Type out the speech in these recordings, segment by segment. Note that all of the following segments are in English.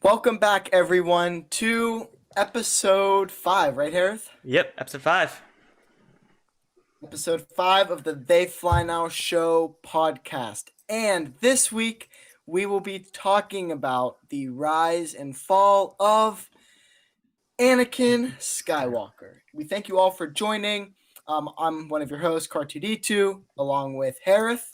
Welcome back, everyone, to episode 5, right, Hereth? Yep, episode 5. Episode 5 of the They Fly Now Show podcast. And this week, we will be talking about the rise and fall of Anakin Skywalker. We thank you all for joining. I'm one of your hosts, Car2D2, along with Hereth.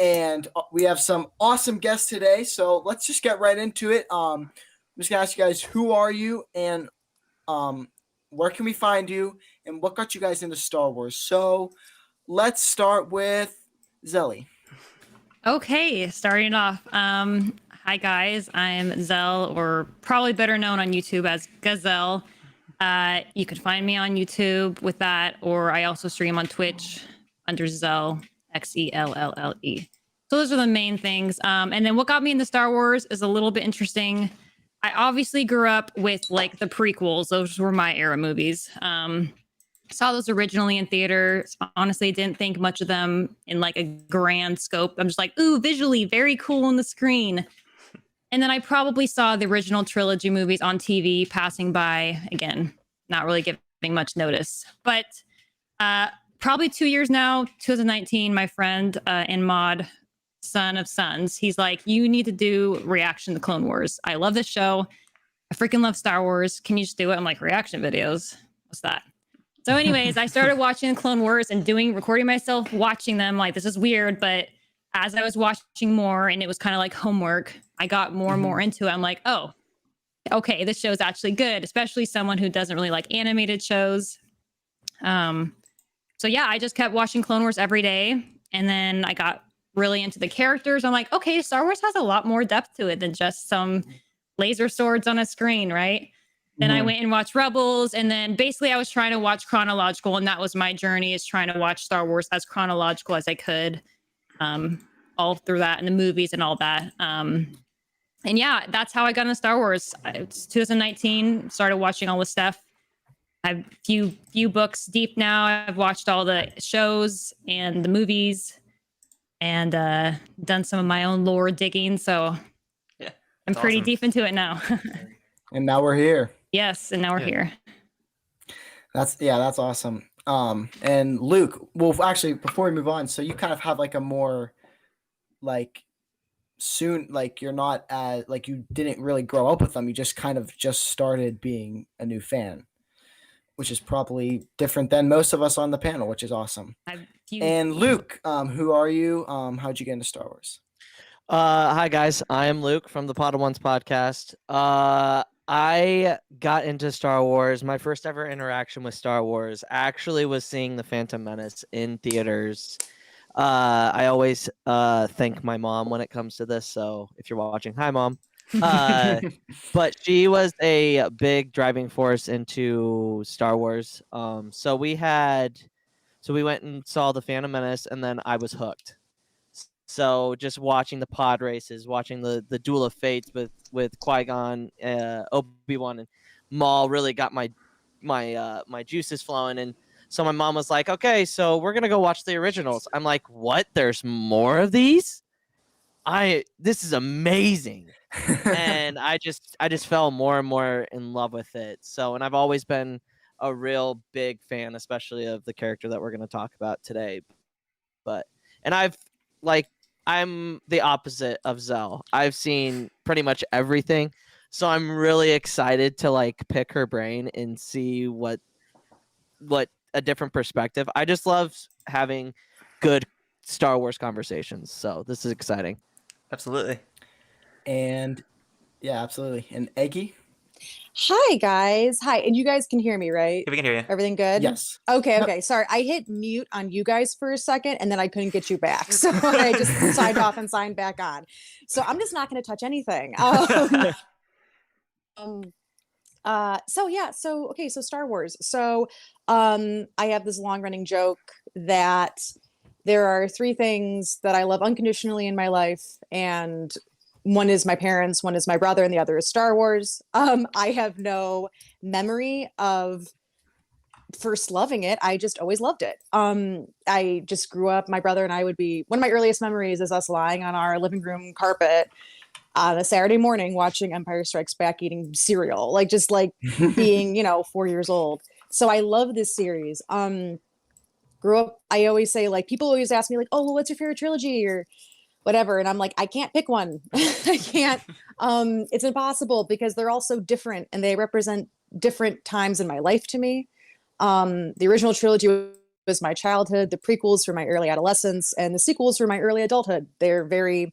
And we have some awesome guests today, so let's just get right into it. I'm just going to ask you guys, who are you, and where can we find you, and what got you guys into Star Wars? So let's start with Zelly. Okay, starting off. Hi, guys. I'm Zell, or probably better known on YouTube as Gazelle. You can find me on YouTube with that, or I also stream on Twitch under Zell. Xelle. So those are the main things. And then what got me into Star Wars is a little bit interesting. I obviously grew up with like the prequels. Those were my era movies. Saw those originally in theaters. Honestly, didn't think much of them in like a grand scope. I'm just like, ooh, visually very cool on the screen. And then I probably saw the original trilogy movies on TV passing by. Again, not really giving much notice. But probably 2 years now, 2019, my friend and mod, Son of Sons, he's like, you need to do reaction to Clone Wars. I love this show. I freaking love Star Wars. Can you just do it? I'm like, reaction videos? What's that? So anyways, I started watching Clone Wars and recording myself watching them. Like, this is weird. But as I was watching more and it was kind of like homework, I got more and more into it. I'm like, oh, okay, this show's actually good, especially someone who doesn't really like animated shows. So yeah, I just kept watching Clone Wars every day. And then I got really into the characters. I'm like, okay, Star Wars has a lot more depth to it than just some laser swords on a screen, right? Then I went and watched Rebels. And then basically I was trying to watch chronological. And that was my journey, is trying to watch Star Wars as chronological as I could. All through that and the movies and all that. And yeah, that's how I got into Star Wars. It's 2019, started watching all this stuff. I've few books deep now. I've watched all the shows and the movies and done some of my own lore digging. So Yeah, I'm pretty deep into it now. And now we're here. Yes, and now we're here. That's awesome. And Luke, well, actually, before we move on, so you kind of have like a more like soon, like you're not as like you didn't really grow up with them. You just kind of just started being a new fan, which is probably different than most of us on the panel, which is awesome. And Luke, who are you? How'd you get into Star Wars? Hi guys, I am Luke from the Podawans podcast. I got into Star Wars. My first ever interaction with Star Wars actually was seeing The Phantom Menace in theaters. I always thank my mom when it comes to this, so if you're watching, hi mom. But she was a big driving force into Star Wars. So we went and saw The Phantom Menace, and then I was hooked. So just watching the pod races, watching the Duel of Fates with Qui-Gon, Obi-Wan, and Maul really got my juices flowing. And so my mom was like, okay, so we're gonna go watch the originals. I'm like, what? There's more of these? This is amazing. And I just fell more and more in love with it. So, and I've always been a real big fan, especially of the character that we're going to talk about today. I'm the opposite of Zell. I've seen pretty much everything. So I'm really excited to like pick her brain and see what a different perspective. I just love having good Star Wars conversations. So this is exciting. Absolutely. And yeah, absolutely. And Eggy? Hi, guys. Hi. And you guys can hear me, right? Yeah, we can hear you. Everything good? Yes. Okay. Okay. Sorry. I hit mute on you guys for a second and then I couldn't get you back. So I just signed off and signed back on. So I'm just not going to touch anything. So Star Wars. So I have this long running joke that there are 3 things that I love unconditionally in my life, and one is my parents, one is my brother, and the other is Star Wars. I have no memory of first loving it. I just always loved it. I just grew up, my brother and I would be, one of my earliest memories is us lying on our living room carpet on a Saturday morning watching Empire Strikes Back, eating cereal, like just like being, 4 years old. So I love this series. Grew up, I always say, like, people always ask me, like, oh, well, what's your favorite trilogy or whatever? And I'm like, I can't pick one. I can't. It's impossible because they're all so different and they represent different times in my life to me. The original trilogy was my childhood, the prequels were my early adolescence, and the sequels were my early adulthood. They're very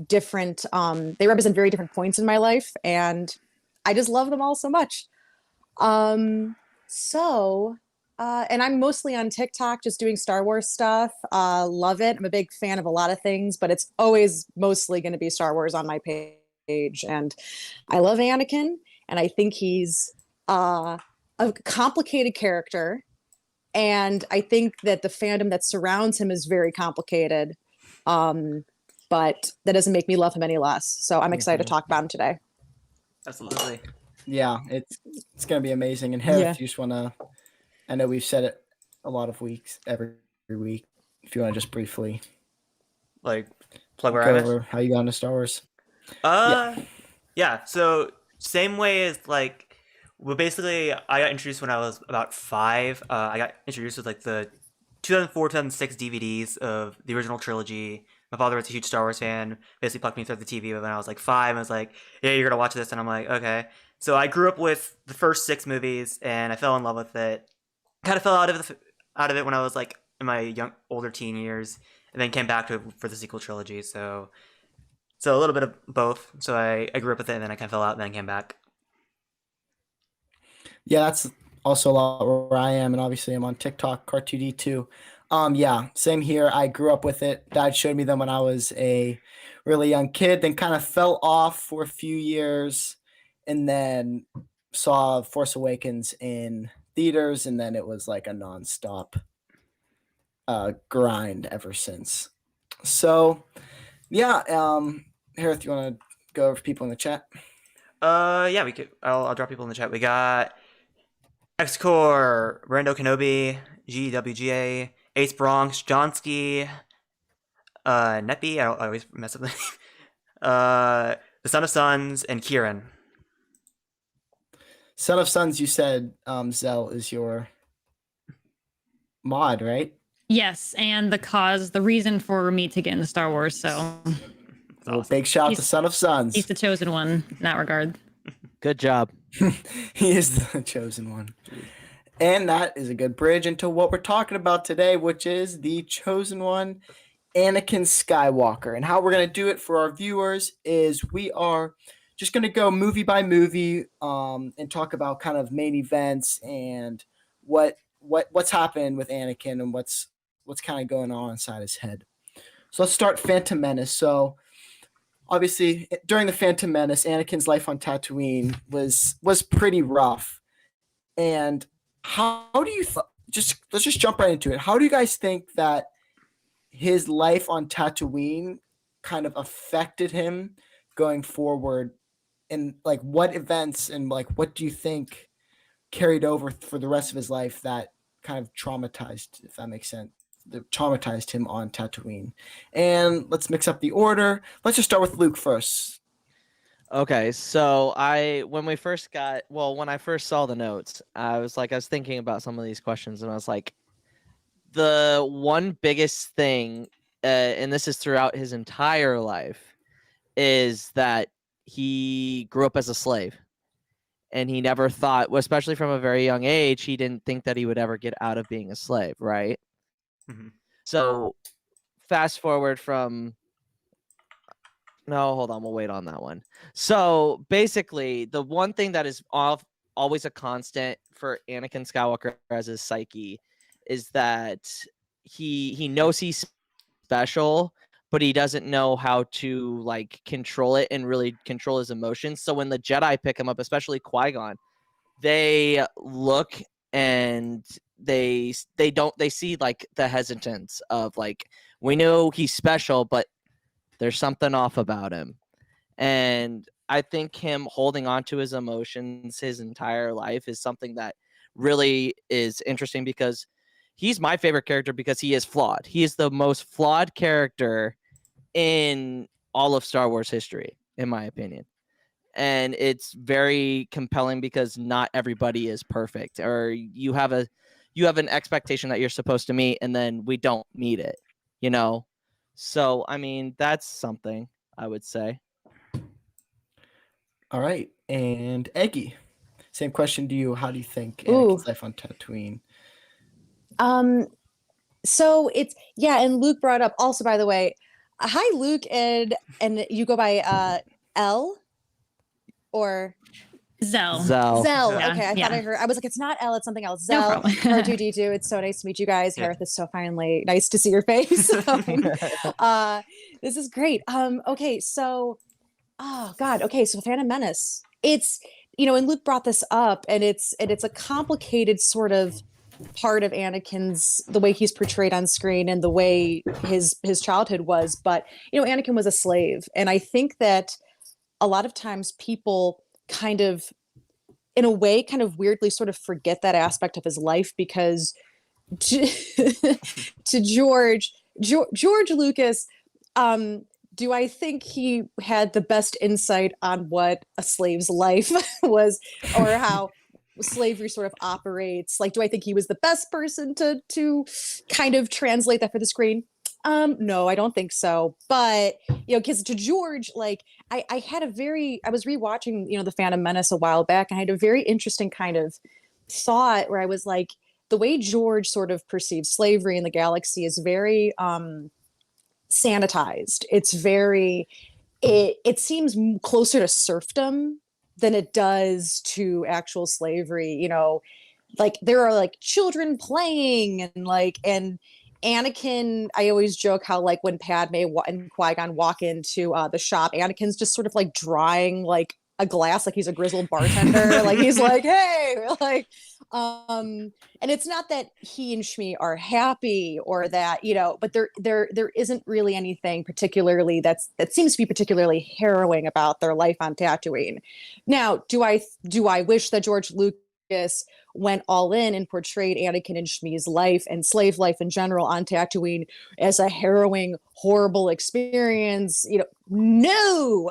different. They represent very different points in my life, and I just love them all so much. And I'm mostly on TikTok, just doing Star Wars stuff. Love it. I'm a big fan of a lot of things, but it's always mostly going to be Star Wars on my page. And I love Anakin, and I think he's a complicated character. And I think that the fandom that surrounds him is very complicated. But that doesn't make me love him any less. So I'm excited to talk about him today. Absolutely. Yeah, it's gonna be amazing. And Hereth, you just wanna, I know we've said it a lot of weeks, every week. If you wanna just briefly Like, plug where go I'm at. over how you got into Star Wars. Yeah. So same way as like, well, basically, I got introduced when I was about 5. I got introduced with like the 2004, 2006 DVDs of the original trilogy. My father was a huge Star Wars fan. Basically, plucked me through the TV when I was like 5. And was like, "Yeah, you're gonna watch this," and I'm like, "Okay." So I grew up with the first 6 movies, and I fell in love with it. Kind of fell out of it when I was like in my older teen years, and then came back to it for the sequel trilogy. So a little bit of both. So I grew up with it, and then I kind of fell out, and then came back. Yeah, that's also a lot where I am, and obviously I'm on TikTok, Car2D too. Yeah, same here. I grew up with it. Dad showed me them when I was a really young kid, then kind of fell off for a few years, and then saw Force Awakens in theaters, and then it was like a nonstop grind ever since. So, yeah, Hereth, you want to go over people in the chat? Yeah, we could. I'll drop people in the chat. We got Xcore, Rando Kenobi, GWGA, Ace Bronx, Johnsky, Neppy. I always mess up the name. The Son of Sons, and Kieran. Son of Sons, you said Zell is your mod, right? Yes, and the reason for me to get into Star Wars. So Well, big shout out to Son of Sons. he's the chosen one in that regard. Good job. He is the chosen one. And that is a good bridge into what we're talking about today, which is the chosen one, Anakin Skywalker. And how we're going to do it for our viewers is we are just going to go movie by movie and talk about kind of main events and what's happened with Anakin and what's kind of going on inside his head. So let's start Phantom Menace. So obviously, during the Phantom Menace, Anakin's life on Tatooine was pretty rough. And how do you let's just jump right into it. How do you guys think that his life on Tatooine kind of affected him going forward? And like, what events and like, what do you think carried over for the rest of his life that kind of traumatized, if that makes sense, that traumatized him on Tatooine? And let's mix up the order. Let's just start with Luke first. Okay, so when I first saw the notes, I was thinking about some of these questions, and I was like, the one biggest thing, and this is throughout his entire life, is that he grew up as a slave, and he never thought, especially from a very young age, he didn't think that he would ever get out of being a slave, right? Mm-hmm. So fast forward from no, hold on, we'll wait on that one. So basically, the one thing that is always a constant for Anakin Skywalker as his psyche is that he knows he's special, but he doesn't know how to like control it and really control his emotions. So when the Jedi pick him up, especially Qui-Gon, they look and they see like the hesitance of like, we know he's special, but there's something off about him. And I think him holding on to his emotions his entire life is something that really is interesting, because he's my favorite character because he is flawed. He is the most flawed character in all of Star Wars history, in my opinion. And it's very compelling because not everybody is perfect, or you have an expectation that you're supposed to meet and then we don't meet it, you know? So, I mean, that's something I would say. All right. And Eggy, same question to you. How do you think Ooh. Anakin's life on Tatooine? So it's and Luke brought up also, by the way, hi Luke, and you go by L or Zell. Zell. Zell. Yeah, Okay, I yeah. thought I heard. I was like, it's not L, it's something else. No Zell, problem. R2D2. It's so nice to meet you guys. Yeah. Hereth, it's so finally nice to see your face. This is great. Okay, so oh God. Okay, so Phantom Menace. It's and Luke brought this up, and it's a complicated sort of part of Anakin's, the way he's portrayed on screen and the way his childhood was. But Anakin was a slave, and I think that a lot of times people kind of, in a way, kind of weirdly sort of forget that aspect of his life, because to George Lucas, do I think he had the best insight on what a slave's life was, or how slavery sort of operates? Like, do I think he was the best person to kind of translate that for the screen? No, I don't think so. But because to George, like I was rewatching the Phantom Menace a while back, and I had a very interesting kind of thought where I was like, the way George sort of perceives slavery in the galaxy is very sanitized. It's very, it seems closer to serfdom than it does to actual slavery. Like there are like children playing, and Anakin, I always joke how like when Padme and Qui-Gon walk into the shop, Anakin's just sort of like drying like a glass, like he's a grizzled bartender. Like he's like, hey, like, and it's not that he and Shmi are happy or that, but there isn't really anything particularly that seems to be particularly harrowing about their life on Tatooine. Now, do I wish that George Lucas went all in and portrayed Anakin and Shmi's life and slave life in general on Tatooine as a harrowing, horrible experience? No,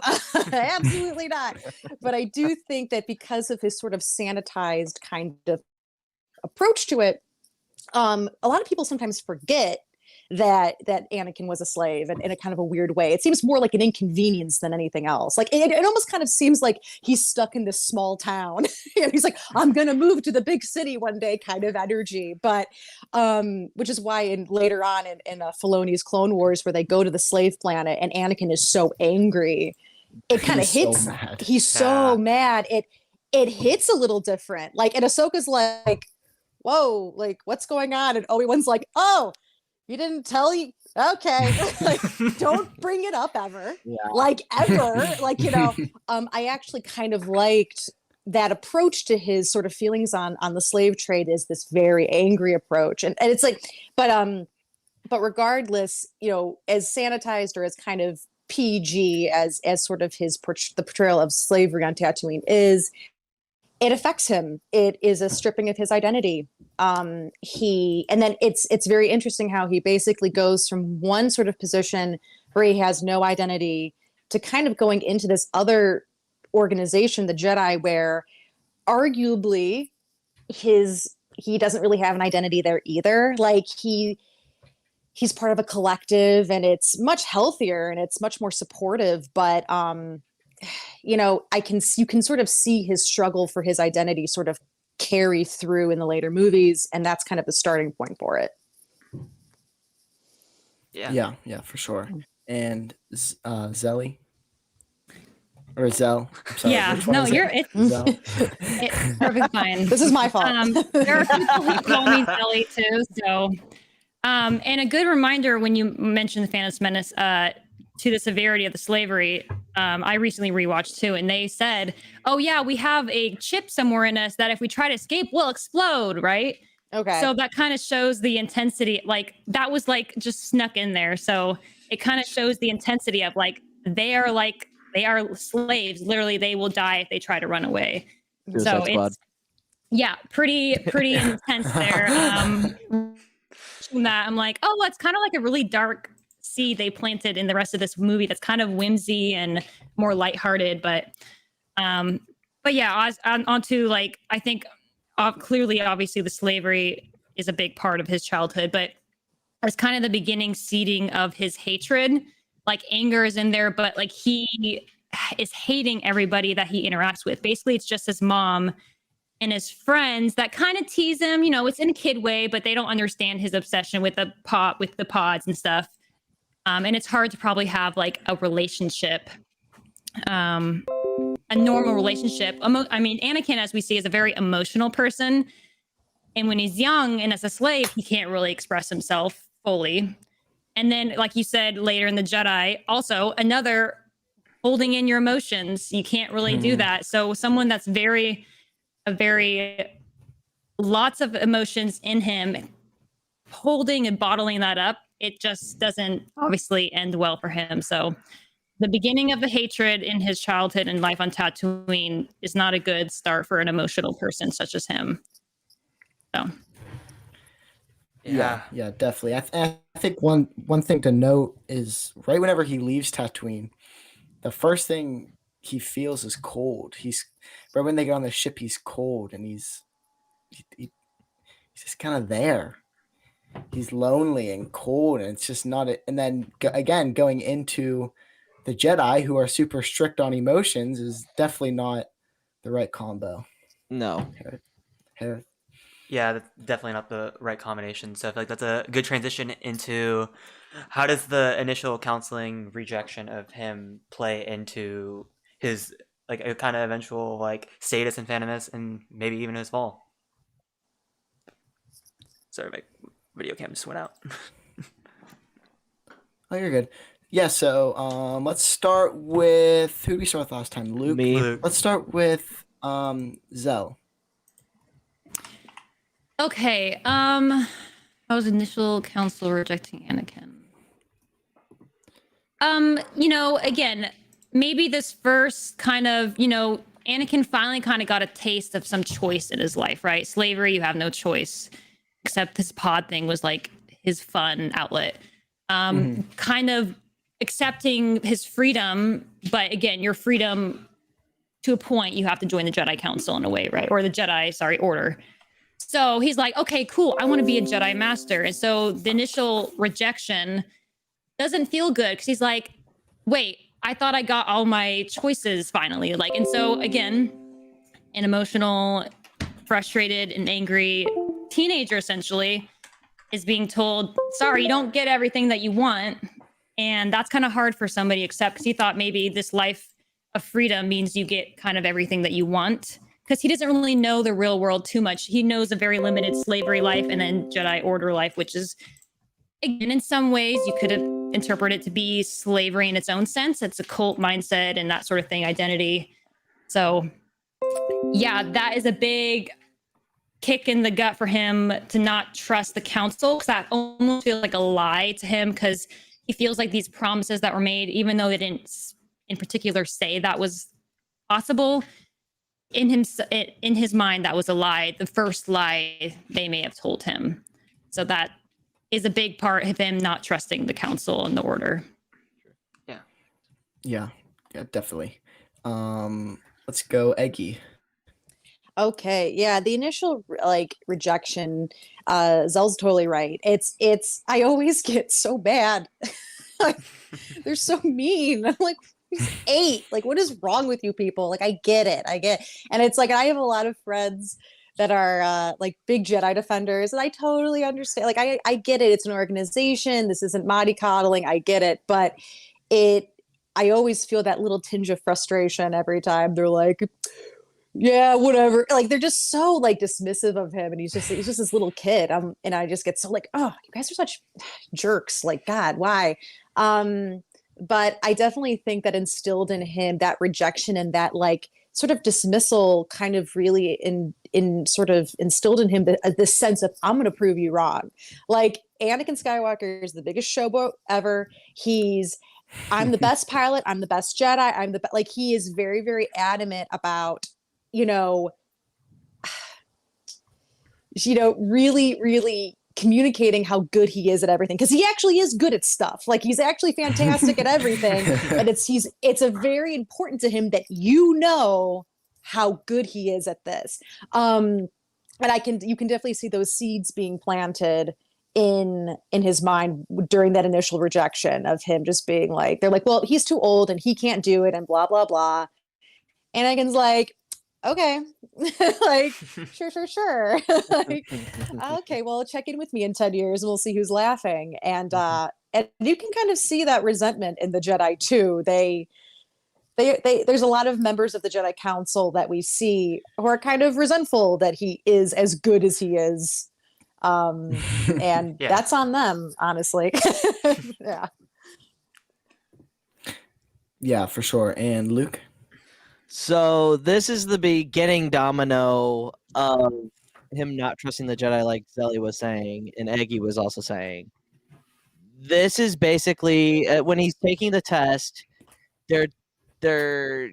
absolutely not. But I do think that because of his sort of sanitized kind of approach to it, a lot of people sometimes forget that Anakin was a slave, and in a kind of a weird way. It seems more like an inconvenience than anything else. Like it almost kind of seems like he's stuck in this small town. He's like, I'm gonna move to the big city one day, kind of energy. But which is why later on in Filoni's Clone Wars, where they go to the slave planet and Anakin is so angry, it kind of hits. So mad. He's so mad. It hits a little different. Like, and Ahsoka's like, whoa, like what's going on? And Obi-Wan's like, oh, you didn't tell you? Okay. Like, don't bring it up ever. Yeah. Like ever. Like, I actually kind of liked that approach to his sort of feelings on the slave trade, is this very angry approach. And it's like, but regardless, as sanitized or as kind of PG as sort of the portrayal of slavery on Tatooine is, it affects him. It is a stripping of his identity. And then it's very interesting how he basically goes from one sort of position where he has no identity to kind of going into this other organization, the Jedi, where arguably he doesn't really have an identity there either. Like he's part of a collective, and it's much healthier and it's much more supportive. But you can sort of see his struggle for his identity sort of carry through in the later movies, and that's kind of the starting point for it. Yeah, for sure. And Zelly or Zell? I'm sorry, Yeah, which one no, is it? it's perfectly fine. This is my fault. There are people who call me Zelly too. So, and a good reminder when you mentioned the Phantom Menace, to the severity of the slavery, I recently rewatched too, and they said, "Oh yeah, we have a chip somewhere in us that if we try to escape, we'll explode." Right? Okay. So that kind of shows the intensity. Like that was like just snuck in there. So it kind of shows the intensity of they are slaves. Literally, they will die if they try to run away. So it's pretty intense there. That I'm like, oh, it's kind of like a really dark seed they planted in the rest of this movie that's kind of whimsy and more lighthearted. But yeah, on to like, I think clearly, obviously, the slavery is a big part of his childhood, but as kind of the beginning seeding of his hatred, like anger is in there, but like he is hating everybody that he interacts with. Basically, it's just his mom and his friends that kind of tease him. You know, it's in a kid way, but they don't understand his obsession with the pods and stuff. And it's hard to probably have like a relationship, a normal relationship. I mean, Anakin, as we see, is a very emotional person. And when he's young and as a slave, he can't really express himself fully. And then, like you said, later in the Jedi, also another holding in your emotions. You can't really do that. So someone that's very lots of emotions in him, holding and bottling that up, it just doesn't obviously end well for him. So the beginning of the hatred in his childhood and life on Tatooine is not a good start for an emotional person such as him. So Yeah, definitely. I think one thing to note is right whenever he leaves Tatooine, the first thing he feels is cold. He's right when they get on the ship, he's cold and he's just kind of there. He's lonely and cold, and it's just not it. And then again, going into the Jedi, who are super strict on emotions, is definitely not the right combo. No. Hereth. Yeah, that's definitely not the right combination. So I feel like that's a good transition into how does the initial counseling rejection of him play into his like a kind of eventual like status in Phantomus and maybe even his fall. Sorry, my video cam just went out. Oh, you're good. Yeah, so let's start with who did we start with last time? Luke. Me. Luke. Let's start with Zell. okay, how was initial council rejecting Anakin? You know, again, maybe this first kind of, you know, Anakin finally kind of got a taste of some choice in his life, right? Slavery, you have no choice, except this pod thing was like his fun outlet. Kind of accepting his freedom, but again, your freedom to a point, you have to join the Jedi Council in a way, right? Or the Jedi, Order. So he's like, okay, cool, I want to be a Jedi Master. And so the initial rejection doesn't feel good because he's like, wait, I thought I got all my choices finally. Like, and so again, an emotional, frustrated, and angry teenager essentially is being told, sorry, you don't get everything that you want. And that's kind of hard for somebody to accept because he thought maybe this life of freedom means you get kind of everything that you want. Because he doesn't really know the real world too much. He knows a very limited slavery life and then Jedi Order life, which is, again, in some ways, you could have interpreted it to be slavery in its own sense. It's a cult mindset and that sort of thing, identity. So, yeah, that is a big kick in the gut for him to not trust the council, because that almost feels like a lie to him, because he feels like these promises that were made, even though they didn't in particular say that was possible, in his mind, that was a lie, the first lie they may have told him. So that is a big part of him not trusting the council and the order. Yeah, definitely. Let's go, Eggy. Okay, yeah, the initial like rejection, Zell's totally right. It's I always get so bad. They're so mean. I'm like, he's 8. Like, what is wrong with you people? Like, I get it. And it's like, I have a lot of friends that are like big Jedi defenders, and I totally understand. Like, I get it. It's an organization. This isn't mollycoddling. I get it, but I always feel that little tinge of frustration every time they're like, yeah, whatever. Like, they're just so like dismissive of him, and he's just this little kid. And I just get so like, oh, you guys are such jerks. Like, God, why? But I definitely think that instilled in him that rejection and that like sort of dismissal kind of really in sort of instilled in him this sense of, I'm going to prove you wrong. Like, Anakin Skywalker is the biggest showboat ever. I'm the best pilot. I'm the best Jedi. Like, he is very, very adamant about, really, really communicating how good he is at everything, because he actually is good at stuff. Like, he's actually fantastic at everything, but it's a very important to him that how good he is at this. And you can definitely see those seeds being planted in his mind during that initial rejection of him just being like, they're like, well, he's too old and he can't do it and blah blah blah. Anakin's like, okay, like, sure. Like, okay, well, check in with me in 10 years and we'll see who's laughing. And you can kind of see that resentment in the Jedi too. There's a lot of members of the Jedi Council that we see who are kind of resentful that he is as good as he is. And that's on them, honestly. Yeah. Yeah, for sure. And Luke? So this is the beginning domino of him not trusting the Jedi, like Zelly was saying, and Eggy was also saying. This is basically when he's taking the test, they're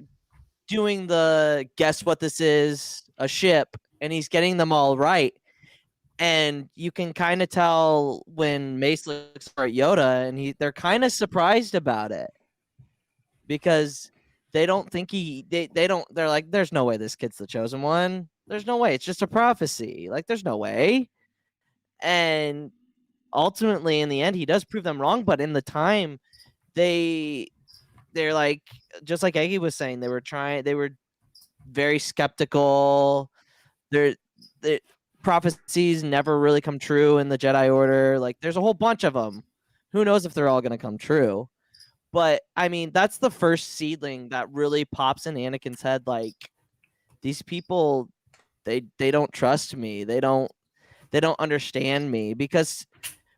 doing the guess what this is, a ship, and he's getting them all right. And you can kind of tell when Mace looks for Yoda, and they're kind of surprised about it because they don't think they're like, there's no way this kid's the chosen one. There's no way. It's just a prophecy. Like, there's no way. And ultimately, in the end, he does prove them wrong. But in the time, they're like, just like Eggy was saying, they were very skeptical. The prophecies never really come true in the Jedi Order. Like, there's a whole bunch of them. Who knows if they're all going to come true? But I mean, that's the first seedling that really pops in Anakin's head. Like, these people, they don't trust me. They don't understand me, because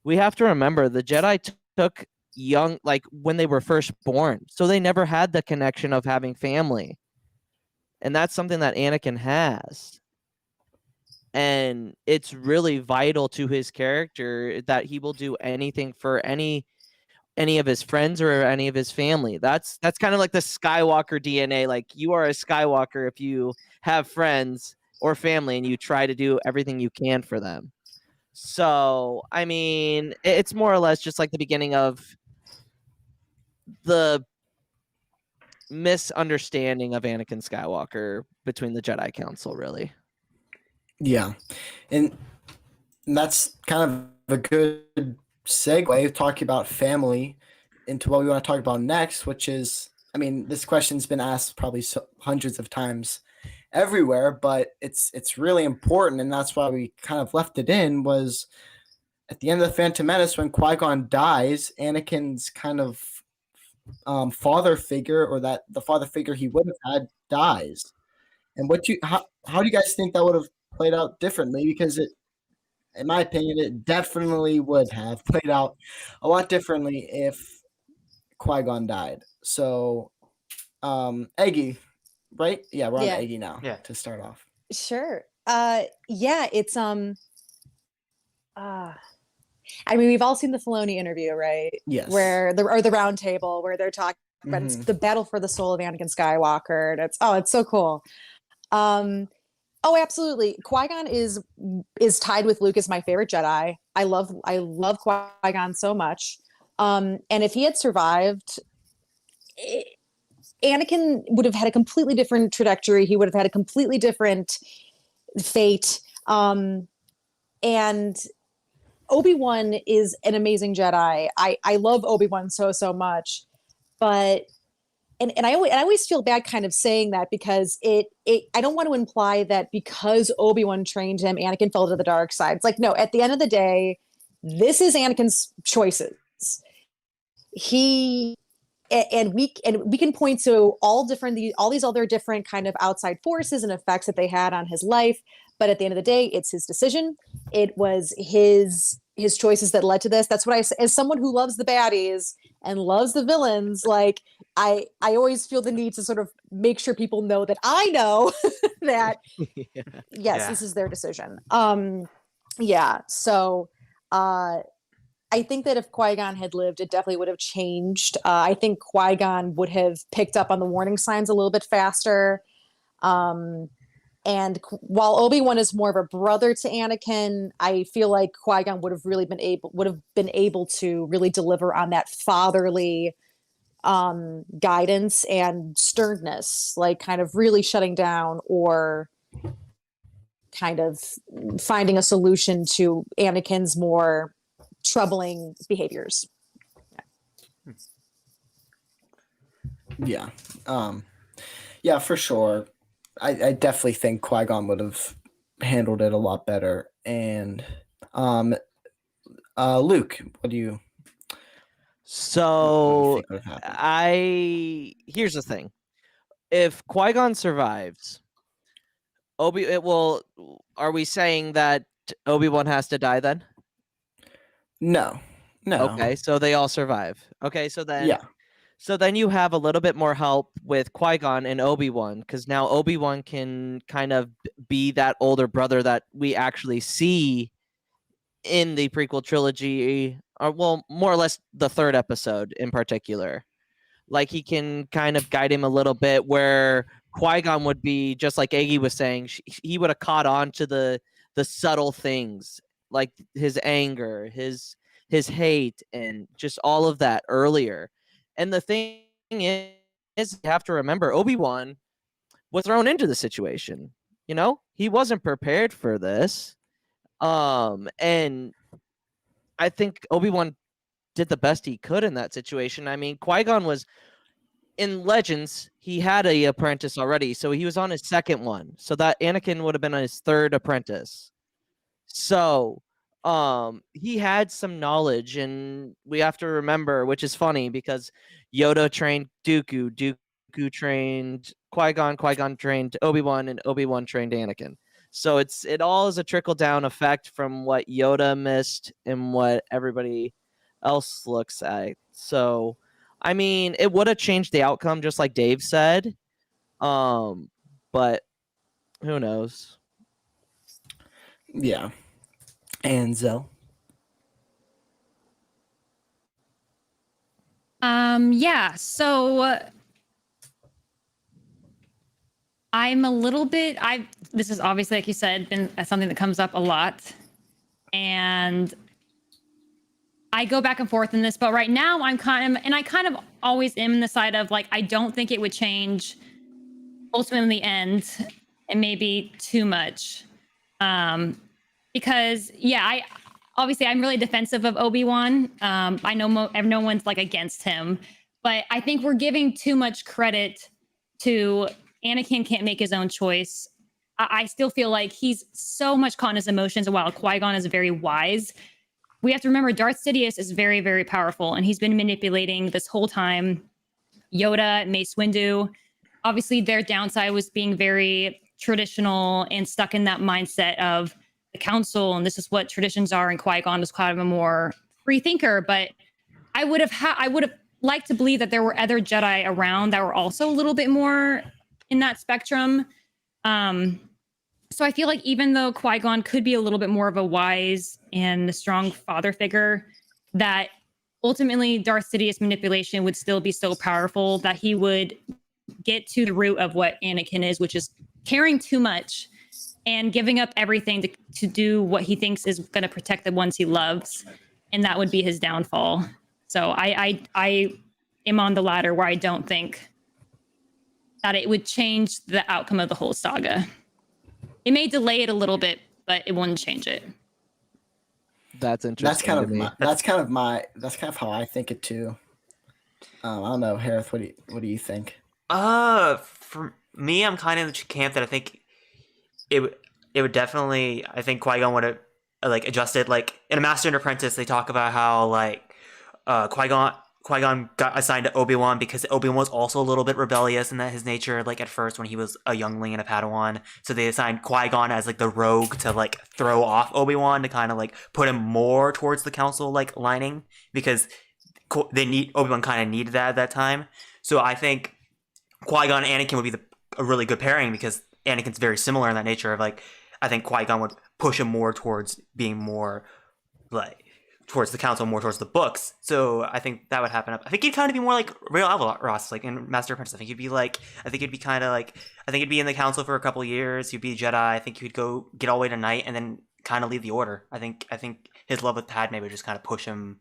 we have to remember the Jedi took young, like when they were first born, so they never had the connection of having family, and that's something that Anakin has. And it's really vital to his character that he will do anything for any of his friends or any of his family. That's kind of like the Skywalker DNA. Like, you are a Skywalker if you have friends or family and you try to do everything you can for them. So, I mean, it's more or less just like the beginning of the misunderstanding of Anakin Skywalker between the Jedi Council, really. Yeah. And that's kind of a good segue, talking about family, into what we want to talk about next, which is, I mean, this question's been asked probably hundreds of times everywhere, but it's really important, and that's why we kind of left it in. Was at the end of the Phantom Menace, when Qui-Gon dies, Anakin's kind of father figure, or that the father figure he would have had, dies. And how do you guys think that would have played out differently? Because in my opinion, it definitely would have played out a lot differently if Qui-Gon died. So, Eggy, right? Yeah, we're on Eggy now. Yeah. To start off. Sure. It's I mean, we've all seen the Filoni interview, right? Yes. Where the round table where they're talking about it's the battle for the soul of Anakin Skywalker, and it's so cool. Oh, absolutely. Qui-Gon is tied with Luke as my favorite Jedi. I love Qui-Gon so much. And if he had survived, Anakin would have had a completely different trajectory. He would have had a completely different fate. And Obi-Wan is an amazing Jedi. I love Obi-Wan so much, but and I always feel bad kind of saying that, because I don't want to imply that because Obi-Wan trained him, Anakin fell to the dark side. It's like, no, at the end of the day, this is Anakin's choices. We can point to all these other different kind of outside forces and effects that they had on his life. But at the end of the day, it's his decision. It was his choices that led to this. That's what as someone who loves the baddies and loves the villains, like I always feel the need to sort of make sure people know that I know that this is their decision. So I think that if Qui-Gon had lived, it definitely would have changed. I think Qui-Gon would have picked up on the warning signs a little bit faster. While Obi-Wan is more of a brother to Anakin, I feel like Qui-Gon would have been able to really deliver on that fatherly guidance and sternness, like kind of really shutting down or kind of finding a solution to Anakin's more troubling behaviors. Yeah. Yeah, for sure. I definitely think Qui-Gon would have handled it a lot better. And Luke, what do you So think would have happened? here's the thing. If Qui-Gon survives, are we saying that Obi-Wan has to die then? No. Okay, so they all survive. Okay, so then Yeah. So then you have a little bit more help with Qui-Gon and Obi-Wan, because now Obi-Wan can kind of be that older brother that we actually see in the prequel trilogy, or well, more or less the third episode in particular. Like he can kind of guide him a little bit, where Qui-Gon would be, just like Aggie was saying, he would have caught on to the subtle things, like his anger, his hate, and just all of that earlier. And the thing is, you have to remember, Obi-Wan was thrown into the situation. You know, he wasn't prepared for this. And I think Obi-Wan did the best he could in that situation. I mean, Qui-Gon was in Legends, he had a apprentice already, so he was on his second one. So that Anakin would have been on his third apprentice. So he had some knowledge, and we have to remember, which is funny because Yoda trained Dooku, Dooku trained Qui-Gon, Qui-Gon trained Obi-Wan, and Obi-Wan trained Anakin. So it all is a trickle down effect from what Yoda missed and what everybody else looks at. So I mean, it would have changed the outcome, just like Dave said. But who knows? Yeah. And Zell? Yeah, so I'm a little bit this is obviously, like you said, been something that comes up a lot. And I go back and forth in this, but right now I kind of always am in the side of like, I don't think it would change ultimately in the end, and maybe too much. Because yeah, I'm really defensive of Obi-Wan. I know no one's like against him, but I think we're giving too much credit to Anakin can't make his own choice. I still feel like he's so much caught in his emotions, and while Qui-Gon is very wise, we have to remember Darth Sidious is very, very powerful, and he's been manipulating this whole time Yoda, Mace Windu. Obviously, their downside was being very traditional and stuck in that mindset of the council, and this is what traditions are, and Qui-Gon was kind of a more free thinker. But I would have liked to believe that there were other Jedi around that were also a little bit more in that spectrum. So I feel like even though Qui-Gon could be a little bit more of a wise and a strong father figure, that ultimately Darth Sidious manipulation would still be so powerful that he would get to the root of what Anakin is, which is caring too much and giving up everything to do what he thinks is going to protect the ones he loves. And that would be his downfall. So I am on the latter where I don't think that it would change the outcome of the whole saga. It may delay it a little bit, but it wouldn't change it. That's interesting. That's kind of how I think it too. I don't know, Hereth, what do you think? For me, I'm kind of in the camp that I think it would definitely. I think Qui-Gon would have like adjusted. Like in A Master and Apprentice, they talk about how like Qui-Gon got assigned to Obi-Wan because Obi-Wan was also a little bit rebellious in that his nature, like at first when he was a youngling and a Padawan. So they assigned Qui-Gon as like the rogue to like throw off Obi-Wan, to kind of like put him more towards the council like lining, because Obi-Wan kind of needed that at that time. So I think Qui-Gon and Anakin would be a really good pairing, because Anakin's very similar in that nature of like, I think Qui-Gon would push him more towards being more like towards the council, more towards the books. So I think that would happen. I think he'd kind of be more like Real Ross, like in Master Apprentice. I think he'd be kind of like, I think he'd be in the council for a couple of years. He'd be a Jedi. I think he'd go get all the way to Knight and then kind of leave the Order. I think his love with Padme would just kind of push him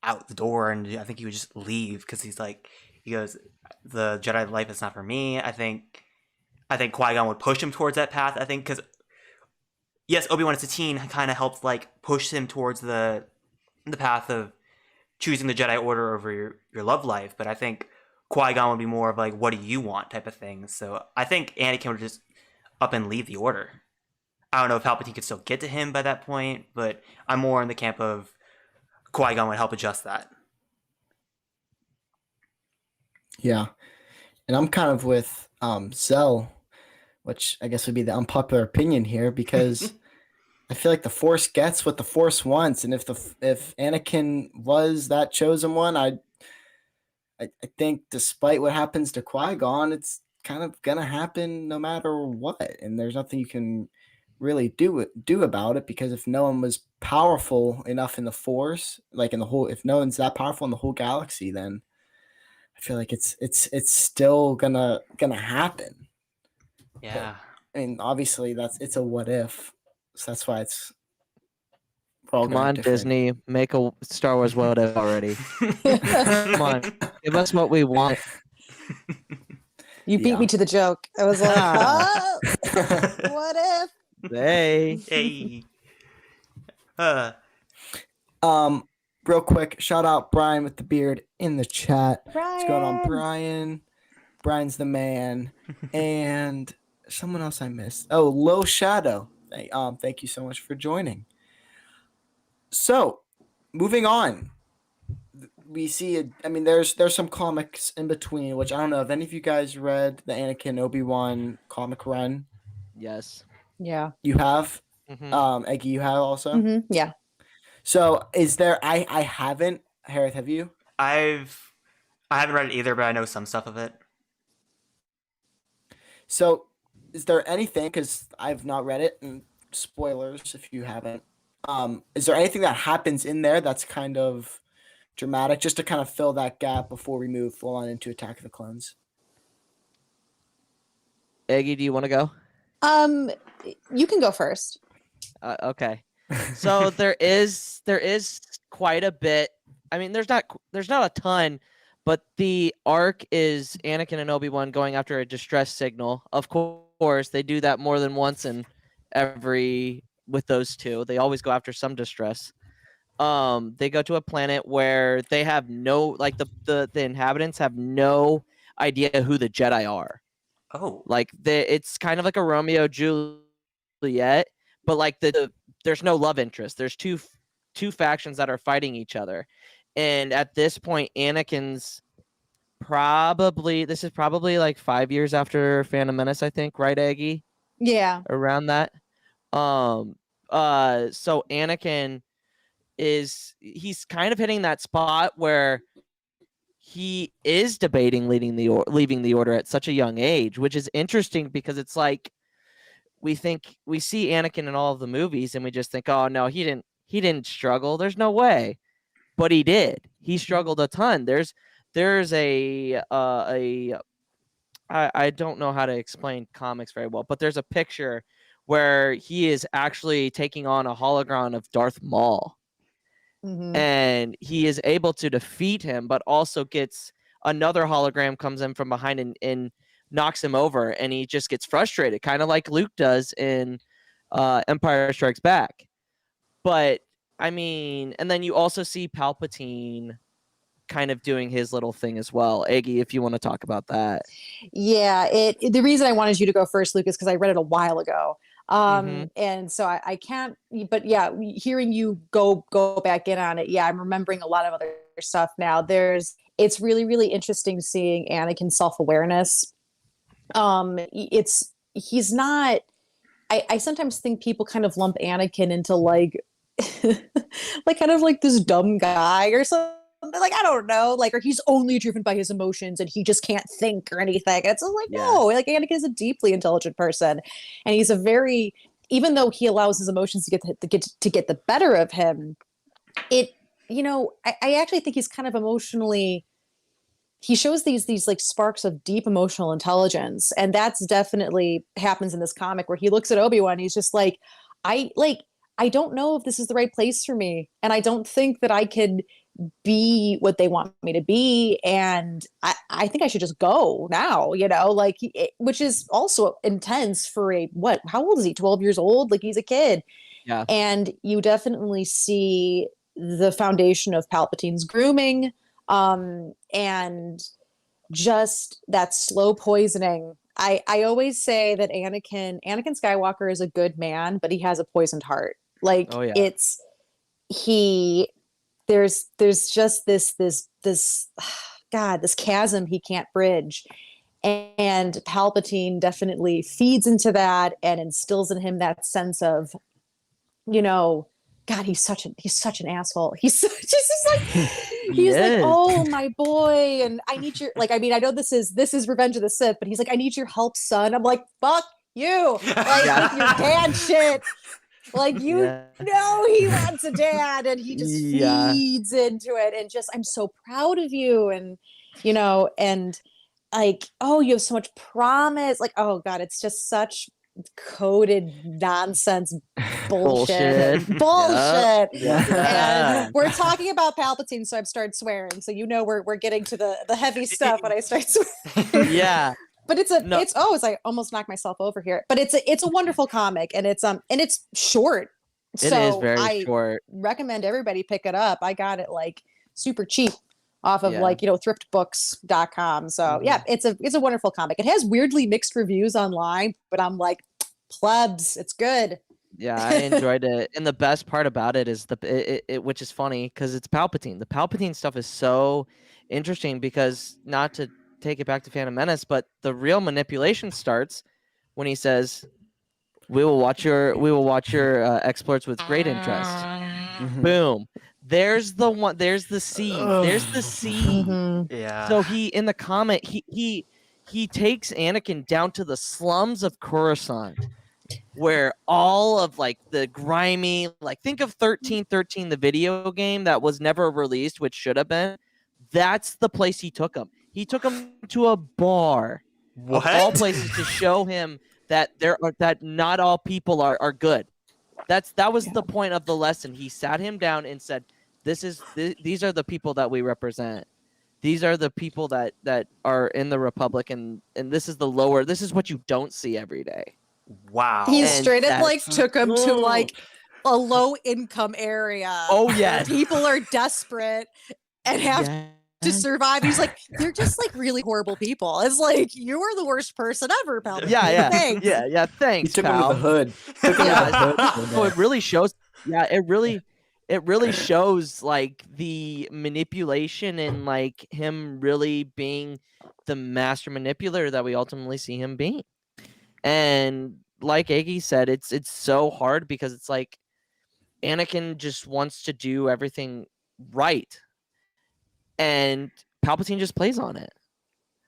out the door, and I think he would just leave because he goes, the Jedi life is not for me. I think Qui-Gon would push him towards that path. I think because yes, Obi-Wan as a teen kind of helped like push him towards the path of choosing the Jedi Order over your love life, but I think Qui-Gon would be more of like, what do you want type of thing. So I think Anakin would just up and leave the Order. I don't know if Palpatine could still get to him by that point, but I'm more in the camp of Qui-Gon would help adjust that. Yeah. And I'm kind of with Zell, which I guess would be the unpopular opinion here, because I feel like the Force gets what the Force wants, and if Anakin was that chosen one, I think despite what happens to Qui-Gon, it's kind of gonna happen no matter what, and there's nothing you can really do about it, because if no one was powerful enough in the Force, like if no one's that powerful in the whole galaxy, then I feel like it's still gonna happen. Yeah. I mean, obviously it's a what if, so that's why it's. Come on, Disney, make a Star Wars what if already. Come on, give us what we want. You beat me to the joke. I was like, oh, what if? Hey. Real quick, shout out Brian with the beard in the chat. What's going on, Brian? Brian's the man. And someone else I missed. Oh, Low Shadow. Thank you so much for joining. So, moving on. We see there's some comics in between, which I don't know if any of you guys read the Anakin Obi-Wan comic run. Yes. Yeah. You have? Mm-hmm. Eggy, you have also? Mm-hmm. Yeah. So is there, I haven't. Hereth, have you? I haven't read it either, but I know some stuff of it. So is there anything, because I've not read it, and spoilers if you haven't, is there anything that happens in there that's kind of dramatic, just to kind of fill that gap before we move full on into Attack of the Clones? Eggy, do you want to go? You can go first. Okay. So there is quite a bit. I mean, there's not a ton, but the arc is Anakin and Obi-Wan going after a distress signal. Of course, they do that more than once with those two. They always go after some distress. They go to a planet where they have no, like, the inhabitants have no idea who the Jedi are. Oh. Like, it's kind of like a Romeo Juliet, but like there's no love interest. There's two factions that are fighting each other. And at this point, Anakin's this is probably like 5 years after Phantom Menace, I think, right, Aggie? Yeah. Around that. So Anakin he's kind of hitting that spot where he is debating leaving the Order at such a young age, which is interesting because it's like we see Anakin in all of the movies and we just think, oh no, he didn't struggle. There's no way. But he did. He struggled a ton. There's I don't know how to explain comics very well, but there's a picture where he is actually taking on a hologram of Darth Maul. Mm-hmm. And he is able to defeat him, but also gets another hologram comes in from behind and knocks him over, and he just gets frustrated, kind of like Luke does in Empire Strikes Back. But I mean, and then you also see Palpatine kind of doing his little thing as well. Aggie, if you want to talk about that. Yeah, the reason I wanted you to go first, Luke, is because I read it a while ago. And so I can't, but yeah, hearing you go back in on it. Yeah, I'm remembering a lot of other stuff now. It's really, really interesting seeing Anakin's self-awareness. He's not, I sometimes think people kind of lump Anakin into like, like kind of like this dumb guy or something. Like, I don't know, like, or he's only driven by his emotions and he just can't think or anything. And it's like, no, like Anakin is a deeply intelligent person, and he's even though he allows his emotions to get the better of him, it, I actually think he's kind of emotionally, he shows these like sparks of deep emotional intelligence, and that's definitely happens in this comic where he looks at Obi-Wan, he's just like, I don't know if this is the right place for me, and I don't think that I could be what they want me to be, and I think I should just go now, like, which is also intense for how old is he, 12 years old, like he's a kid. Yeah. And you definitely see the foundation of Palpatine's grooming, and just that slow poisoning. I always say that Anakin Skywalker is a good man, but he has a poisoned heart. Like, Oh, yeah. there's just this God, this chasm he can't bridge. And Palpatine definitely feeds into that and instills in him that sense of, God, he's such an asshole. He's just like, he's like, oh, my boy, and I need your, like, I mean, I know this is Revenge of the Sith, but he's like, I need your help, son. I'm like, fuck you, like, with your dad shit. Like, he wants a dad, and he just feeds into it, and just, I'm so proud of you, and and like, oh, you have so much promise. Like, oh God, it's just such coded nonsense bullshit. Yeah. And we're talking about Palpatine, so I've started swearing. So we're getting to the heavy stuff when I start swearing. Yeah. But it's I almost knocked myself over here. But it's a wonderful comic, and it's short. It is very short. Recommend everybody pick it up. I got it like super cheap off of thriftbooks.com. So yeah, it's a wonderful comic. It has weirdly mixed reviews online, but I'm like, plebs, it's good. Yeah, I enjoyed it. And the best part about it is which is funny because it's Palpatine. The Palpatine stuff is so interesting because, not to take it back to Phantom Menace, but the real manipulation starts when he says, we will watch your exploits with great interest. Boom. There's the seed. There's the seed. Mm-hmm. Yeah. So he, in the comic, he takes Anakin down to the slums of Coruscant, where all of like the grimy, like, think of 1313, the video game that was never released, which should have been. That's the place he took him. He took him to a bar, What? of all places, to show him that that not all people are good. That was the point of the lesson. He sat him down and said, these are the people that we represent. These are the people that are in the Republic, and this is what you don't see every day. Wow. He And straight up that's- like took him to like a low income area. Oh, where yes. people are desperate and have to survive. He's like, they're just like really horrible people. It's like, you are the worst person ever, Palpatine. Yeah. Thanks. Yeah. Thanks, He took him pal. to the hood. Took him to the hood. So it really shows. Yeah, it really shows like the manipulation and like him really being the master manipulator that we ultimately see him being. And like Iggy said, it's so hard because it's like Anakin just wants to do everything right, and Palpatine just plays on it.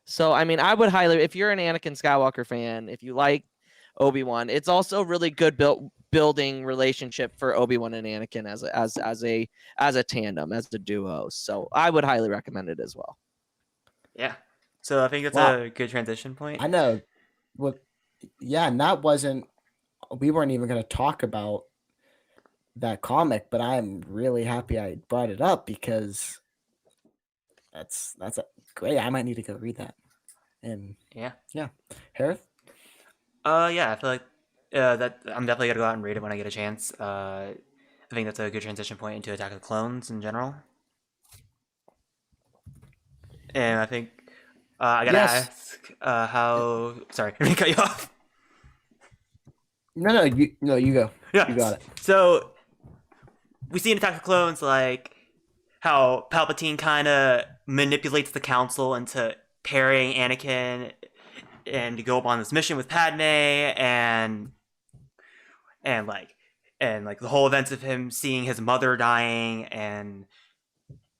So I mean, I would highly, if you're an Anakin Skywalker fan, if you like Obi-Wan, it's also really good building relationship for Obi-Wan and Anakin as a tandem, as a duo. So I would highly recommend it as well. Yeah. So I think it's Wow. a good transition point. I know. And we weren't even going to talk about that comic, but I'm really happy I brought it up because that's great. I might need to go read that. And Yeah. Hereth? Yeah, I feel like that I'm definitely gonna go out and read it when I get a chance. I think that's a good transition point into Attack of the Clones in general. And I think I gotta ask how. Sorry, I didn't cut you off. No, you go. Yeah, You got it. So we see in Attack of the Clones like how Palpatine kind of manipulates the Council into pairing Anakin and to go up on this mission with Padme, and like the whole events of him seeing his mother dying and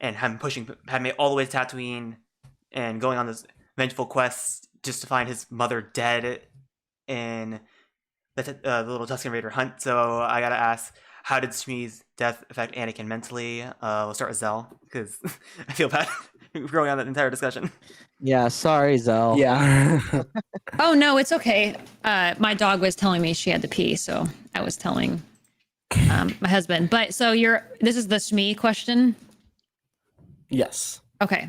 him pushing Padme all the way to Tatooine and going on this vengeful quest just to find his mother dead in the little Tusken Raider hunt. So I gotta ask, how did Shmi's death affect Anakin mentally? We'll start with Zell because I feel bad growing on that entire discussion. Yeah, sorry, Zell. Yeah. Oh no, it's okay. My dog was telling me she had to pee, so I was telling my husband. But so this is the Shmi question. Yes. Okay.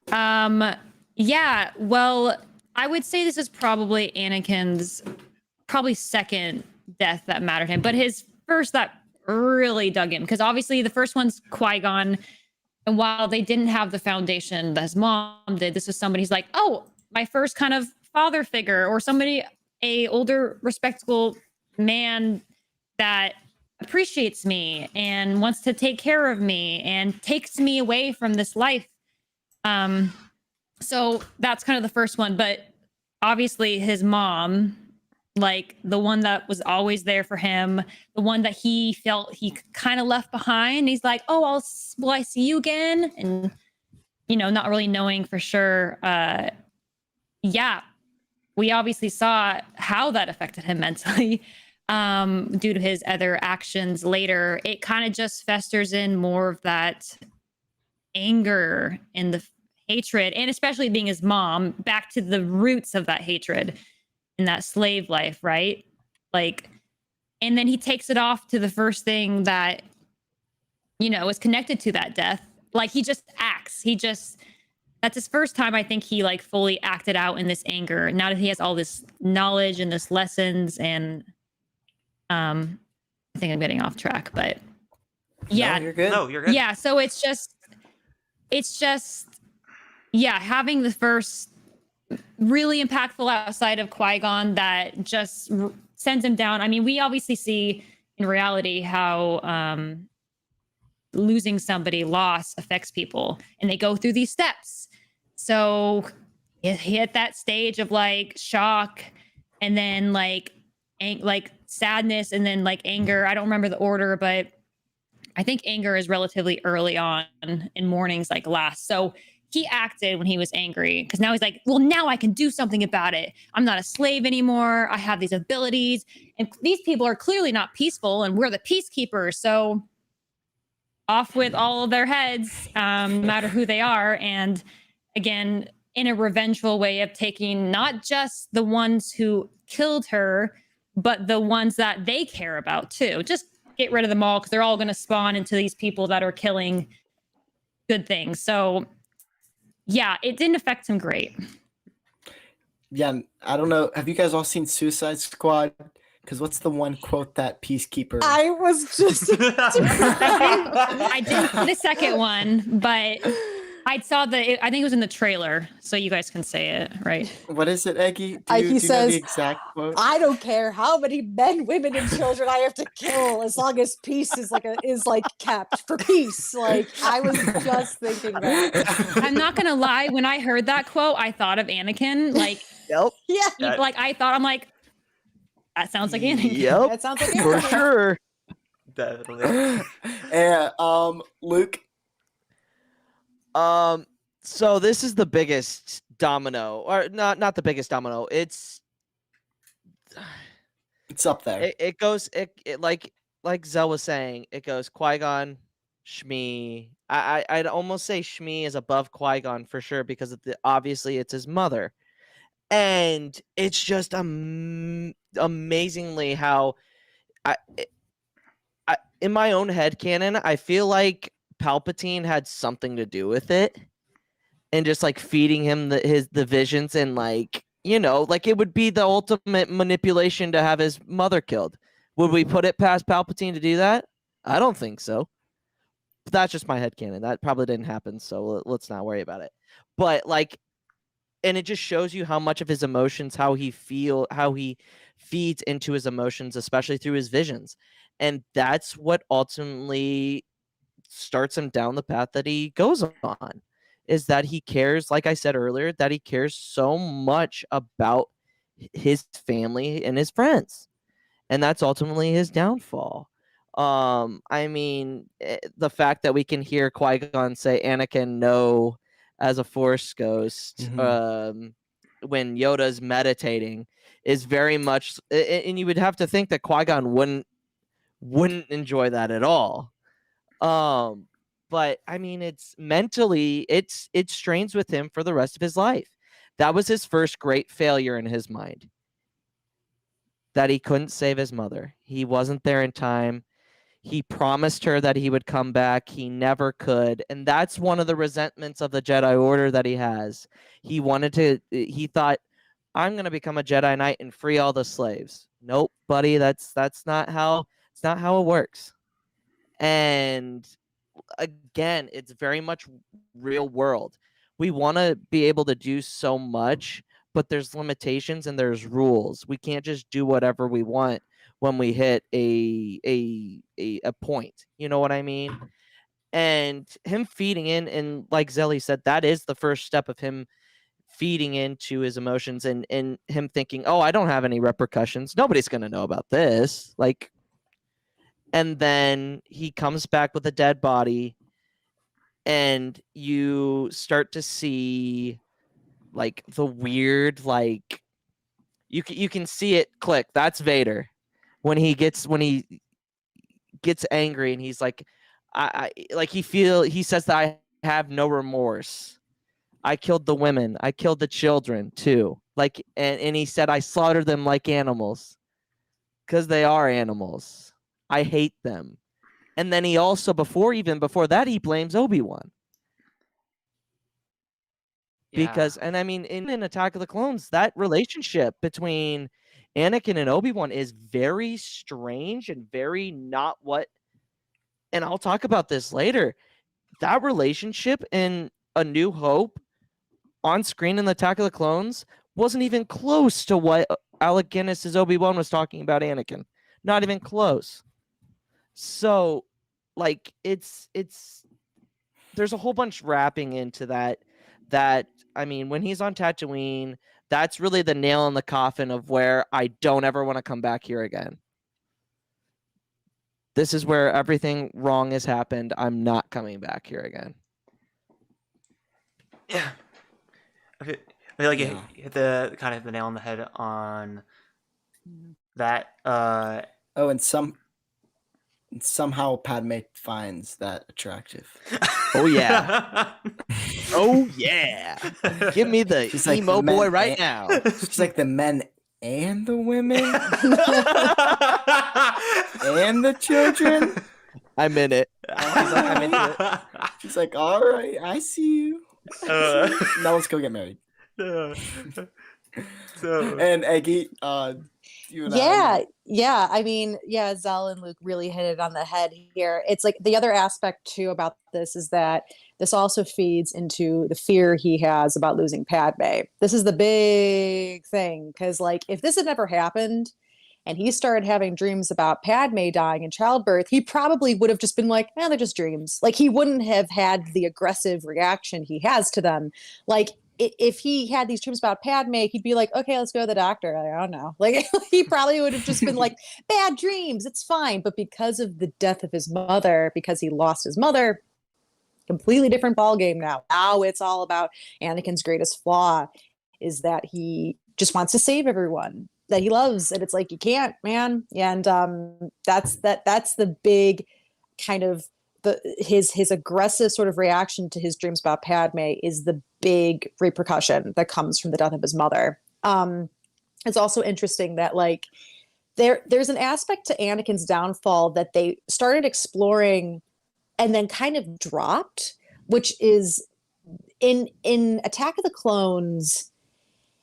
Yeah, well, I would say this is probably Anakin's second death that mattered to him, but his first that really dug him because obviously the first one's Qui-Gon, and while they didn't have the foundation that his mom did, this was somebody who's like, oh, my first kind of father figure or somebody, a older, respectable man that appreciates me and wants to take care of me and takes me away from this life. So that's kind of the first one, but obviously his mom, like the one that was always there for him, the one that he felt he kind of left behind. He's like, oh, will I see you again? And, not really knowing for sure. Yeah, we obviously saw how that affected him mentally due to his other actions later. It kind of just festers in more of that anger and the hatred, and especially being his mom, back to the roots of that hatred in that slave life, right? Like, and then he takes it off to the first thing that, is connected to that death. Like he just acts. That's his first time I think he like fully acted out in this anger. Now that he has all this knowledge and this lessons and I think I'm getting off track, but yeah. No, you're good. No, you're good. Yeah, so it's just yeah, having the first really impactful outside of Qui-Gon that just sends him down. I mean, we obviously see in reality how losing somebody, loss affects people, and they go through these steps. So he hit that stage of like shock, and then like sadness, and then like anger. I don't remember the order, but I think anger is relatively early on in mourning's like last. So he acted when he was angry because now he's like, well, now I can do something about it. I'm not a slave anymore. I have these abilities, and these people are clearly not peaceful, and we're the peacekeepers. So off with all of their heads, no matter who they are. And again, in a revengeful way of taking not just the ones who killed her, but the ones that they care about too. Just get rid of them all because they're all going to spawn into these people that are killing good things. So yeah, it didn't affect him great. Yeah, I don't know. Have you guys all seen Suicide Squad? Because what's the one quote that Peacekeeper? I was just. I didn't see the second one, but I think it was in the trailer, so you guys can say it, right? What is it, Eggy? He Do you know says, the exact quote? I don't care how many men, women, and children I have to kill, as long as peace is kept for peace. Like I was just thinking that. I'm not gonna lie. When I heard that quote, I thought of Anakin. Like, Yep. Yeah, I'm like, that sounds like Anakin. Yep. that sounds like For Anakin. sure. Definitely. Yeah, Luke. So this is the biggest domino, or not the biggest domino. It's up there. it goes like Zell was saying, it goes Qui-Gon, Shmi. I'd almost say Shmi is above Qui-Gon for sure because of obviously it's his mother, and it's just amazingly how I in my own headcanon, I feel like Palpatine had something to do with it, and just like feeding him the visions, and like like it would be the ultimate manipulation to have his mother killed. Would we put it past Palpatine to do that? I don't think so. But that's just my headcanon. That probably didn't happen, so let's not worry about it. But like, and it just shows you how much of his emotions, how he feeds into his emotions, especially through his visions. And that's what ultimately starts him down the path that he goes on, is that he cares, like I said earlier, that he cares so much about his family and his friends. And that's ultimately his downfall. I mean, the fact that we can hear Qui-Gon say Anakin no as a Force ghost when Yoda's meditating is very much, and you would have to think that Qui-Gon wouldn't enjoy that at all. But I mean, it's mentally, it strains with him for the rest of his life. That was his first great failure in his mind, that he couldn't save his mother. He wasn't there in time. He promised her that he would come back. He never could. And that's one of the resentments of the Jedi Order that he has. He thought, I'm going to become a Jedi Knight and free all the slaves. Nope, buddy, that's not how it works. And again, it's very much real world. We want to be able to do so much, but there's limitations and there's rules. We can't just do whatever we want when we hit a point. You know what I mean? And him feeding in, and like Zelly said, that is the first step of him feeding into his emotions and him thinking, oh, I don't have any repercussions. Nobody's going to know about this. Like, and then he comes back with a dead body, and you start to see like the weird, like you can see it click. That's Vader when he gets angry, and he's like, I like he says that I have no remorse. I killed the women. I killed the children too. Like, and he said, I slaughtered them like animals because they are animals. I hate them. And then he also, before that, he blames Obi-Wan. Because, and I mean, in Attack of the Clones, that relationship between Anakin and Obi-Wan is very strange and very not what, and I'll talk about this later. That relationship in A New Hope on screen in the Attack of the Clones wasn't even close to what Alec Guinness's Obi-Wan was talking about Anakin. Not even close. So, like, it's there's a whole bunch wrapping into that, I mean, when he's on Tatooine, that's really the nail in the coffin of where I don't ever want to come back here again. This is where everything wrong has happened. I'm not coming back here again. Yeah. I feel like you hit the kind of the nail on the head on that. Oh, and somehow Padme finds that attractive. Oh yeah. Oh yeah. Give me the She's like emo the men boy right now. She's like the men and the women and the children. I'm in it. I'm into it. She's like, all right, I see you. Now let's go get married. So And Eggy, you and Yeah. I mean, yeah, Zell and Luke really hit it on the head here. It's like the other aspect too about this is that this also feeds into the fear he has about losing Padme. This is the big thing, because like if this had never happened and he started having dreams about Padme dying in childbirth, he probably would have just been like, they're just dreams. Like he wouldn't have had the aggressive reaction he has to them. Like if he had these dreams about Padme, he'd be like, okay, let's go to the doctor. I don't know. Like he probably would have just been like, bad dreams, it's fine. But because of the death of his mother, because he lost his mother, completely different ballgame now. Now it's all about Anakin's greatest flaw is that he just wants to save everyone that he loves. And it's like, you can't, man. And that's the big kind of his aggressive sort of reaction to his dreams about Padme is the big repercussion that comes from the death of his mother. It's also interesting that like there's an aspect to Anakin's downfall that they started exploring and then kind of dropped, which is in Attack of the Clones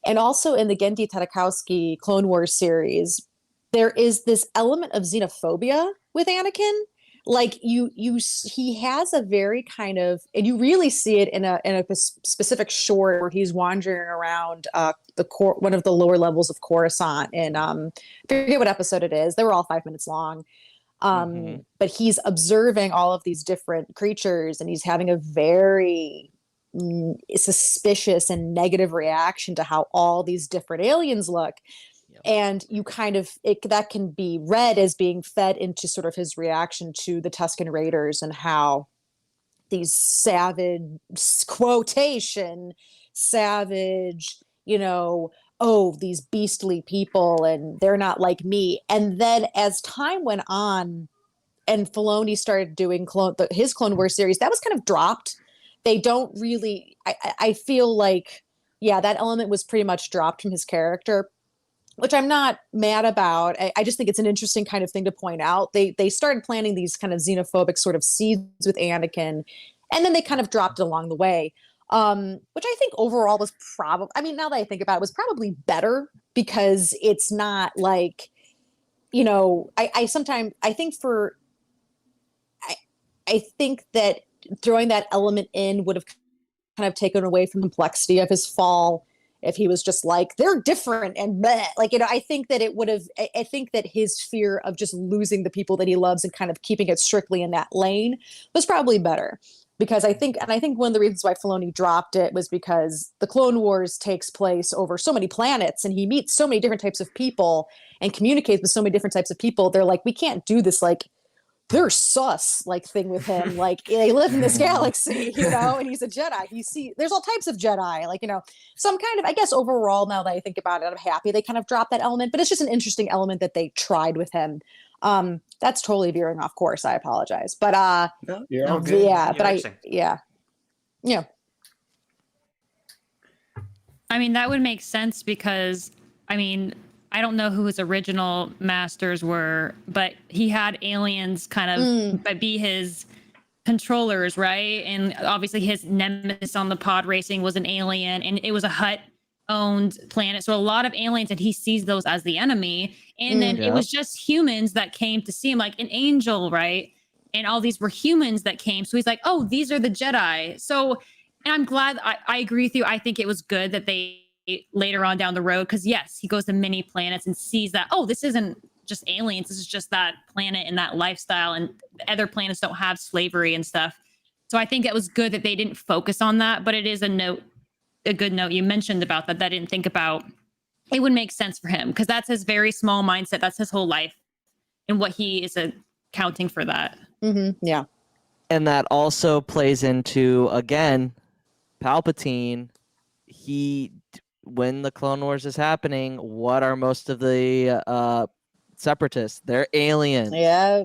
and also in the Genndy Tartakovsky Clone Wars series. There is this element of xenophobia with Anakin. Like he has a very kind of, and you really see it in a specific short where he's wandering around one of the lower levels of Coruscant, and I forget what episode it is. They were all 5 minutes long, but he's observing all of these different creatures, and he's having a very suspicious and negative reaction to how all these different aliens look. And you kind of that can be read as being fed into sort of his reaction to the Tusken Raiders and how these savage, quotation, savage, oh, these beastly people and they're not like me. And then as time went on and Filoni started doing his Clone Wars series, that was kind of dropped. They don't really, I feel like, yeah, that element was pretty much dropped from his character, which I'm not mad about. I just think it's an interesting kind of thing to point out. They started planting these kind of xenophobic sort of seeds with Anakin, and then they kind of dropped it along the way. Which I think overall was probably, I mean, now that I think about it, was probably better because it's not like, you know, I sometimes, I think that throwing that element in would have kind of taken away from the complexity of his fall if he was just like, they're different and bleh. Like, you know, I think that it would have, I think that his fear of just losing the people that he loves and kind of keeping it strictly in that lane was probably better. Because I think one of the reasons why Filoni dropped it was because the Clone Wars takes place over so many planets and he meets so many different types of people and communicates with so many different types of people. They're like, we can't do this, like, they're sus like thing with him. Like, they live in this galaxy, you know, and he's a Jedi. There's all types of Jedi, like, you know. So I'm kind of, I guess overall, now that I think about it, I'm happy they kind of dropped that element, but it's just an interesting element that they tried with him. That's totally veering off course. I apologize, but No, you're all good. yeah, You're but interesting. yeah. I mean, that would make sense because, I mean, I don't know who his original masters were, but he had aliens kind of be his controllers, right? And obviously his nemesis on the pod racing was an alien, and it was a Hutt owned planet. So a lot of aliens, and he sees those as the enemy. And then it was just humans that came to see him, like an angel, right? And all these were humans that came. So he's like, oh, these are the Jedi. So, and I'm glad, I agree with you. I think it was good that they later on down the road, because yes, he goes to many planets and sees that, oh, this isn't just aliens. This is just that planet and that lifestyle. And the other planets don't have slavery and stuff. So I think it was good that they didn't focus on that. But it is a good note you mentioned about that I didn't think about. It would make sense for him because that's his very small mindset. That's his whole life and what he is accounting for that. Yeah. And that also plays into, again, Palpatine. When the Clone Wars is happening, what are most of the separatists? They're aliens. Yeah.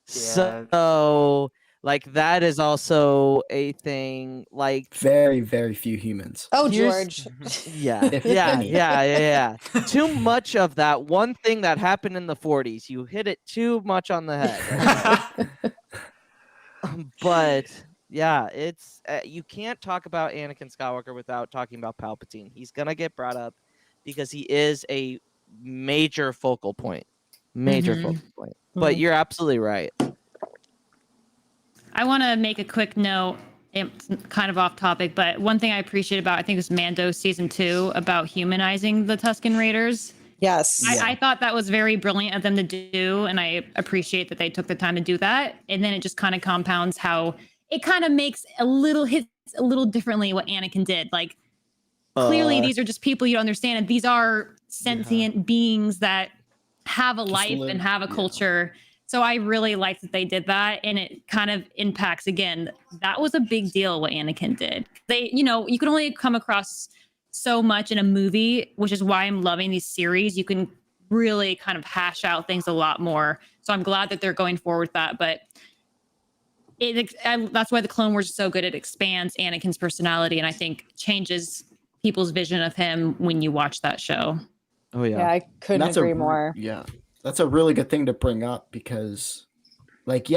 So like that is also a thing. Like Very, very few humans. Oh, Here's- George. yeah. Too much of that one thing that happened in the 40s. You hit it too much on the head. But yeah, it's you can't talk about Anakin Skywalker without talking about Palpatine. He's gonna get brought up because he is a major focal point. Focal point. But you're absolutely right. I want to make a quick note. It's kind of off topic, but one thing I appreciate about, I think it was Mando season 2, about humanizing the Tusken Raiders. Yes. I thought that was very brilliant of them to do, and I appreciate that they took the time to do that. And then it just kind of compounds how it kind of makes hits a little differently what Anakin did. Like, clearly these are just people you don't understand, and these are sentient beings that have a life and have a culture. So I really liked that they did that, and it kind of impacts, again, that was a big deal what Anakin did. They, you know, you can only come across so much in a movie, which is why I'm loving these series. You can really kind of hash out things a lot more. So I'm glad that they're going forward with that. But that's why the Clone Wars is so good. It expands Anakin's personality, and I think changes people's vision of him when you watch that show. Oh Yeah, I couldn't agree more. Yeah, that's a really good thing to bring up because, like,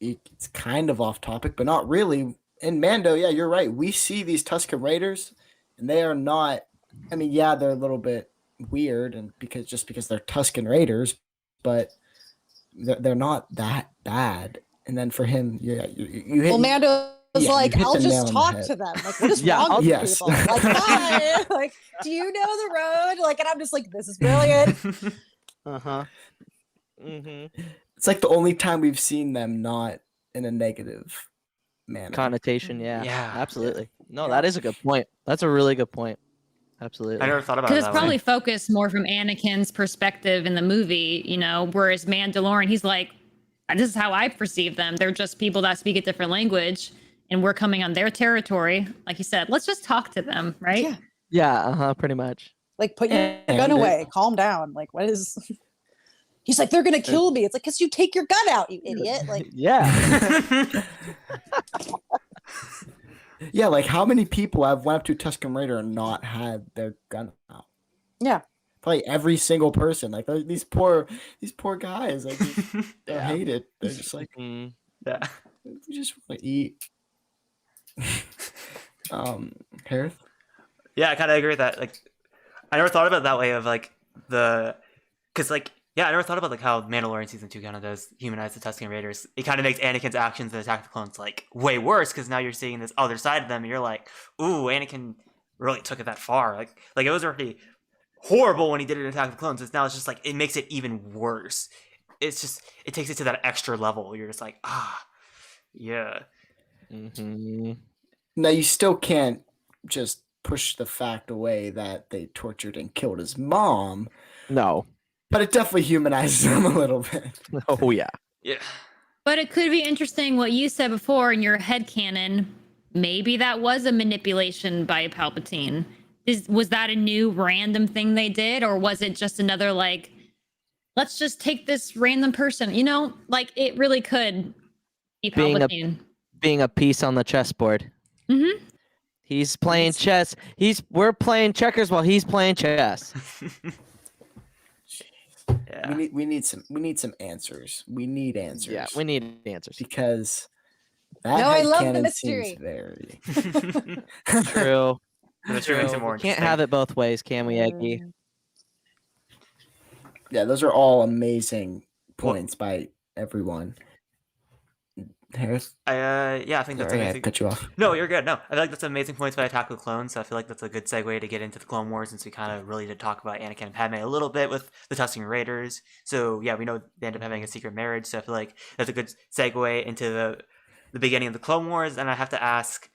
it's kind of off topic, but not really. In Mando, yeah, you're right. We see these Tusken Raiders, and they are not. I mean, yeah, they're a little bit weird, and because they're Tusken Raiders, but they're not that bad. And then for him, yeah, you hit. Well, Mando was like, I'll just talk head. to them. Like, what is wrong with Yes. people? Like, hi. Like, do you know the road? Like, and I'm just like, this is brilliant. It's like the only time we've seen them not in a negative manner. Connotation, yeah. Yeah. Absolutely. No, that is a good point. That's a really good point. Absolutely. I never thought about it Because that it's probably way. focused more from Anakin's perspective in the movie, you know, whereas Mandalorian, he's like, this is how I perceive them. They're just people that speak a different language, and we're coming on their territory. Like you said, let's just talk to them, right? Yeah, pretty much. Like, put your And gun away. Calm down. Like, what is? He's like, they're gonna kill me. It's like, cause you take your gun out, you idiot. Like, Yeah. Yeah, like how many people have went up to Tusken Raider and not had their gun out? yeah. Probably every single person. Like these poor guys. Like they Yeah. hate it. They're just like, Mm. Yeah. we just want to eat. Hereth? Yeah, I kind of agree with that. Like, I never thought about it that way of like because like I never thought about like how Mandalorian season 2 kind of does humanize the Tusken Raiders. It kind of makes Anakin's actions in Attack of the Clones like way worse because now you're seeing this other side of them, and you're like, ooh, Anakin really took it that far. Like it was already horrible when he did it in Attack of the Clones. It's just like it makes it even worse. It's just it takes it to that extra level. You're just like, yeah. Mm-hmm. Now you still can't just push the fact away that they tortured and killed his mom, No. but it definitely humanizes him a little bit. Oh yeah. Yeah. But it could be interesting what you said before in your headcanon. Maybe that was a manipulation by Palpatine. Was that a new random thing they did? Or was it just another, like, let's just take this random person? You know, like, it really could be Palpatine. Being a piece on the chessboard. Mm-hmm. He's playing chess. We're playing checkers while he's playing chess. Yeah. We need some answers. We need answers. Yeah, we need answers. because that No, I love the headcanon mystery. seems very True. The mystery makes it more We can't interesting. have it both ways, can we, Eggy? Yeah, those are all amazing points by everyone. Harris, I think that's sorry, I amazing. cut you off. No, you're good. No, I feel like that's amazing points by Attack of the Clones. So I feel like that's a good segue to get into the Clone Wars, since we kind of really did talk about Anakin and Padme a little bit with the Tusken Raiders. So yeah, we know they end up having a secret marriage. So I feel like that's a good segue into the beginning of the Clone Wars. And I have to ask,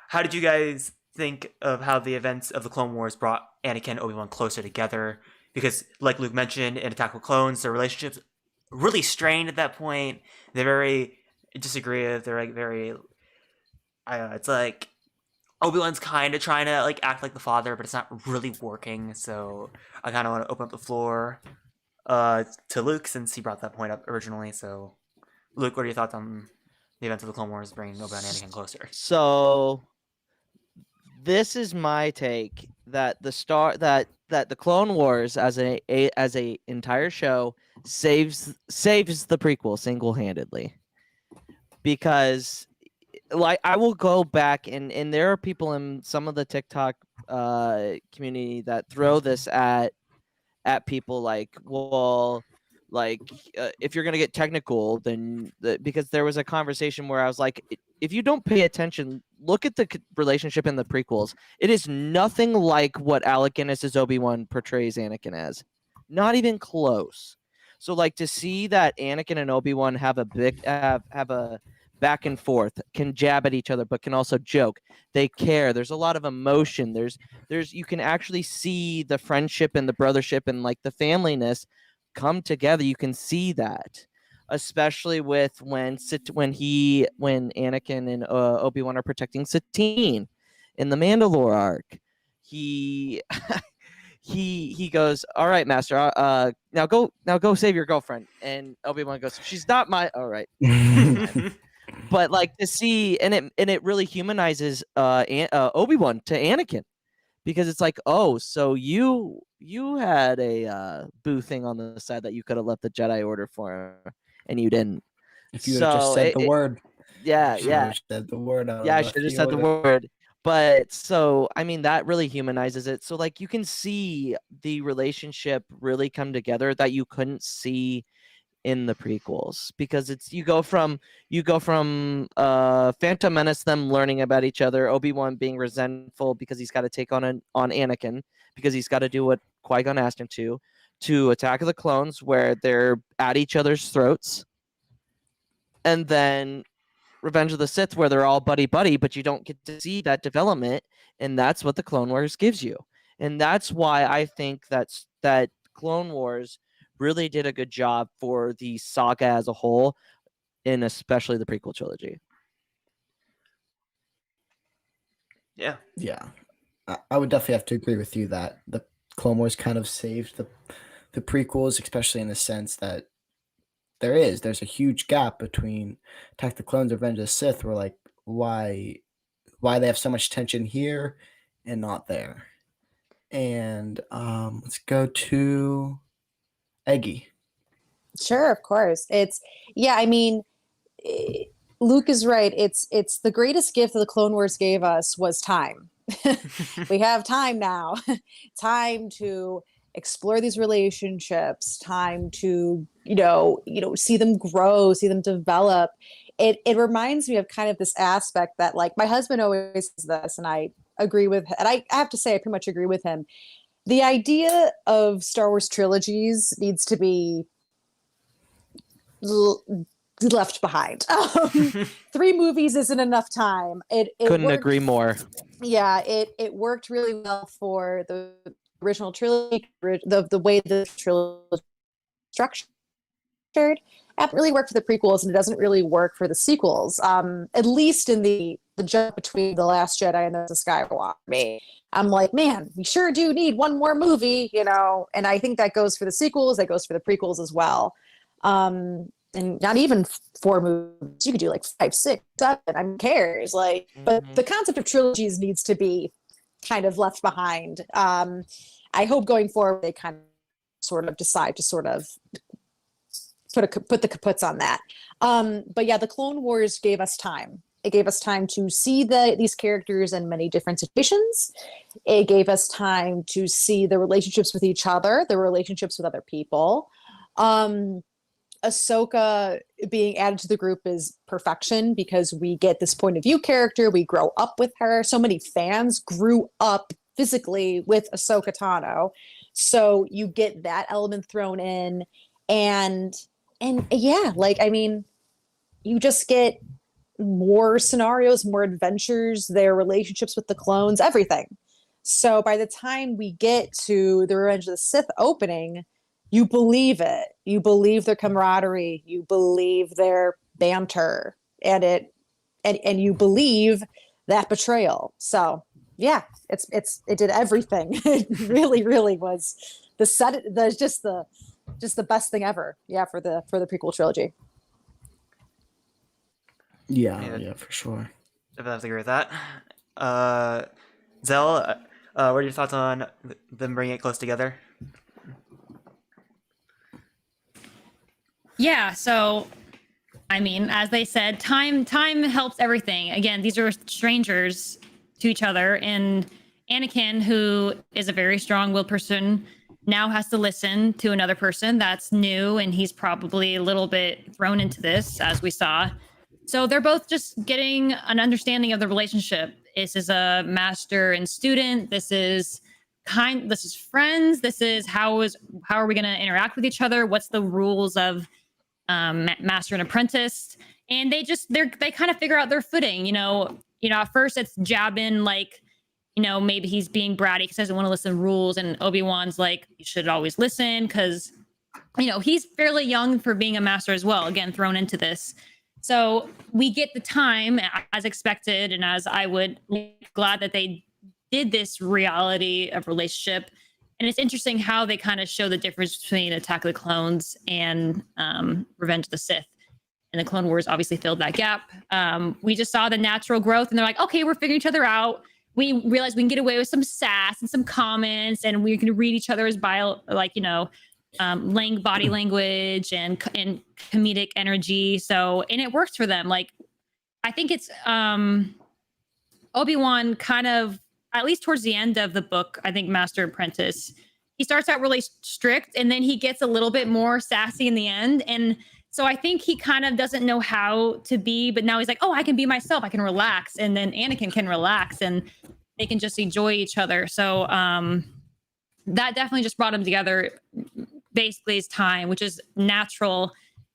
how did you guys think of how the events of the Clone Wars brought Anakin and Obi-Wan closer together? Because like Luke mentioned in Attack of the Clones, their relationships really strained at that point. They're very disagreeable. They're like very it's like Obi-Wan's kind of trying to like act like the father, but it's not really working. So I kind of want to open up the floor to Luke, since he brought that point up originally. So Luke, what are your thoughts on the events of the Clone Wars bringing Obi-Wan and Anakin closer? So this is my take that the Clone Wars as a entire show saves the prequel single-handedly. Because like I will go back and there are people in some of the TikTok community that throw this at people like, well, like if you're gonna get technical, then because there was a conversation where I was like, if you don't pay attention, look at the relationship in the prequels. It is nothing like what Alec Guinness's Obi-Wan portrays Anakin as, not even close. So like to see that Anakin and Obi-Wan have a back and forth, can jab at each other, but can also joke. They care. There's a lot of emotion. There's you can actually see the friendship and the brothership and like the familyness come together. You can see that, especially with when Anakin and Obi-Wan are protecting Satine in the Mandalore arc. He he goes, all right, master, now go save your girlfriend. And Obi-Wan goes, she's not my, all right. But like to see, and it really humanizes Obi-Wan to Anakin, because it's like, oh, so you had a boo thing on the side that you could have left the Jedi Order for, and you didn't. If you had just said the word. Yeah, Should've yeah. said the word. Yeah, I should have just said the word. But so, I mean, that really humanizes it. So like you can see the relationship really come together that you couldn't see in the prequels, because it's you go from Phantom Menace, them learning about each other, Obi-Wan being resentful because he's got to take on Anakin because he's got to do what Qui-Gon asked him to Attack of the Clones, where they're at each other's throats, and then Revenge of the Sith, where they're all buddy, but you don't get to see that development, and that's what the Clone Wars gives you. And that's why I think that Clone Wars really did a good job for the saga as a whole, and especially the prequel trilogy. Yeah. Yeah. I would definitely have to agree with you that the Clone Wars kind of saved the prequels, especially in the sense that there's a huge gap between Attack the Clones, Revenge of the Sith. Where like why they have so much tension here and not there. And let's go to Eggy. Sure, of course. Yeah, I mean, eh, Luke is right. It's the greatest gift that the Clone Wars gave us was time. We have time now. Time to explore these relationships, time to, see them grow, see them develop. It reminds me of kind of this aspect that like my husband always says this, and I agree with, and I have to say I pretty much agree with him. The idea of Star Wars trilogies needs to be left behind. 3 movies isn't enough time. It Couldn't worked, agree more. yeah, it worked really well for the original trilogy, the way the trilogy was structured. It really worked for the prequels, and it doesn't really work for the sequels. At least in the jump between The Last Jedi and The Skywalker. I'm like, man, we sure do need one more movie, and I think that goes for the sequels, that goes for the prequels as well. And not even 4 movies. You could do like 5, 6, 7. I mean, who cares? Like, but the concept of trilogies needs to be kind of left behind. I hope going forward they kind of sort of decide to sort of put the kaputs on that. But yeah, the Clone Wars gave us time. It gave us time to see these characters in many different situations. It gave us time to see the relationships with each other, the relationships with other people. Ahsoka being added to the group is perfection because we get this point of view character. We grow up with her. So many fans grew up physically with Ahsoka Tano. So you get that element thrown in. And yeah, like, I mean, you just get more scenarios, more adventures, their relationships with the clones, everything. So by the time we get to the Revenge of the Sith opening, you believe it. You believe their camaraderie. You believe their banter, and you believe that betrayal. So yeah, it did everything. It really, really was just the best thing ever. Yeah, for the prequel trilogy. Yeah, for sure. I have to agree with that. Zell, what are your thoughts on them bringing it close together? Yeah, so I mean, as they said, time helps everything. Again, these are strangers to each other, and Anakin, who is a very strong-willed person, now has to listen to another person that's new, and he's probably a little bit thrown into this, as we saw. So they're both just getting an understanding of the relationship. This is a master and student. This is friends. This is how are we going to interact with each other? What's the rules of master and apprentice? And they kind of figure out their footing. At first it's Jabin, like, maybe he's being bratty because he doesn't want to listen to rules, and Obi-Wan's like, you should always listen because he's fairly young for being a master as well, again thrown into this. So we get the time as expected, and as I would glad that they did this reality of relationship. And it's interesting how they kind of show the difference between Attack of the Clones and Revenge of the Sith. And the Clone Wars obviously filled that gap. We just saw the natural growth, and they're like, okay, we're figuring each other out. We realize we can get away with some sass and some comments, and we can read each other's body language and comedic energy. So, and it works for them. Like, I think it's Obi-Wan kind of, at least towards the end of the book, I think Master Apprentice, he starts out really strict, and then he gets a little bit more sassy in the end. And so I think he kind of doesn't know how to be, but now he's like, oh, I can be myself. I can relax. And then Anakin can relax, and they can just enjoy each other. So that definitely just brought them together. Basically his time, which is natural.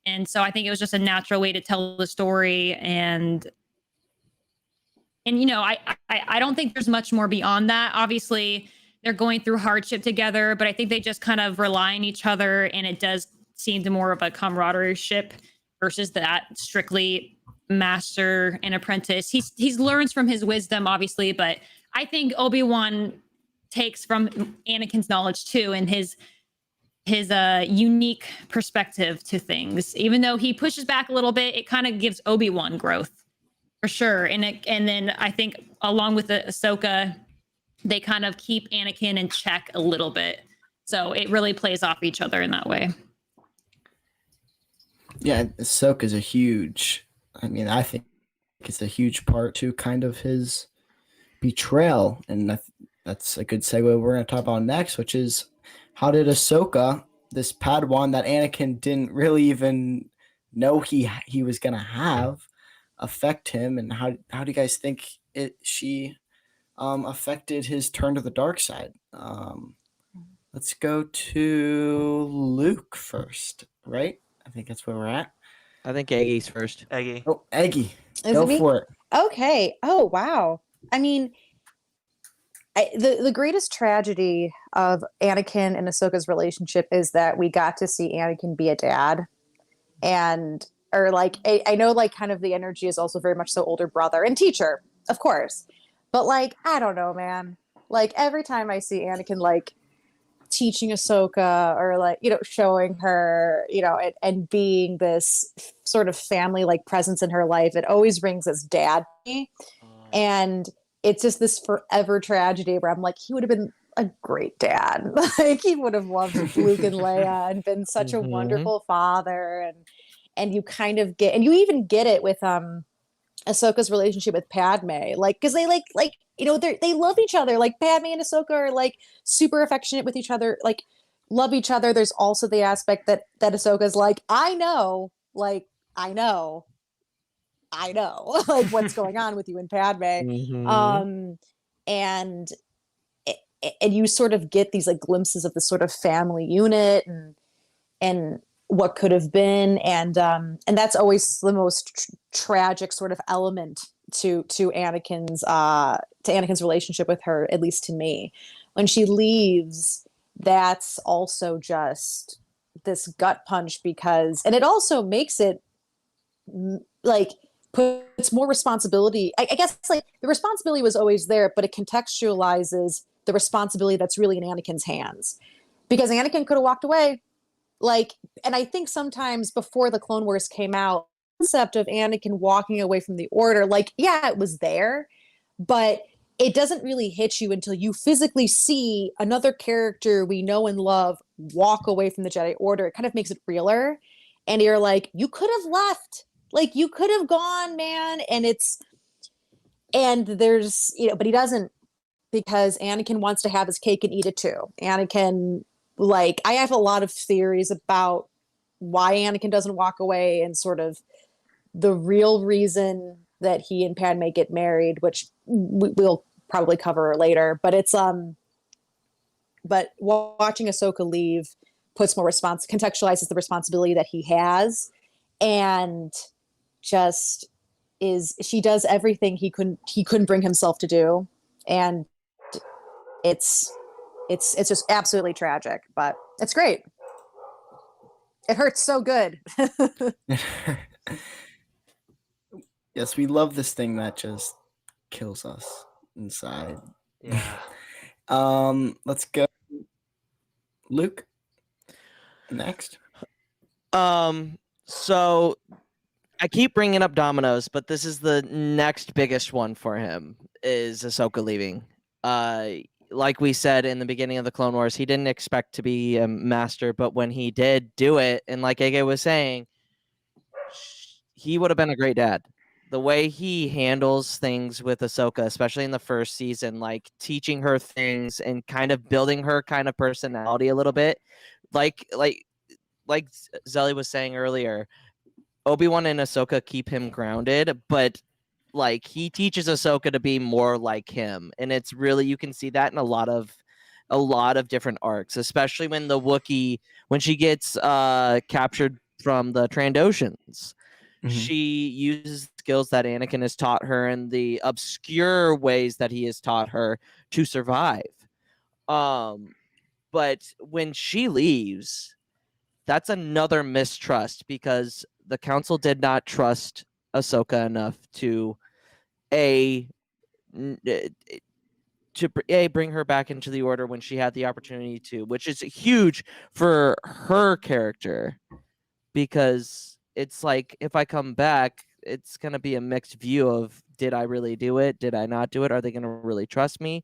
And so I think it was just a natural way to tell the story. And I don't think there's much more beyond that. Obviously they're going through hardship together, but I think they just kind of rely on each other, and it does seem to more of a camaraderie ship versus that strictly master and apprentice. He's learns from his wisdom, obviously, but I think Obi-Wan takes from Anakin's knowledge too, and his unique perspective to things. Even though he pushes back a little bit, it kind of gives Obi-Wan growth for sure. And then I think along with the Ahsoka, they kind of keep Anakin in check a little bit. So it really plays off each other in that way. Yeah, Ahsoka's a huge. I mean, I think it's a huge part to kind of his betrayal, and that's a good segue. We're going to talk about next, which is how did Ahsoka, this Padawan that Anakin didn't really even know he was going to have, affect him, and how do you guys think she affected his turn to the dark side? Let's go to Luke first, right? I think that's where we're at. I think Aggie's first. Eggie. Oh, Eggie, Is go it me? for it. Okay. Oh, wow. I mean, the greatest tragedy of Anakin and Ahsoka's relationship is that we got to see Anakin be a dad. Or like, I know like kind of the energy is also very much so older brother and teacher, of course. But like, I don't know, man. Like every time I see Anakin like teaching Ahsoka or like, showing her, and being this sort of family like presence in her life, it always rings as dad to me. And it's just this forever tragedy where I'm like, he would have been a great dad. Like he would have loved Luke and Leia and been such a wonderful father. And you kind of get, and you even get it with Ahsoka's relationship with Padme, like because they they love each other. Like Padme and Ahsoka are like super affectionate with each other, like love each other. There's also the aspect that Ahsoka's like, I know, like like what's going on with you and Padme. And you sort of get these like glimpses of the sort of family unit and what could have been, and that's always the most tragic sort of element to Anakin's relationship with her, at least to me. When she leaves, that's also just this gut punch and it also makes it like puts more responsibility. I guess like the responsibility was always there, but it contextualizes the responsibility that's really in Anakin's hands, because Anakin could have walked away. Like, and I think sometimes before the Clone Wars came out, the concept of Anakin walking away from the Order, like, yeah, it was there, but it doesn't really hit you until you physically see another character we know and love walk away from the Jedi Order. It kind of makes it realer. And you're like, you could have left. Like, you could have gone, man. And there's, but he doesn't, because Anakin wants to have his cake and eat it too. Anakin, like, I have a lot of theories about why Anakin doesn't walk away and sort of the real reason that he and Padme get married, which we'll probably cover later. But it's but watching Ahsoka leave puts more contextualizes the responsibility that he has, and just she does everything he couldn't bring himself to do, and it's just absolutely tragic, but it's great. It hurts so good. Yes, we love this thing that just kills us inside. Yeah. Let's go, Luke. Next. So I keep bringing up Domino's, but this is the next biggest one for him, is Ahsoka leaving. Like we said in the beginning of the Clone Wars, he didn't expect to be a master, but when he did do it, and like Ege was saying, he would have been a great dad. The way he handles things with Ahsoka, especially in the first season, like teaching her things and kind of building her kind of personality a little bit, like Zelly was saying earlier, Obi-Wan and Ahsoka keep him grounded, but like he teaches Ahsoka to be more like him, and it's really, you can see that in a lot of different arcs, especially when when she gets captured from the Trandoshans. She uses skills that Anakin has taught her and the obscure ways that he has taught her to survive. But when she leaves, that's another mistrust, because the Council did not trust Ahsoka enough to bring her back into the order when she had the opportunity to, which is huge for her character, because it's like, if I come back, it's going to be a mixed view of, did I really do it? Did I not do it? Are they going to really trust me?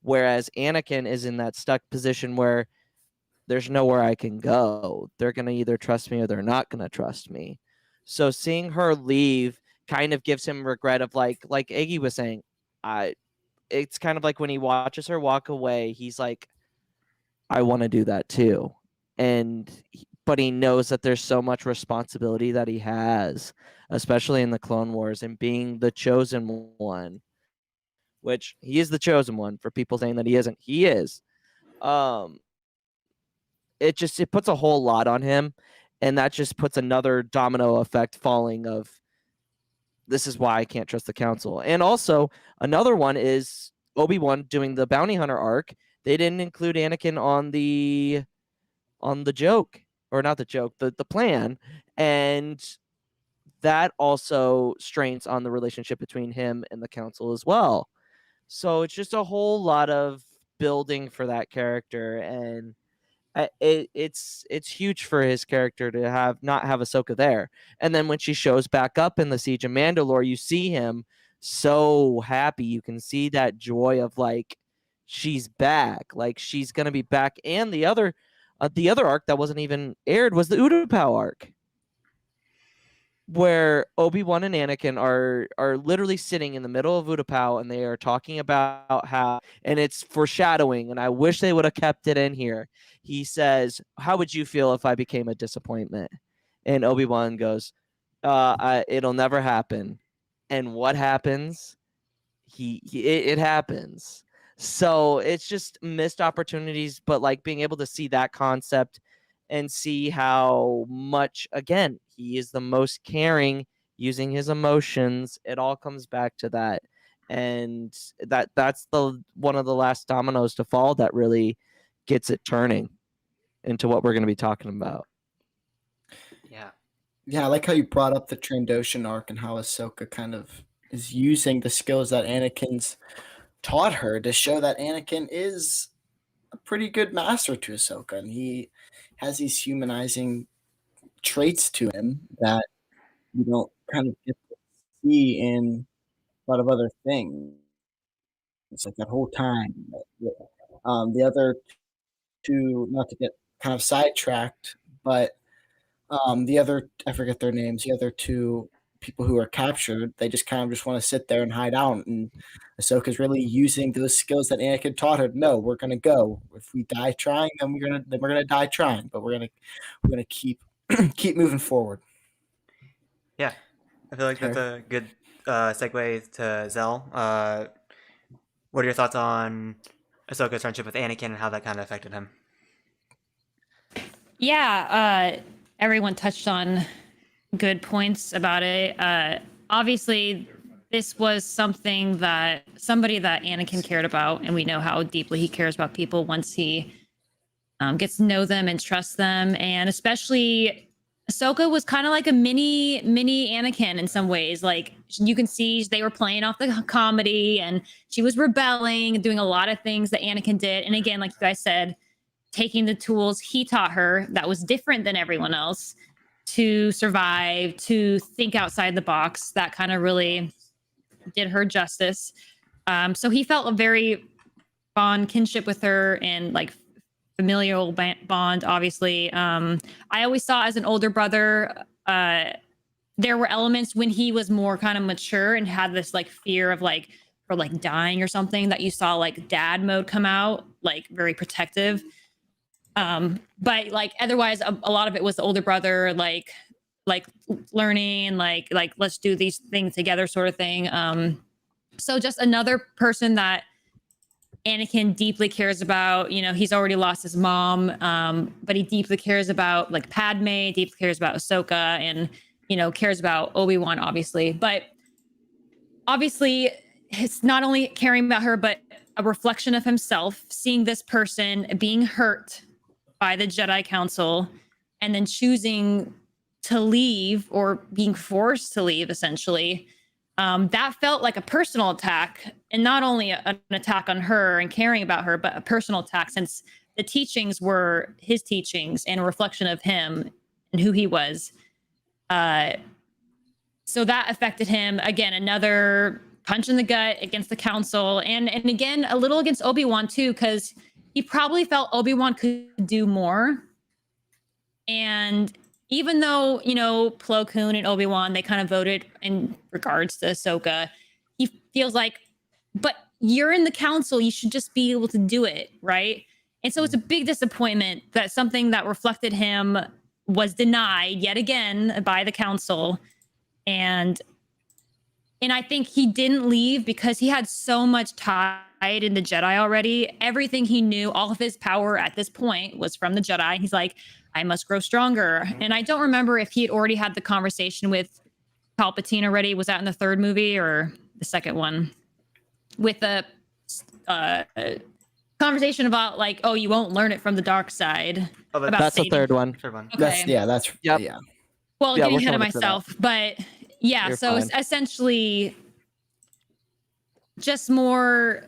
Whereas Anakin is in that stuck position where there's nowhere I can go. They're going to either trust me or they're not going to trust me. So seeing her leave kind of gives him regret of like Iggy was saying, it's kind of like when he watches her walk away, he's like, I want to do that too. But he knows that there's so much responsibility that he has, especially in the Clone Wars, and being the chosen one, which he is the chosen one for people saying that he isn't. He is. It puts a whole lot on him, and that just puts another domino effect falling of, this is why I can't trust the council. And also another one is Obi-Wan doing the bounty hunter arc. They didn't include Anakin on the joke, or not the joke, the plan, and that also strains on the relationship between him and the council as well. So it's just a whole lot of building for that character, and it's huge for his character to not have Ahsoka there. And then when she shows back up in the Siege of Mandalore, you see him so happy. You can see that joy of like, she's back, like she's gonna be back. And the other arc that wasn't even aired was the Utapau arc, where Obi-Wan and Anakin are literally sitting in the middle of Utapau, and they are talking about how, and it's foreshadowing, and I wish they would have kept it in here. He says, how would you feel if I became a disappointment? And Obi-Wan goes, it'll never happen. And what happens? It happens. So it's just missed opportunities, but like being able to see that concept and see how much, again, he is the most caring, using his emotions. It all comes back to that. And that's the one of the last dominoes to fall that really gets it turning into what we're going to be talking about. Yeah, I like how you brought up the Trandoshan arc and how Ahsoka kind of is using the skills that Anakin's taught her to show that Anakin is a pretty good master to Ahsoka, and he has these humanizing traits to him that you don't kind of get to see in a lot of other things. It's like that whole time. The other two, not to get kind of sidetracked, but the other, I forget their names, the other two people who are captured, they just kind of just want to sit there and hide out. And Ahsoka's really using those skills that Anakin taught her. No, we're gonna go. If we die trying, then we're gonna die trying. But we're gonna keep moving forward. Yeah, I feel like that's a good segue to Zell. What are your thoughts on Ahsoka's friendship with Anakin and how that kind of affected him? Yeah, everyone touched on good points about it. Obviously, this was somebody that Anakin cared about, and we know how deeply he cares about people once he gets to know them and trust them. And especially, Ahsoka was kind of like a mini Anakin in some ways. Like, you can see they were playing off the comedy, and she was rebelling, doing a lot of things that Anakin did. And again, like you guys said, taking the tools he taught her that was different than everyone else to survive, to think outside the box. That kind of really did her justice. So he felt a very fond kinship with her and like familial bond, obviously. I always saw as an older brother, there were elements when he was more kind of mature and had this like fear of like, or like dying or something, that you saw like dad mode come out, like very protective. But like otherwise a lot of it was the older brother, like learning, like let's do these things together sort of thing. So just another person that Anakin deeply cares about. You know, he's already lost his mom, but he deeply cares about like Padme, deeply cares about Ahsoka, and you know, cares about Obi-Wan, obviously. But obviously, it's not only caring about her, but a reflection of himself, seeing this person being hurt by the Jedi Council and then choosing to leave or being forced to leave, essentially. That felt like a personal attack and not only an attack on her and caring about her, but a personal attack, since the teachings were his teachings and a reflection of him and who he was. So that affected him. Again, another punch in the gut against the council, and again a little against Obi-Wan too, because he probably felt Obi-Wan could do more. And even though, you know, Plo Koon and Obi-Wan, they kind of voted in regards to Ahsoka, he feels like, but you're in the council, you should just be able to do it, right? And so it's a big disappointment that something that reflected him was denied yet again by the council. And I think he didn't leave because he had so much tied in the Jedi already. Everything he knew, all of his power at this point was from the Jedi. He's like, I must grow stronger. And I don't remember if he had already had the conversation with Palpatine already. Was that in the third movie or the second one? With the conversation about like, oh, you won't learn it from the dark side. Oh, about That's the Satan. third one. Third one. Okay. That's Yep. yeah. Well, Yeah, getting we're ahead of coming to that. myself, but yeah, You're so it's fine. essentially just more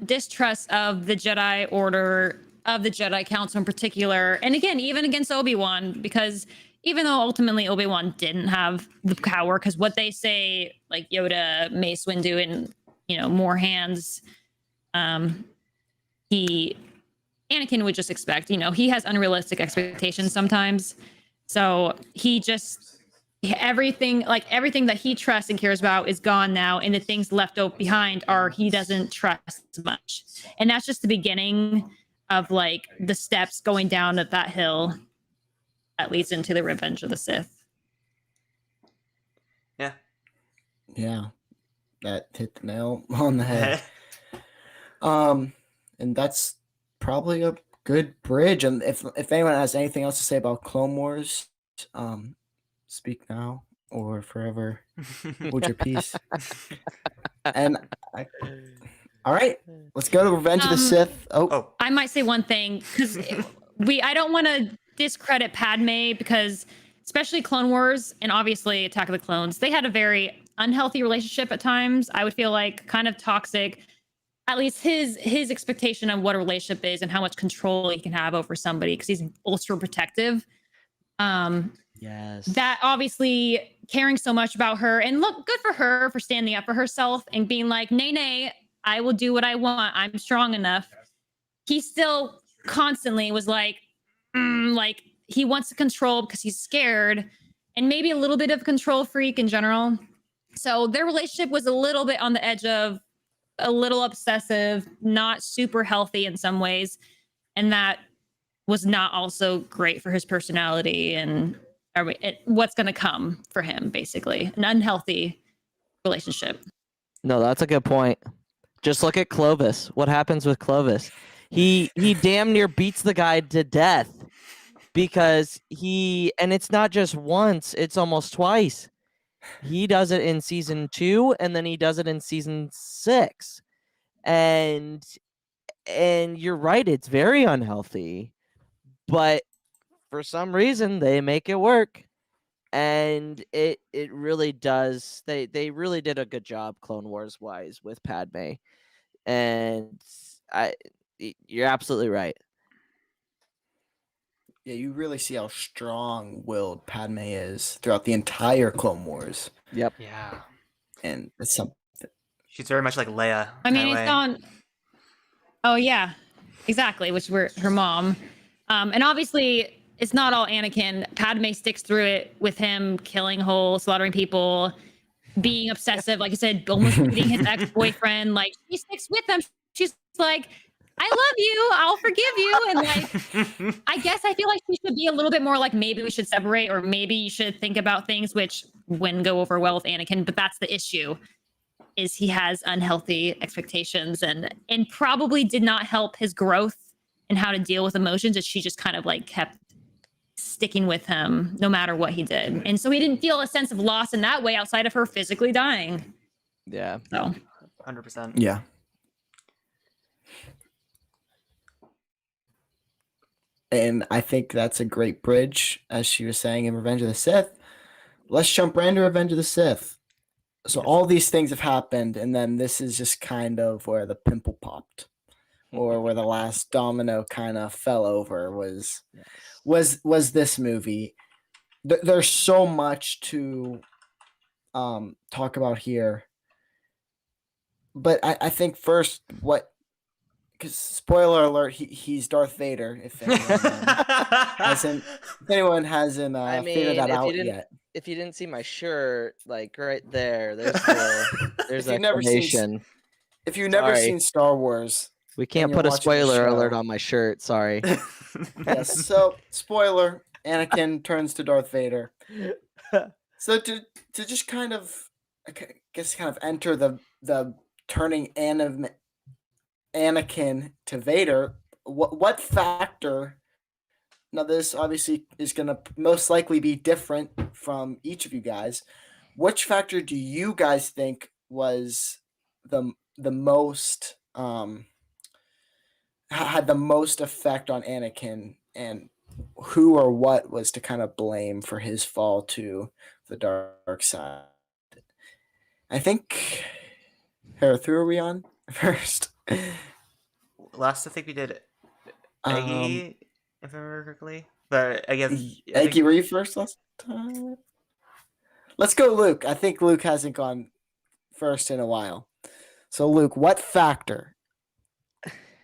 distrust of the Jedi Order, of the Jedi Council in particular, and again, even against Obi-Wan, because even though ultimately Obi-Wan didn't have the power, because what they say, like Yoda, Mace Windu, and you know, more hands, Anakin would just expect, you know, he has unrealistic expectations sometimes. So he just, everything that he trusts and cares about is gone now. And the things left behind are he doesn't trust as much. And that's just the beginning of like the steps going down at that hill that leads into the Revenge of the Sith. Yeah. Yeah. That hit the nail on the head. And that's probably a good bridge. And if anyone has anything else to say about Clone Wars, speak now or forever hold your peace. And all right, let's go to Revenge of the Sith. Oh, I might say one thing, because I don't want to discredit Padme, because especially Clone Wars and obviously Attack of the Clones, they had a very unhealthy relationship at times. I would feel like kind of toxic. At least his expectation of what a relationship is and how much control he can have over somebody, because he's ultra protective. Yes. That obviously caring so much about her, and look, good for her for standing up for herself and being like, nay, I will do what I want. I'm strong enough. He still constantly was like he wants to control because he's scared, and maybe a little bit of control freak in general. So their relationship was a little bit on the edge of a little obsessive, not super healthy in some ways. And that was not also great for his personality and what's going to come for him, basically. An unhealthy relationship. No, that's a good point. Just look at Clovis. What happens with Clovis? He damn near beats the guy to death because and it's not just once, it's almost twice. He does it in season 2 and then he does it in season 6. And you're right, it's very unhealthy. But for some reason they make it work. And it really does. They really did a good job Clone Wars wise with Padme. And you're absolutely right. Yeah, you really see how strong-willed Padme is throughout the entire Clone Wars, Yep. yeah. and it's something. She's very much like Leia. I mean, in a it's way. on. Oh yeah, exactly. Which were her mom, and obviously it's not all Anakin. Padme sticks through it with him killing whole, slaughtering people, being obsessive. Like I said, almost beating his ex-boyfriend. Like she sticks with him. She's like, I love you. I'll forgive you. And like, I guess I feel like she should be a little bit more like, maybe we should separate, or maybe you should think about things, which wouldn't go over well with Anakin. But that's the issue, is he has unhealthy expectations and probably did not help his growth and how to deal with emotions, that she just kind of like kept sticking with him no matter what he did. And so he didn't feel a sense of loss in that way outside of her physically dying. Yeah. So 100%. Yeah. And I think that's a great bridge, as she was saying in Revenge of the Sith. Let's jump right into Revenge of the Sith. So Yes. all these things have happened, and then this is just kind of where the pimple popped, or where the last domino kind of fell over. Was this movie? There's so much to talk about here, but I think first because spoiler alert, he's Darth Vader. If anyone hasn't I figured mean, that out yet. if you didn't see my shirt, like right there, there's If you've never seen explanation. If you've never Sorry. seen Star Wars, We and can't you're put a watching the spoiler alert show- on my shirt. Sorry. Yes. So spoiler: Anakin turns to Darth Vader. So to just kind of, I guess, kind of enter the turning Anakin to Vader. What factor? Now this obviously is going to most likely be different from each of you guys. Which factor do you guys think was the most had the most effect on Anakin, and who or what was to kind of blame for his fall to the dark side? I think, Hereth, who are we on first? Last, I think we did Um, Eggy, if I remember correctly. But I guess Eggy, were you first last time? Let's go, Luke. I think Luke hasn't gone first in a while. So, Luke, what factor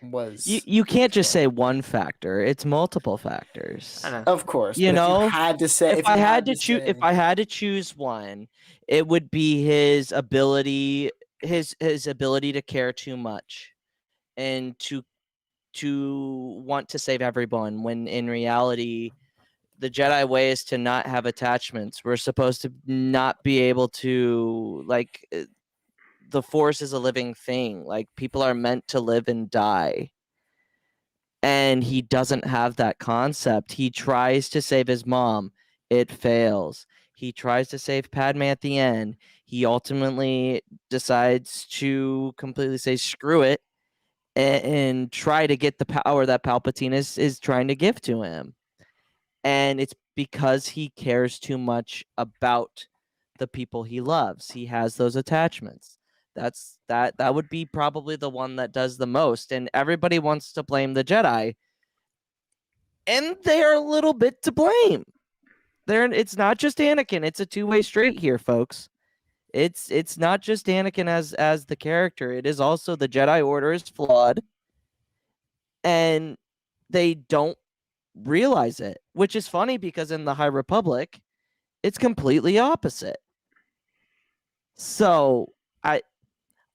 was? You can't just say one factor. It's multiple factors. I don't know. Of course, You but if know, you had to say, if I had to choose, if I had to choose one, it would be his ability, his ability to care too much, and to want to save everyone. When in reality, the Jedi way is to not have attachments. We're supposed to not be able to the Force is a living thing. Like, people are meant to live and die. And he doesn't have that concept. He tries to save his mom. It fails. He tries to save Padme at the end. He ultimately decides to completely say screw it and try to get the power that Palpatine is trying to give to him. And it's because he cares too much about the people he loves. He has those attachments. That would be probably the one that does the most. And everybody wants to blame the Jedi, and they are a little bit to blame. It's not just Anakin. It's a two-way street here, folks. It's not just Anakin as the character. It is also the Jedi Order is flawed, and they don't realize it, which is funny because in the High Republic, it's completely opposite. So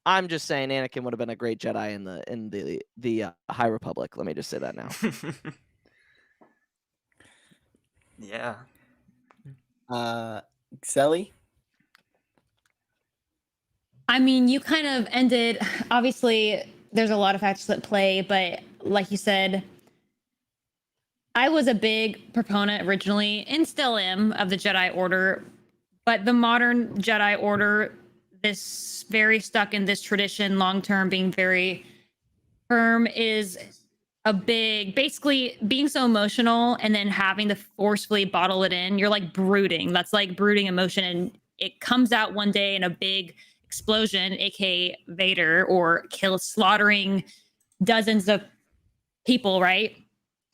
I'm just saying Anakin would have been a great Jedi in the High Republic. Let me just say that now. Yeah. Zelly? I mean, you kind of ended, obviously, there's a lot of factors at play, but like you said, I was a big proponent originally, and still am, of the Jedi Order, but the modern Jedi Order, this very stuck in this tradition, long term, being very firm, is a big, basically being so emotional and then having to forcefully bottle it in. You're like brooding. That's like brooding emotion, and it comes out one day in a big explosion, aka Vader, or slaughtering dozens of people, right?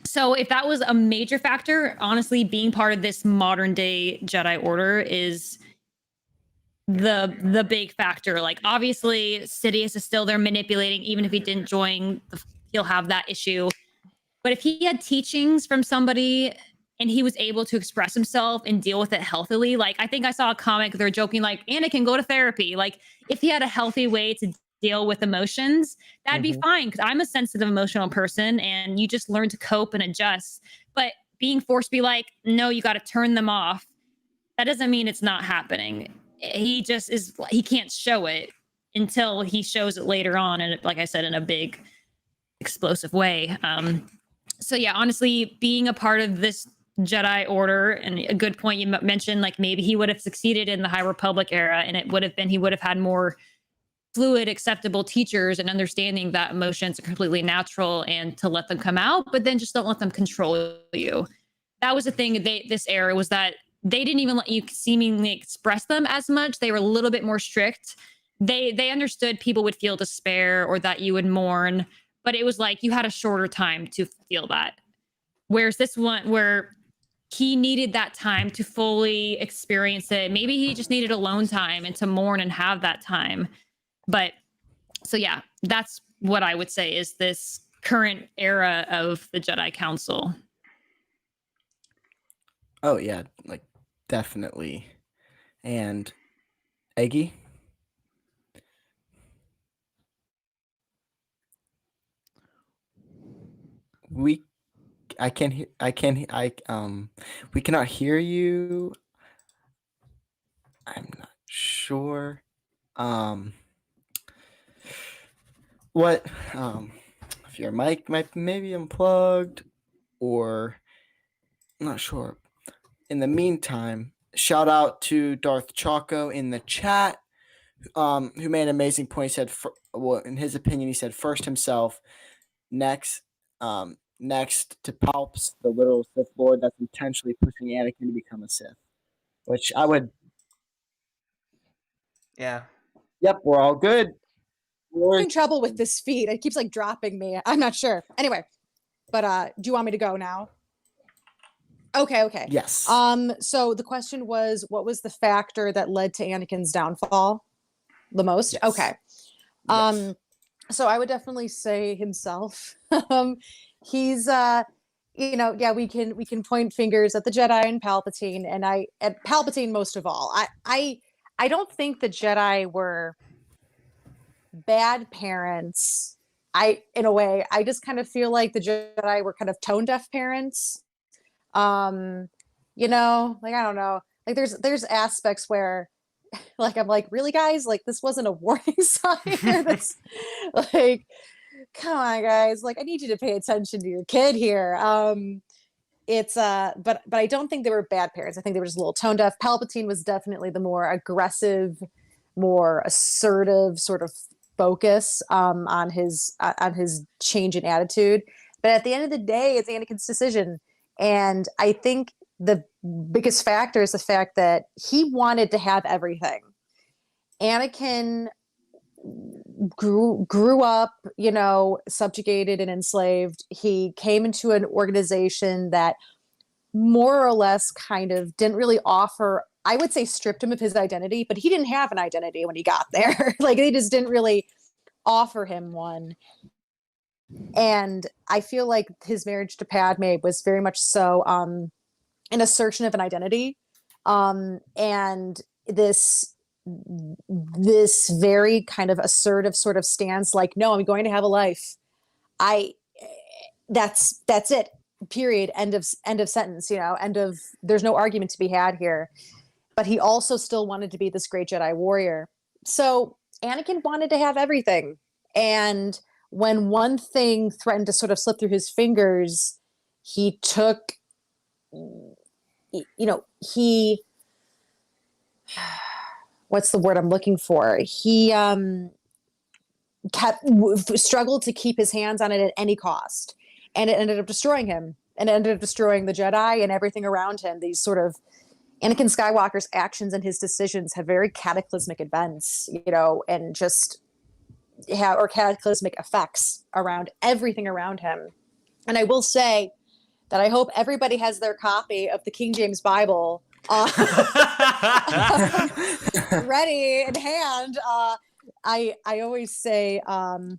So if that was a major factor, honestly, being part of this modern day Jedi Order is the big factor. Like, obviously, Sidious is still there manipulating. Even if he didn't join, he'll have that issue. But if he had teachings from somebody and he was able to express himself and deal with it healthily, like, I think I saw a comic, they're joking like, Anakin, go to therapy. Like, if he had a healthy way to deal with emotions, that'd be fine, because I'm a sensitive, emotional person, and you just learn to cope and adjust. But being forced to be like, no, you got to turn them off, that doesn't mean it's not happening. He just is, he can't show it until he shows it later on, and like I said, in a big explosive way. So yeah, honestly, being a part of this Jedi Order, and a good point you mentioned, like, maybe he would have succeeded in the High Republic era, and it would have been, he would have had more fluid, acceptable teachers and understanding that emotions are completely natural and to let them come out, but then just don't let them control you. That was the thing, this era, was that they didn't even let you seemingly express them as much. They were a little bit more strict. They understood people would feel despair or that you would mourn, but it was like you had a shorter time to feel that. Whereas this one, where he needed that time to fully experience it. Maybe he just needed alone time and to mourn and have that time. But so yeah, that's what I would say is this current era of the Jedi Council. Oh yeah, like definitely. And Eggy? We I can't hear we cannot hear you. I'm not sure. What if your mic might maybe unplugged or I'm not sure. In the meantime, shout out to Darth Choco in the chat, who made an amazing point. He said, well, in his opinion, he said first himself, next to Palps, the literal Sith Lord that's intentionally pushing Anakin to become a Sith. Which I would. Yeah. Yep, we're all good. I'm having trouble with this feed. It keeps like dropping me. I'm not sure. Anyway, but do you want me to go now? Okay. Yes. So the question was, what was the factor that led to Anakin's downfall the most? Yes. Okay. Yes. So I would definitely say himself. He's we can point fingers at the Jedi and Palpatine, and at Palpatine most of all. I don't think the Jedi were bad parents. In a way, I just kind of feel like the Jedi were kind of tone deaf parents. I don't know. Like there's aspects where like I'm like, really guys, like this wasn't a warning sign. That's like, come on guys, like I need you to pay attention to your kid here. But I don't think they were bad parents. I think they were just a little tone deaf. Palpatine was definitely the more aggressive, more assertive sort of focus on his change in attitude. But at the end of the day, it's Anakin's decision. And I think the biggest factor is the fact that he wanted to have everything. Anakin grew up, subjugated and enslaved. He came into an organization that more or less kind of didn't really offer, I would say stripped him of his identity, but he didn't have an identity when he got there. Like they just didn't really offer him one. And I feel like his marriage to Padme was very much so an assertion of an identity. And this very kind of assertive sort of stance, like, no, I'm going to have a life. That's it. Period. End of sentence, there's no argument to be had here. But he also still wanted to be this great Jedi warrior. So Anakin wanted to have everything. And when one thing threatened to sort of slip through his fingers, he took, what's the word I'm looking for? He struggled to keep his hands on it at any cost. And it ended up destroying him. And it ended up destroying the Jedi and everything around him. These sort of Anakin Skywalker's actions and his decisions have very cataclysmic events, and just or cataclysmic effects around everything around him. And I will say that I hope everybody has their copy of the King James Bible ready in hand. I always say, can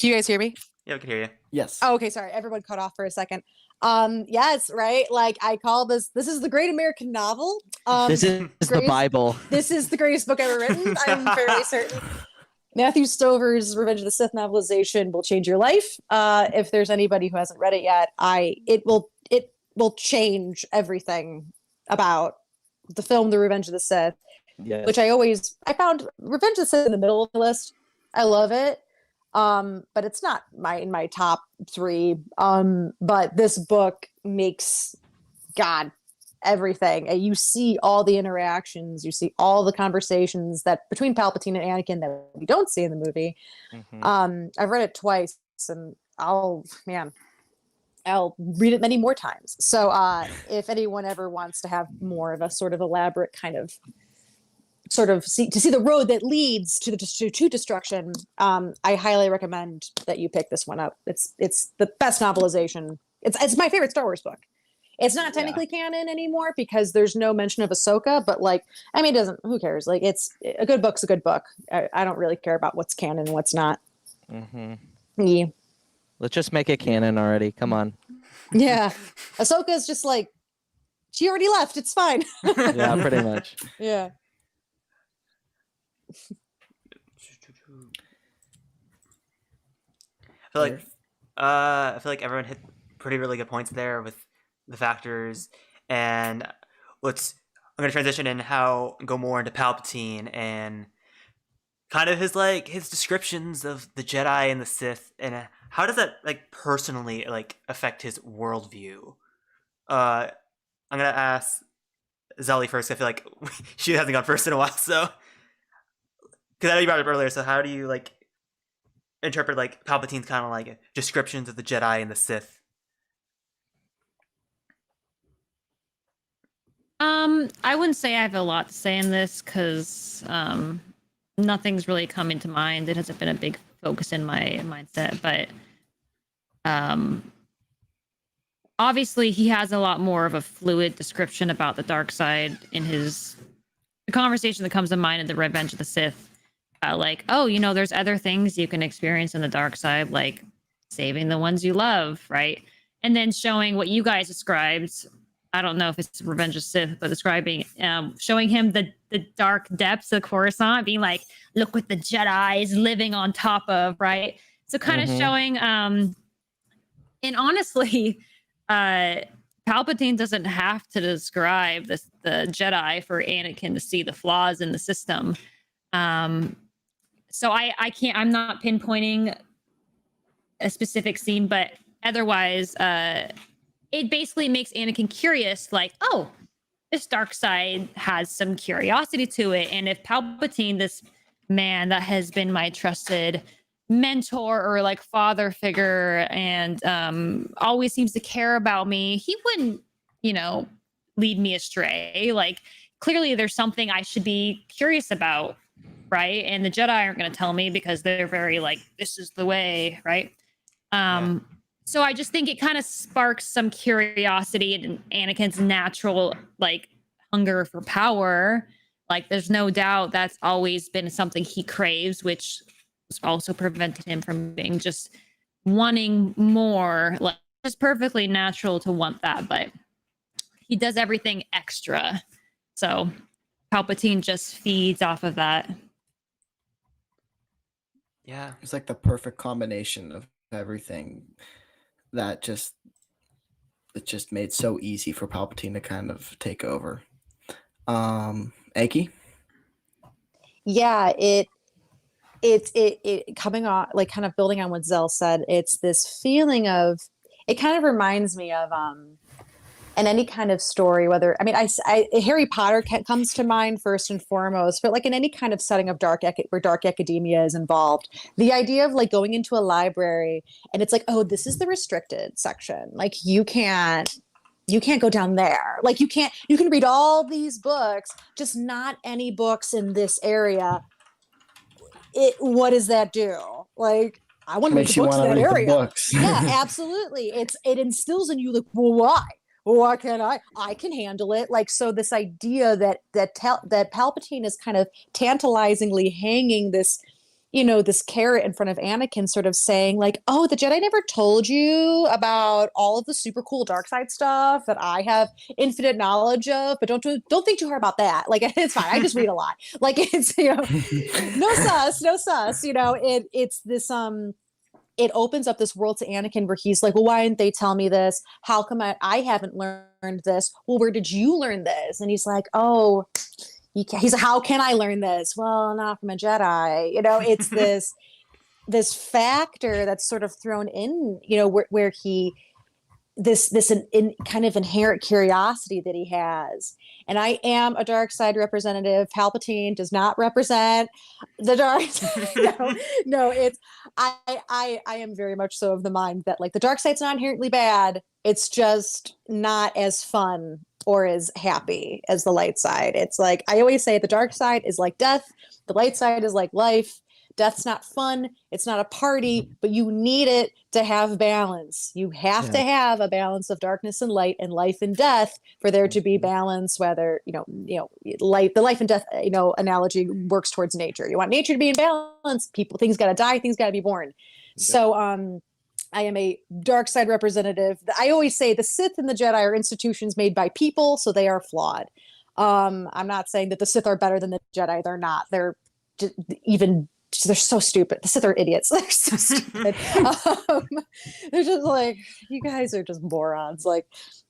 you guys hear me? Yeah, we can hear you. Yes. Oh, okay. Sorry. Everyone cut off for a second. Yes, right. Like I call this is the great American novel. This is the Bible. This is the greatest book ever written. I'm fairly certain. Matthew Stover's Revenge of the Sith novelization will change your life. If there's anybody who hasn't read it yet, it will change everything about the film The Revenge of the Sith. Yes. Which I found Revenge of the Sith in the middle of the list. I love it. But it's not in my top 3. But this book makes everything. And you see all the interactions, you see all the conversations that between Palpatine and Anakin that we don't see in the movie. Mm-hmm. I've read it twice, and I'll read it many more times. So if anyone ever wants to have more of a sort of elaborate kind of see the road that leads to to destruction, I highly recommend that you pick this one up. It's the best novelization. It's my favorite Star Wars book. It's not technically canon anymore because there's no mention of Ahsoka, but like, I mean, it doesn't, who cares? Like, it's a good book's a good book. I don't really care about what's canon and what's not. Mm-hmm. Yeah. Let's just make it canon already. Come on. Yeah. Ahsoka is just like, she already left. It's fine. Yeah, pretty much. Yeah. I feel like everyone hit pretty really good points there with the factors, and I'm gonna transition and go more into Palpatine and kind of his descriptions of the Jedi and the Sith, and how does that like personally like affect his worldview. I'm gonna ask Zelly first. I feel like she hasn't gone first in a while, so because I know you brought it up earlier. So how do you like interpret like Palpatine's kind of like descriptions of the Jedi and the Sith? I wouldn't say I have a lot to say in this because nothing's really coming to mind. It hasn't been a big focus in my mindset, but obviously he has a lot more of a fluid description about the dark side in the conversation that comes to mind in the Revenge of the Sith. Like, oh, there's other things you can experience in the dark side, like saving the ones you love, right? And then showing what you guys described. I don't know if it's Revenge of Sith, but showing him the dark depths of Coruscant, being like, look what the Jedi is living on top of, right? So kind of showing, and honestly, Palpatine doesn't have to describe the Jedi for Anakin to see the flaws in the system. So I'm not pinpointing a specific scene, but otherwise, it basically makes Anakin curious, like, oh, this dark side has some curiosity to it. And if Palpatine, this man that has been my trusted mentor or like father figure and always seems to care about me, he wouldn't, lead me astray. Like, clearly there's something I should be curious about, right? And the Jedi aren't going to tell me because they're very like, this is the way, right? So I just think it kind of sparks some curiosity in Anakin's natural like hunger for power. Like, there's no doubt that's always been something he craves, which has also prevented him from being just wanting more. Like, it's perfectly natural to want that, but he does everything extra. So Palpatine just feeds off of that. Yeah, It's like the perfect combination of everything that just made so easy for Palpatine to kind of take over. Aki? Yeah, it coming on, like, kind of building on what Zell said, it's this feeling of, it kind of reminds me of in any kind of story, whether, I mean, Harry Potter comes to mind first and foremost, but like in any kind of setting of where dark academia is involved, the idea of like going into a library and it's like, oh, this is the restricted section. Like, you can't go down there. Like, you can read all these books, just not any books in this area. What does that do? Like, I want to read the books in that area. Yeah, absolutely. It instills in you like, well, why? Why can't I can handle it. Like, so this idea that Palpatine is kind of tantalizingly hanging this, this carrot in front of Anakin, sort of saying like, oh, the Jedi never told you about all of the super cool dark side stuff that I have infinite knowledge of, but don't think too hard about that. Like, it's fine. I just read a lot. Like, it's, no sus, it's this, it opens up this world to Anakin where he's like, well, why didn't they tell me this? How come I haven't learned this? Well, where did you learn this? And he's like, oh, he's like, how can I learn this? Well, not from a Jedi. It's this factor that's sort of thrown in, where he this kind of inherent curiosity that he has. And I am a dark side representative. Palpatine does not represent the dark side. No, it's I am very much so of the mind that like the dark side's not inherently bad. It's just not as fun or as happy as the light side. It's like I always say the dark side is like death, the light side is like life. Death's not fun. It's not a party, but you need it to have balance. You have to have a balance of darkness and light and life and death for there to be balance, whether, light, the life and death, analogy works towards nature. You want nature to be in balance. Things got to die. Things got to be born. So, I am a dark side representative. I always say the Sith and the Jedi are institutions made by people, so they are flawed. I'm not saying that the Sith are better than the Jedi. They're not. They're they're so stupid. The Sith are idiots. They're so stupid. They're just like, you guys are just morons. Like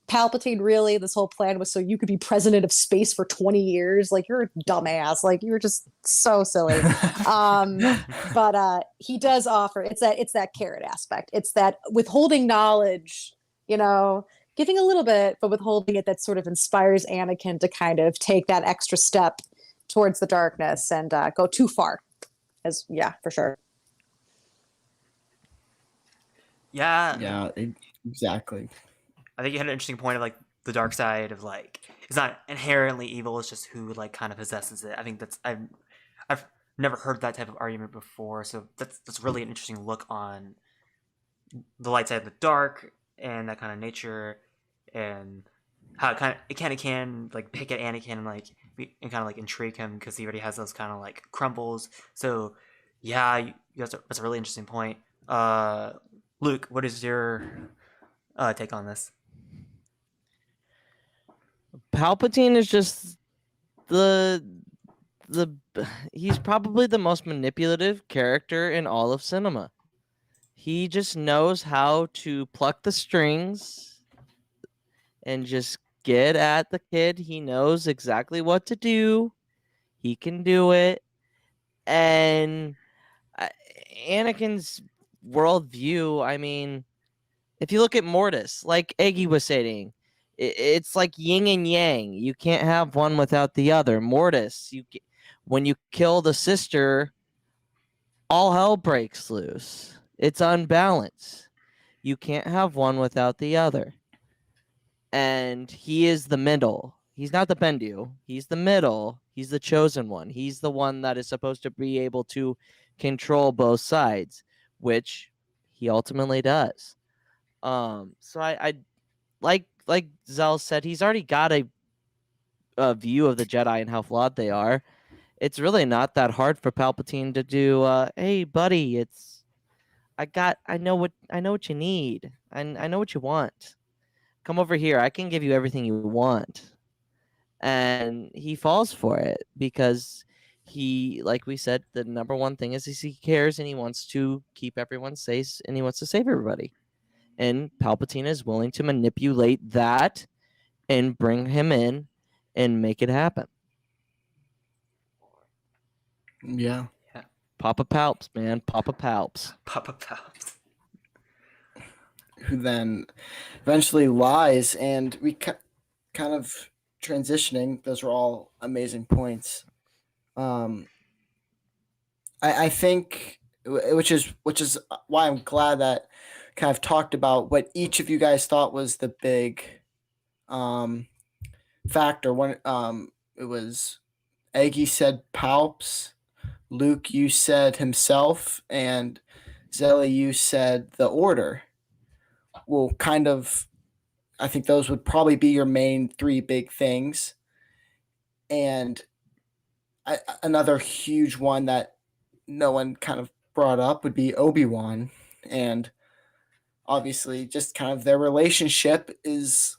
Palpatine, really, this whole plan was so you could be president of space for 20 years. Like you're a dumbass. Like you're just so silly. But he does offer, it's that carrot aspect. It's that withholding knowledge, giving a little bit, but withholding it that sort of inspires Anakin to kind of take that extra step towards the darkness and go too far. For sure. Yeah. Exactly. I think you had an interesting point of like the dark side of like it's not inherently evil, it's just who like kind of possesses it. I think that's I've never heard that type of argument before, so that's really an interesting look on the light side of the dark and that kind of nature and how it kind of can like pick at Anakin and like and kind of like intrigue him because he already has those kind of like crumbles. So that's a really interesting point. Luke, what is your take on this? Palpatine is just he's probably the most manipulative character in all of cinema. He just knows how to pluck the strings and just get at the kid. He knows exactly what to do. He can do it. And Anakin's worldview, I mean, if you look at Mortis, like Eggy was saying, it's like yin and yang. You can't have one without the other. Mortis, when you kill the sister, all hell breaks loose. It's unbalanced. You can't have one without the other. And he is the middle. He's not the Bendu. He's the middle. He's the chosen one. He's the one that is supposed to be able to control both sides, which he ultimately does. So I like Zell said, he's already got a view of the Jedi and how flawed they are. It's really not that hard for Palpatine to do. Hey, buddy, I know what you need. I know what you want. Come over here. I can give you everything you want. And he falls for it because he, like we said, the number one thing is he cares and he wants to keep everyone safe and he wants to save everybody. And Palpatine is willing to manipulate that and bring him in and make it happen. Yeah. Papa Palps, man. Papa Palps. Papa Palps. Who then eventually lies, and we kind of transitioning. Those were all amazing points. I think, which is why I'm glad that kind of talked about what each of you guys thought was the big factor. One, it was Eggy said Palps, Luke, you said himself, and Zelly, you said the Order. Well, kind of, I think those would probably be your main three big things. And another huge one that no one kind of brought up would be Obi-Wan. And obviously just kind of their relationship is,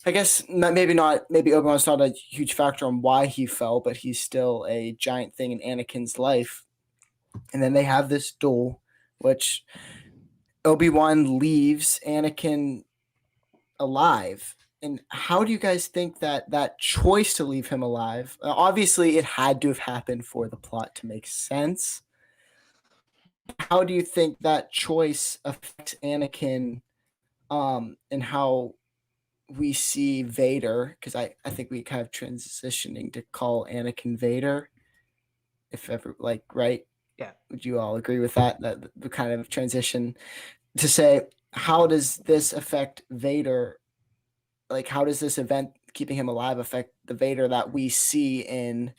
I guess, maybe Obi-Wan's not a huge factor on why he fell, but he's still a giant thing in Anakin's life. And then they have this duel, which Obi-Wan leaves Anakin alive. And how do you guys think that choice to leave him alive, obviously it had to have happened for the plot to make sense. How do you think that choice affects Anakin and how we see Vader, because I think we kind of transitioning to call Anakin Vader, if ever, like, right? Yeah. Would you all agree with that? That the kind of transition to say, how does this affect Vader? Like, how does this event keeping him alive affect the Vader that we see in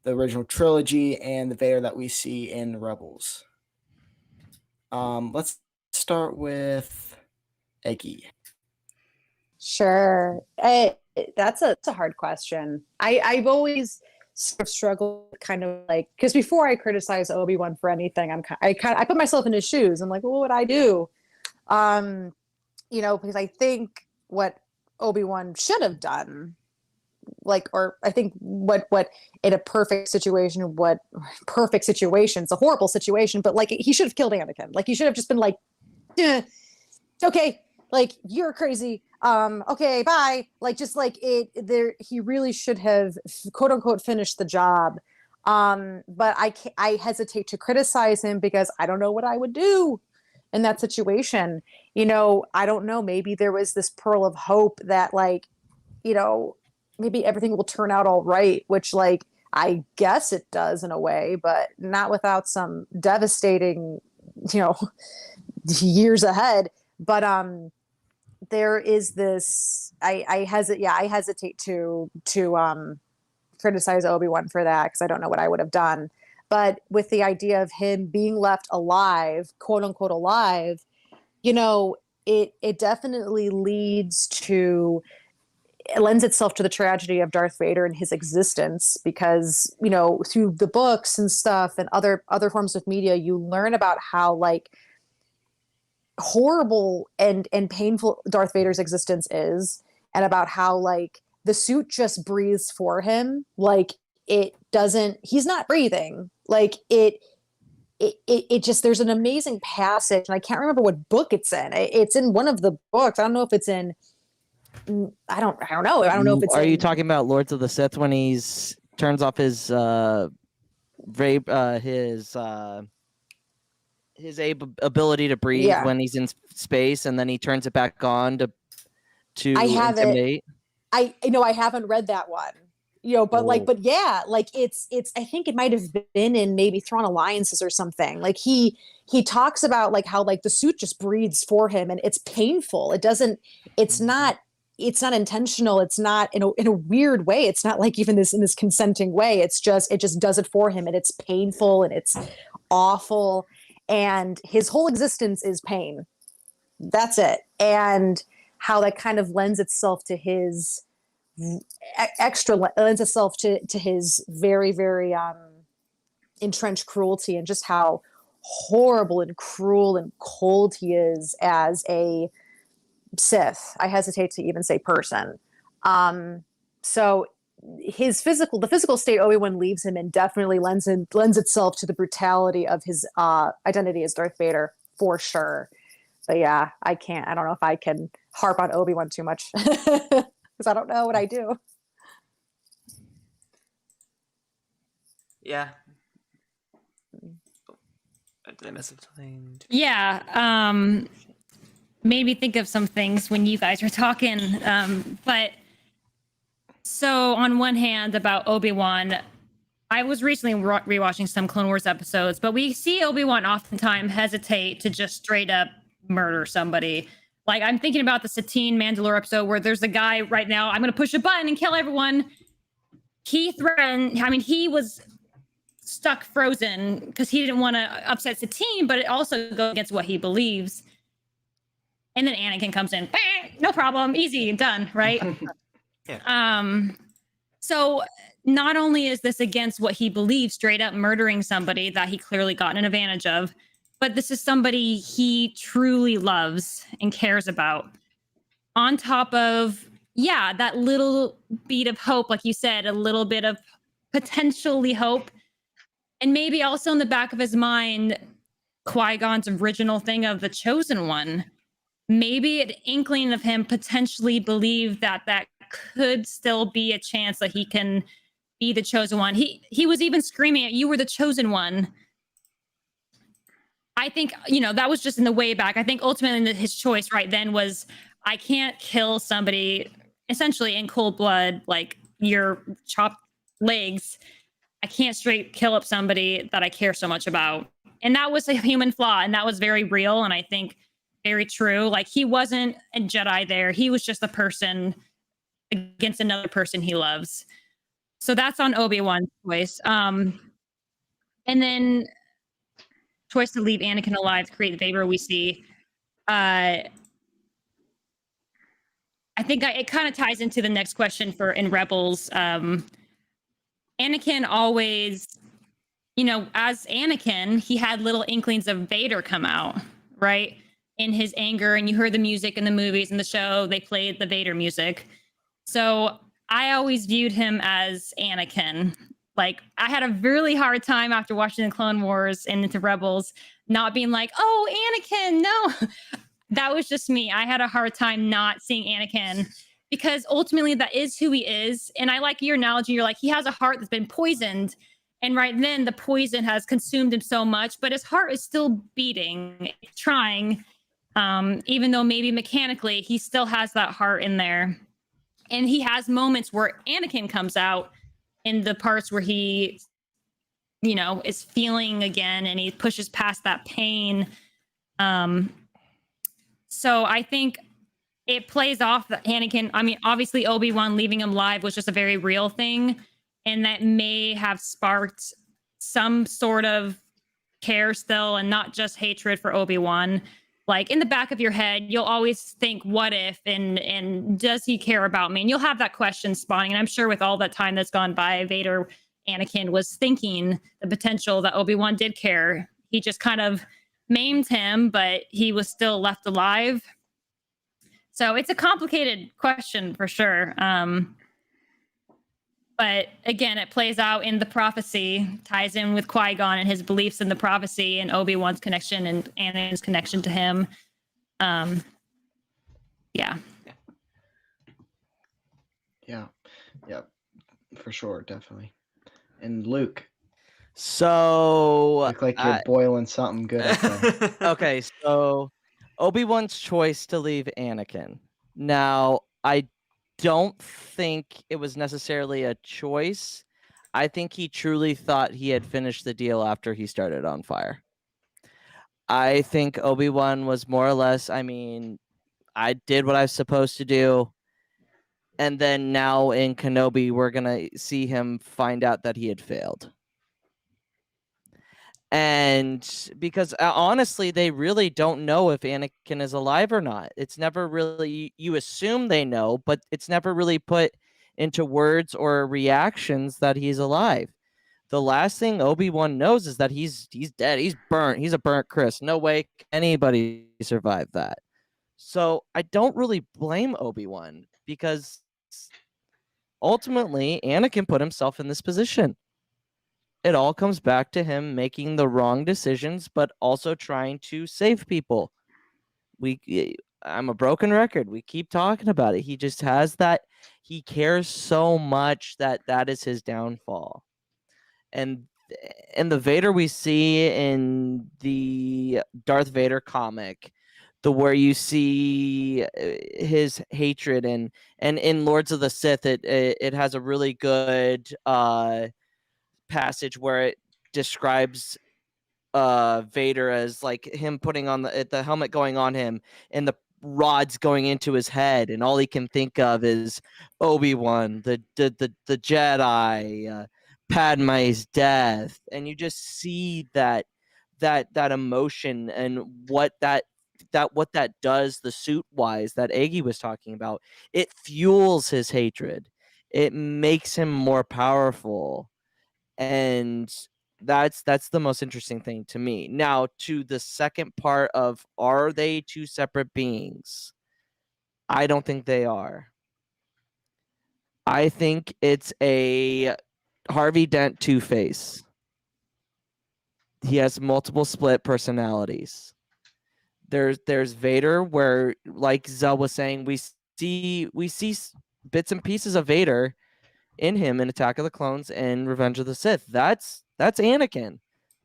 the original trilogy and the Vader that we see in Rebels? Let's start with Eggy. Sure. That's a hard question. I've always sort of struggled with kind of like, because before I criticize Obi-Wan for anything, I put myself in his shoes. I'm like, well, what would I do? Because I think what Obi-Wan should have done, like, or I think what in a perfect situation, it's a horrible situation, but like he should have killed Anakin. Like he should have just been like, okay, like you're crazy. Okay, bye. Like just like it there, he really should have quote unquote finished the job. But I hesitate to criticize him because I don't know what I would do in that situation. I don't know. Maybe there was this pearl of hope that like, maybe everything will turn out all right, which like I guess it does in a way, but not without some devastating, years ahead. But there is this I hesitate to criticize Obi-Wan for that because I don't know what I would have done. But with the idea of him being left alive, quote unquote alive, it definitely it lends itself to the tragedy of Darth Vader and his existence because, through the books and stuff and other forms of media, you learn about how like horrible and painful Darth Vader's existence is, and about how like the suit just breathes for him. Like he's not breathing. Like it just, there's an amazing passage, and I can't remember what book it's in. It's in one of the books. I don't know if it's in, I don't know. I don't know if it's Are you talking about Lords of the Sith when he's turns off his ability to breathe when he's in space, and then he turns it back on to intimidate? I haven't read that one. But yeah, like it's I think it might have been in maybe Thrawn Alliances or something. Like he talks about like how like the suit just breathes for him, and it's painful. It's not intentional. It's not in a weird way. It's not like even in this consenting way. It just does it for him, and it's painful and it's awful. And his whole existence is pain. That's it. And how that kind of lends itself to his his very, very entrenched cruelty, and just how horrible and cruel and cold he is as a Sith. I hesitate to even say person. So the physical state Obi-Wan leaves him in definitely lends itself to the brutality of his identity as Darth Vader, for sure. But yeah, I don't know if I can harp on Obi-Wan too much because I don't know what I do. Yeah. Did I miss something? Yeah. Made me think of some things when you guys were talking. But so on one hand about Obi-Wan, I was recently rewatching some Clone Wars episodes, but we see Obi-Wan oftentimes hesitate to just straight up murder somebody. Like I'm thinking about the Satine Mandalore episode where there's a guy right now, I'm going to push a button and kill everyone. He was stuck frozen because he didn't want to upset Satine, but it also goes against what he believes. And then Anakin comes in, bang, no problem, easy, done, right? Yeah. So not only is this against what he believes, straight up murdering somebody that he clearly gotten an advantage of, but this is somebody he truly loves and cares about. On top of, that little beat of hope, like you said, a little bit of potentially hope. And maybe also in the back of his mind, Qui-Gon's original thing of the chosen one. Maybe an inkling of him potentially believe that could still be a chance that he can be the chosen one. He was even screaming at, you were the chosen one. I think, that was just in the way back. I think ultimately his choice right then was, I can't kill somebody essentially in cold blood, like your chopped legs. I can't straight kill up somebody that I care so much about. And that was a human flaw, and that was very real, and I think very true. Like, he wasn't a Jedi there. He was just a person against another person he loves. So that's on Obi-Wan's choice. And then choice to leave Anakin alive to create the Vader we see. I think it kind of ties into the next question in Rebels. Anakin always, as Anakin, he had little inklings of Vader come out, right? In his anger, and you heard the music in the movies and the show, they played the Vader music. So I always viewed him as Anakin. Like, I had a really hard time after watching the Clone Wars and into Rebels, not being like, oh, Anakin, no. That was just me. I had a hard time not seeing Anakin, because ultimately that is who he is. And I like your analogy. You're like, he has a heart that's been poisoned. And right then the poison has consumed him so much, but his heart is still beating, trying, even though maybe mechanically he still has that heart in there. And he has moments where Anakin comes out in the parts where he, is feeling again, and he pushes past that pain. So I think it plays off that Anakin, obviously Obi-Wan leaving him alive was just a very real thing. And that may have sparked some sort of care still, and not just hatred for Obi-Wan. Like, in the back of your head, you'll always think, what if, and does he care about me? And you'll have that question spawning. And I'm sure with all that time that's gone by, Vader, Anakin was thinking the potential that Obi-Wan did care. He just kind of maimed him, but he was still left alive. So it's a complicated question for sure. But again, it plays out in the prophecy, ties in with Qui-Gon and his beliefs in the prophecy, and Obi-Wan's connection and Anakin's connection to him. Yeah. Yeah, for sure, definitely. And Luke, So look like you're boiling something good up there. okay, so Obi-Wan's choice to leave Anakin. Now, I don't think it was necessarily a choice. I think he truly thought he had finished the deal after he started on fire. I think Obi-Wan was more or less, I did what I was supposed to do. And then now in Kenobi, we're going to see him find out that he had failed. And because honestly, they really don't know if Anakin is alive or not. It's never really, you assume they know, but it's never really put into words or reactions that he's alive. The last thing Obi-Wan knows is that he's dead. He's burnt. He's a burnt Chris. No way anybody survived that. So I don't really blame Obi-Wan, because ultimately Anakin put himself in this position. It all comes back to him making the wrong decisions, but also trying to save people. I'm a broken record. We keep talking about it. He just has that. He cares so much that is his downfall. And the Vader we see in the Darth Vader comic, where you see his hatred, and in Lords of the Sith, it has a really good passage where it describes Vader as like him putting on the helmet going on him, and the rods going into his head, and all he can think of is Obi-Wan, the Jedi, Padme's death, and you just see that emotion and what that does, the suit wise, that Aggie was talking about. It fuels his hatred. It makes him more powerful. And that's the most interesting thing to me. Now, to the second part of, are they two separate beings? I don't think they are. I think it's a Harvey Dent Two-Face. He has multiple split personalities. There's Vader, where, like Zell was saying, we see bits and pieces of Vader in him in Attack of the Clones and Revenge of the Sith. That's Anakin.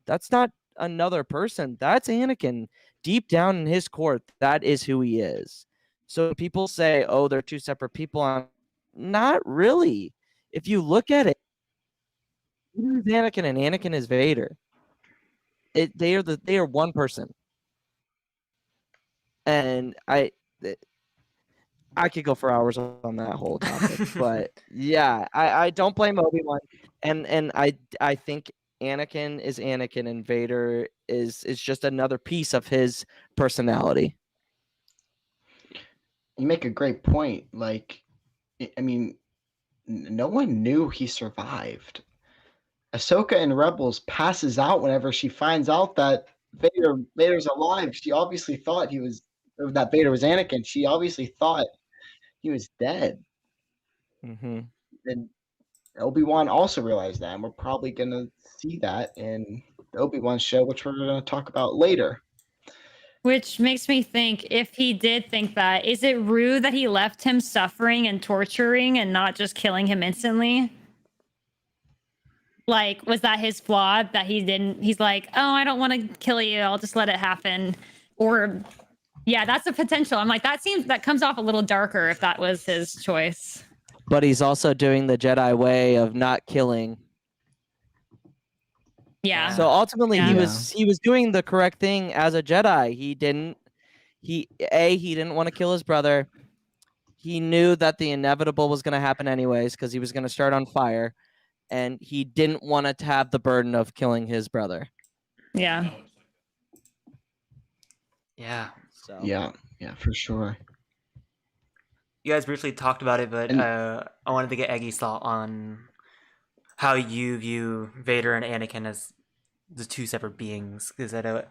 That's not another person. That's Anakin. Deep down in his core, that is who he is. So when people say, "Oh, they're two separate people," I'm not really. If you look at it, Vader is Anakin and Anakin is Vader. They are one person. And I could go for hours on that whole topic, but yeah, I don't blame Obi-Wan, and I think Anakin is Anakin, and Vader is just another piece of his personality. You make a great point. Like, I mean, no one knew he survived. Ahsoka in Rebels passes out whenever she finds out that Vader's alive. She obviously thought or that Vader was Anakin. She obviously thought he was dead. Mm-hmm. And Obi-Wan also realized that, and we're probably gonna see that in the Obi-Wan show, which we're gonna talk about later. Which makes me think, if he did think that, is it rude that he left him suffering and torturing and not just killing him instantly? Like, was that his flaw that he's like, oh, I don't want to kill you, I'll just let it happen? Or, yeah, that's a potential. I'm like, that comes off a little darker if that was his choice. But he's also doing the Jedi way of not killing. Yeah. So ultimately, Yeah. he was doing the correct thing as a Jedi. He didn't want to kill his brother. He knew that the inevitable was going to happen anyways because he was going to start on fire, and he didn't want to have the burden of killing his brother. Yeah. Yeah. So Yeah, for sure. You guys briefly talked about it, but I wanted to get Eggy's thought on how you view Vader and Anakin as the two separate beings. Because I know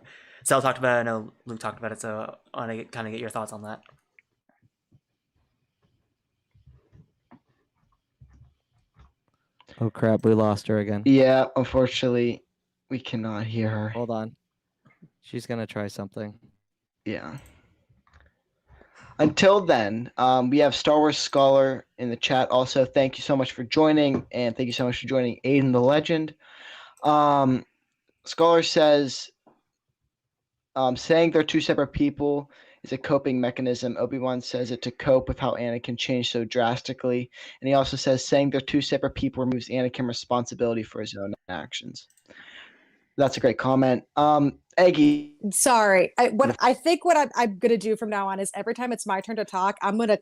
Sal talked about it, I know Luke talked about it, so I want to kind of get your thoughts on that. Oh crap, we lost her again. Yeah, unfortunately, we cannot hear her. Hold on. She's going to try something. Yeah. Until then, we have Star Wars Scholar in the chat. Also, thank you so much for joining, and thank you so much for joining Aiden the Legend. Scholar says, saying they're two separate people is a coping mechanism. Obi-Wan says it to cope with how Anakin changed so drastically. And he also says saying they're two separate people removes Anakin responsibility for his own actions. That's a great comment. Eggy. Sorry. I think what I'm gonna do from now on is every time it's my turn to talk, I'm gonna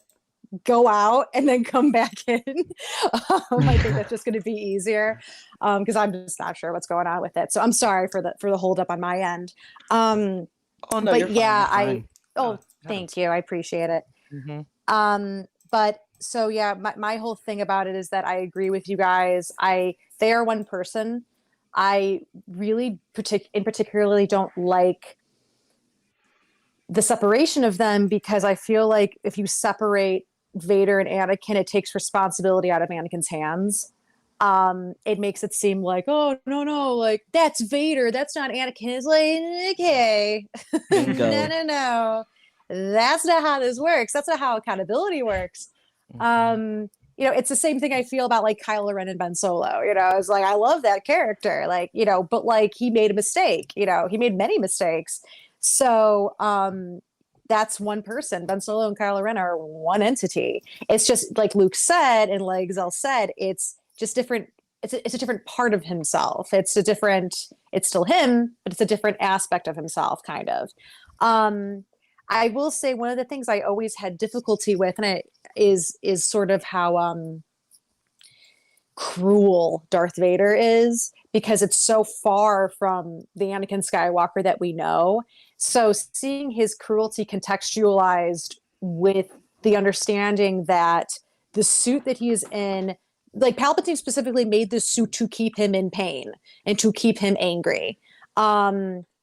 go out and then come back in. I think that's just gonna be easier because I'm just not sure what's going on with it. So I'm sorry for the hold up on my end. Oh no, but you're yeah, fine. Thank you. I appreciate it. Mm-hmm. But so yeah, my whole thing about it is that I agree with you guys. They are one person. I really particularly don't like the separation of them because I feel like if you separate Vader and Anakin, it takes responsibility out of Anakin's hands. It makes it seem like, oh no, like that's Vader, that's not Anakin. It's like, okay, no, that's not how this works. That's not how accountability works. It's the same thing I feel about like Kylo Ren and Ben Solo. It's like I love that character, like but like he made a mistake. He made many mistakes. So that's one person. Ben Solo and Kylo Ren are one entity. It's just like Luke said and like Zell said, it's just different. It's a different part of himself. It's still him, but it's a different aspect of himself, kind of. I will say one of the things I always had difficulty with, and it is sort of how cruel Darth Vader is, because it's so far from the Anakin Skywalker that we know. So seeing his cruelty contextualized with the understanding that the suit that he is in, like Palpatine specifically made this suit to keep him in pain and to keep him angry.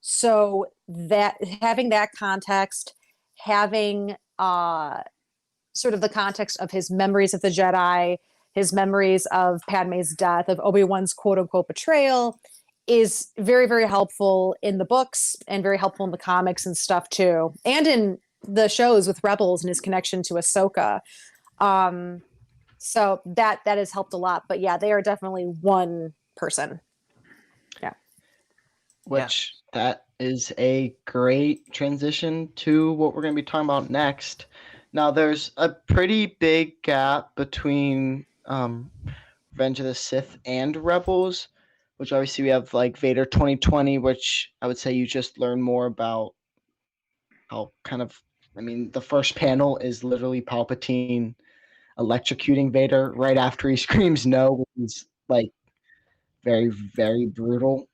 So that having that context, having sort of the context of his memories of the Jedi, his memories of Padme's death, of Obi-Wan's quote unquote betrayal, is very, very helpful in the books and very helpful in the comics and stuff too. And in the shows with Rebels and his connection to Ahsoka. So that has helped a lot. But yeah, they are definitely one person. Yeah. which that is a great transition to what we're going to be talking about next. Now, there's a pretty big gap between Revenge of the Sith and Rebels, which obviously we have like Vader 2020, which I would say you just learn more about how kind of, I mean, the first panel is literally Palpatine electrocuting Vader right after he screams no, which is like very, very brutal.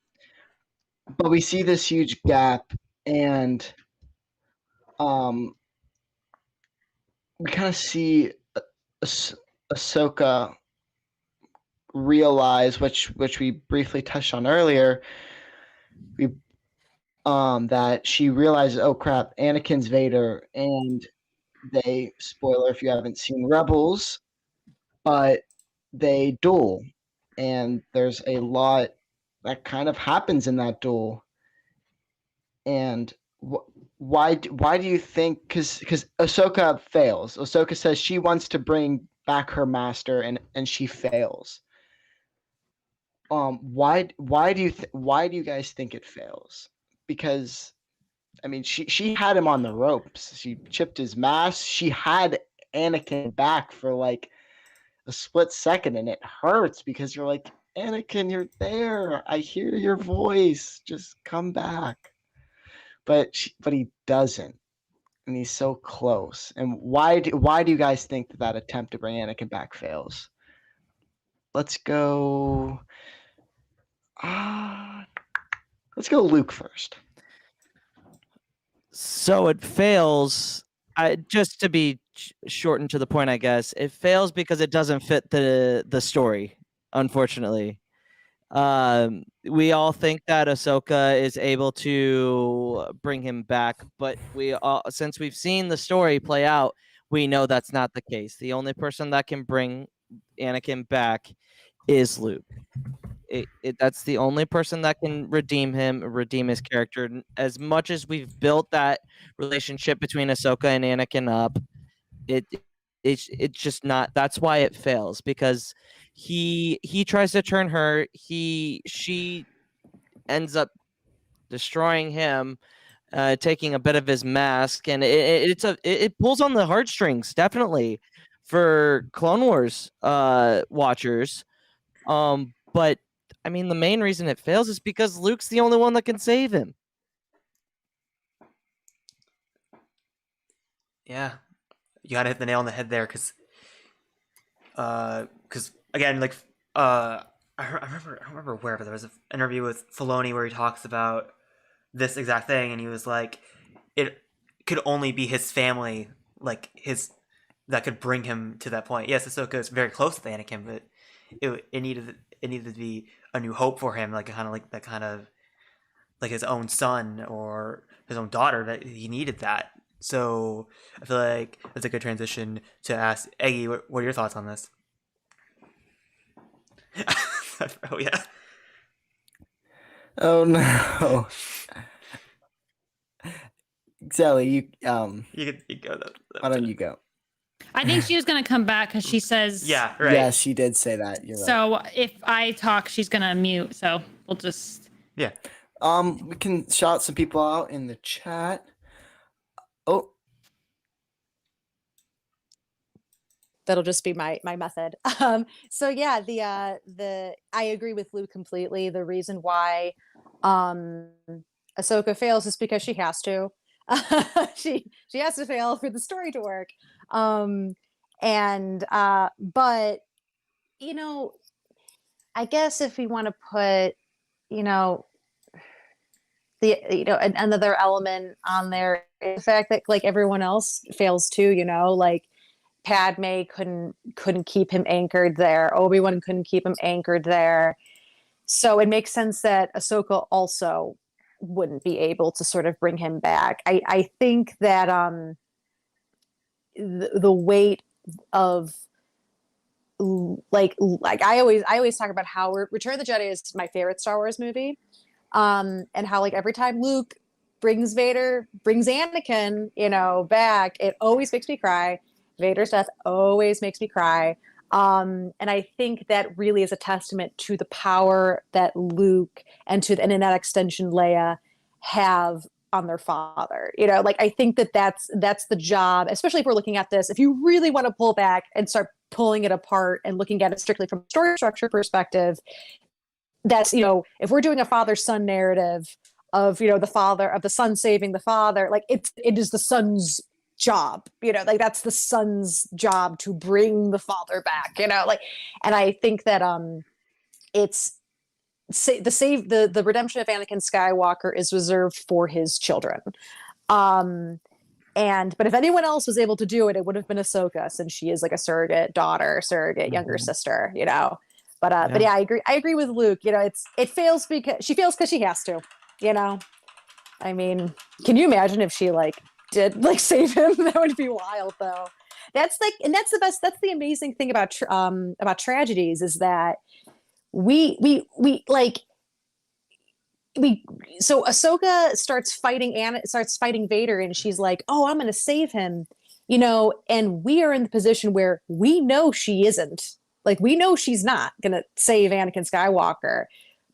But we see this huge gap, and we kind of see Ahsoka realize, which we briefly touched on earlier, we that she realizes, oh crap, Anakin's Vader, and they, spoiler if you haven't seen Rebels, but they duel, and there's a lot that kind of happens in that duel. And why do you think? Because Ahsoka fails. Ahsoka says she wants to bring back her master, and she fails. Why do you guys think it fails? Because I mean, she had him on the ropes. She chipped his mask. She had Anakin back for like a split second, and it hurts because you're like, Anakin, you're there. I hear your voice. Just come back. But he doesn't, and he's so close. And why do you guys think that attempt to bring Anakin back fails? Let's go. Let's go Luke first. So it fails. Just to be shortened to the point, I guess it fails because it doesn't fit the story. Unfortunately, we all think that Ahsoka is able to bring him back, but since we've seen the story play out, we know that's not the case. The only person that can bring Anakin back is Luke. That's the only person that can redeem his character. As much as we've built that relationship between Ahsoka and Anakin up, it's just not. That's why it fails, because he tries to turn her. She ends up destroying him, taking a bit of his mask, and it pulls on the heartstrings, definitely, for Clone Wars watchers. But I mean, the main reason it fails is because Luke's the only one that can save him. Yeah, you gotta hit the nail on the head there, because again, like I remember where, but there was an interview with Filoni where he talks about this exact thing, and he was like, it could only be his family, like that could bring him to that point. Yes, Ahsoka is very close to Anakin, but it needed to be a new hope for him, like like his own son or his own daughter, that he needed that. So I feel like that's a good transition to ask Eggy, what are your thoughts on this? Oh yeah. Oh no. Zelly, you go. Why don't you go? I think she was going to come back because she says. Yeah, right. Yeah, she did say that. You're right. So if I talk, she's going to mute. So we'll just. Yeah. We can shout some people out in the chat. Oh. That'll just be my method. So yeah, the I agree with Luke completely. The reason why Ahsoka fails is because she has to. She has to fail for the story to work. But you know, I guess if we want to put, another element on there, the fact that like everyone else fails too, like Padme couldn't keep him anchored there. Obi-Wan couldn't keep him anchored there. So it makes sense that Ahsoka also wouldn't be able to sort of bring him back. I think that the weight of like I always talk about how Return of the Jedi is my favorite Star Wars movie, and how like every time Luke brings Anakin, back, it always makes me cry. Vader's death always makes me cry. And I think that really is a testament to the power that Luke and in that extension Leia have on their father. Like I think that that's the job, especially if we're looking at this. If you really want to pull back and start pulling it apart and looking at it strictly from a story structure perspective, that's if we're doing a father-son narrative of the son saving the father, like it is the son's job, like that's the son's job to bring the father back, like. And I think that it's the redemption of Anakin Skywalker is reserved for his children. But if anyone else was able to do it, it would have been Ahsoka, since she is like a surrogate daughter, surrogate younger sister, But yeah, I agree with Luke. It fails because she has to. I mean, can you imagine if she did save him? That would be wild, though. That's the best. That's the amazing thing about tragedies, is that so Ahsoka starts fighting Vader, and she's like, "Oh, I'm going to save him," and we are in the position where we know she isn't. Like, we know she's not going to save Anakin Skywalker,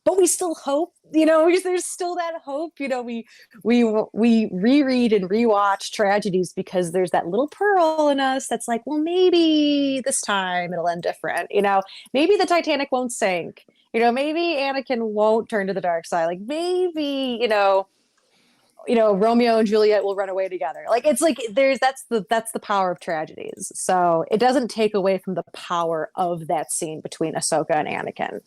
but we still hope, there's still that hope. We reread and rewatch tragedies because there's that little pearl in us that's like, well, maybe this time it'll end different. Maybe the Titanic won't sink. Maybe Anakin won't turn to the dark side. Like, maybe, Romeo and Juliet will run away together. Like, it's like that's the power of tragedies. So it doesn't take away from the power of that scene between Ahsoka and Anakin.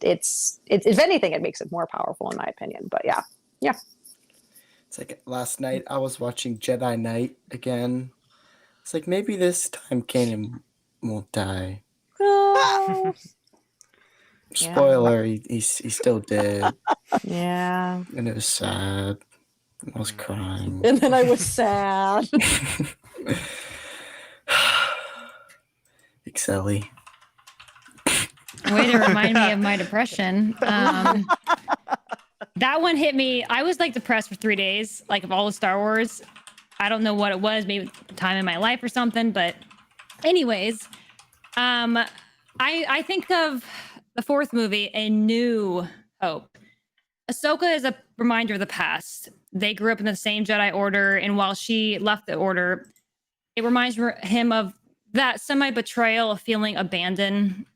It's if anything, it makes it more powerful, in my opinion. But yeah. It's like last night I was watching Jedi Knight again. It's like, maybe this time Kanan won't die. Oh. Spoiler, he still did. Yeah. And it was sad. I was crying. And then I was sad. Excelli. Way to remind me of my depression. That one hit me. I was depressed for 3 days, of all of Star Wars. I don't know what it was, maybe time in my life or something. But anyways, I think of the fourth movie, A New Hope. Ahsoka is a reminder of the past. They grew up in the same Jedi Order, and while she left the Order, it reminds him of that semi-betrayal of feeling abandoned.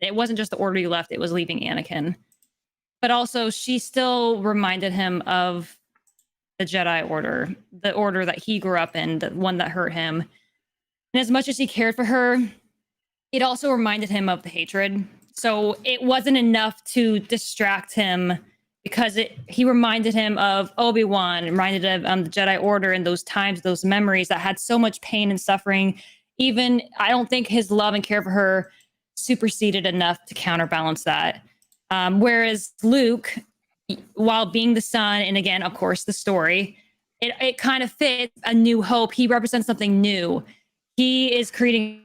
It wasn't just the Order you left, it was leaving Anakin. But also, she still reminded him of the Jedi Order, the Order that he grew up in, the one that hurt him. And as much as he cared for her, it also reminded him of the hatred. So it wasn't enough to distract him, because he reminded him of Obi-Wan, reminded of the Jedi Order, and those times, those memories that had so much pain and suffering. Even, I don't think his love and care for her superseded enough to counterbalance that. Whereas Luke, while being the son, and again, of course, the story, it kind of fits A New Hope. He represents something new. He is creating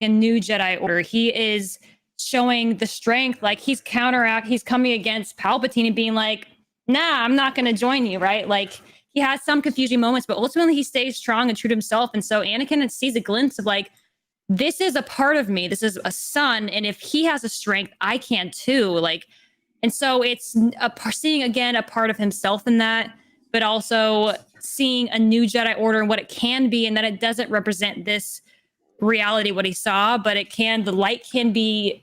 a new Jedi Order. He is showing the strength, he's coming against Palpatine and being like, nah, I'm not going to join you, right? He has some confusing moments, but ultimately he stays strong and true to himself. And so Anakin sees a glimpse of this is a part of me. This is a son. And if he has a strength, I can too. And so it's seeing again a part of himself in that, but also seeing a new Jedi Order and what it can be, and that it doesn't represent this reality, what he saw, but the light can be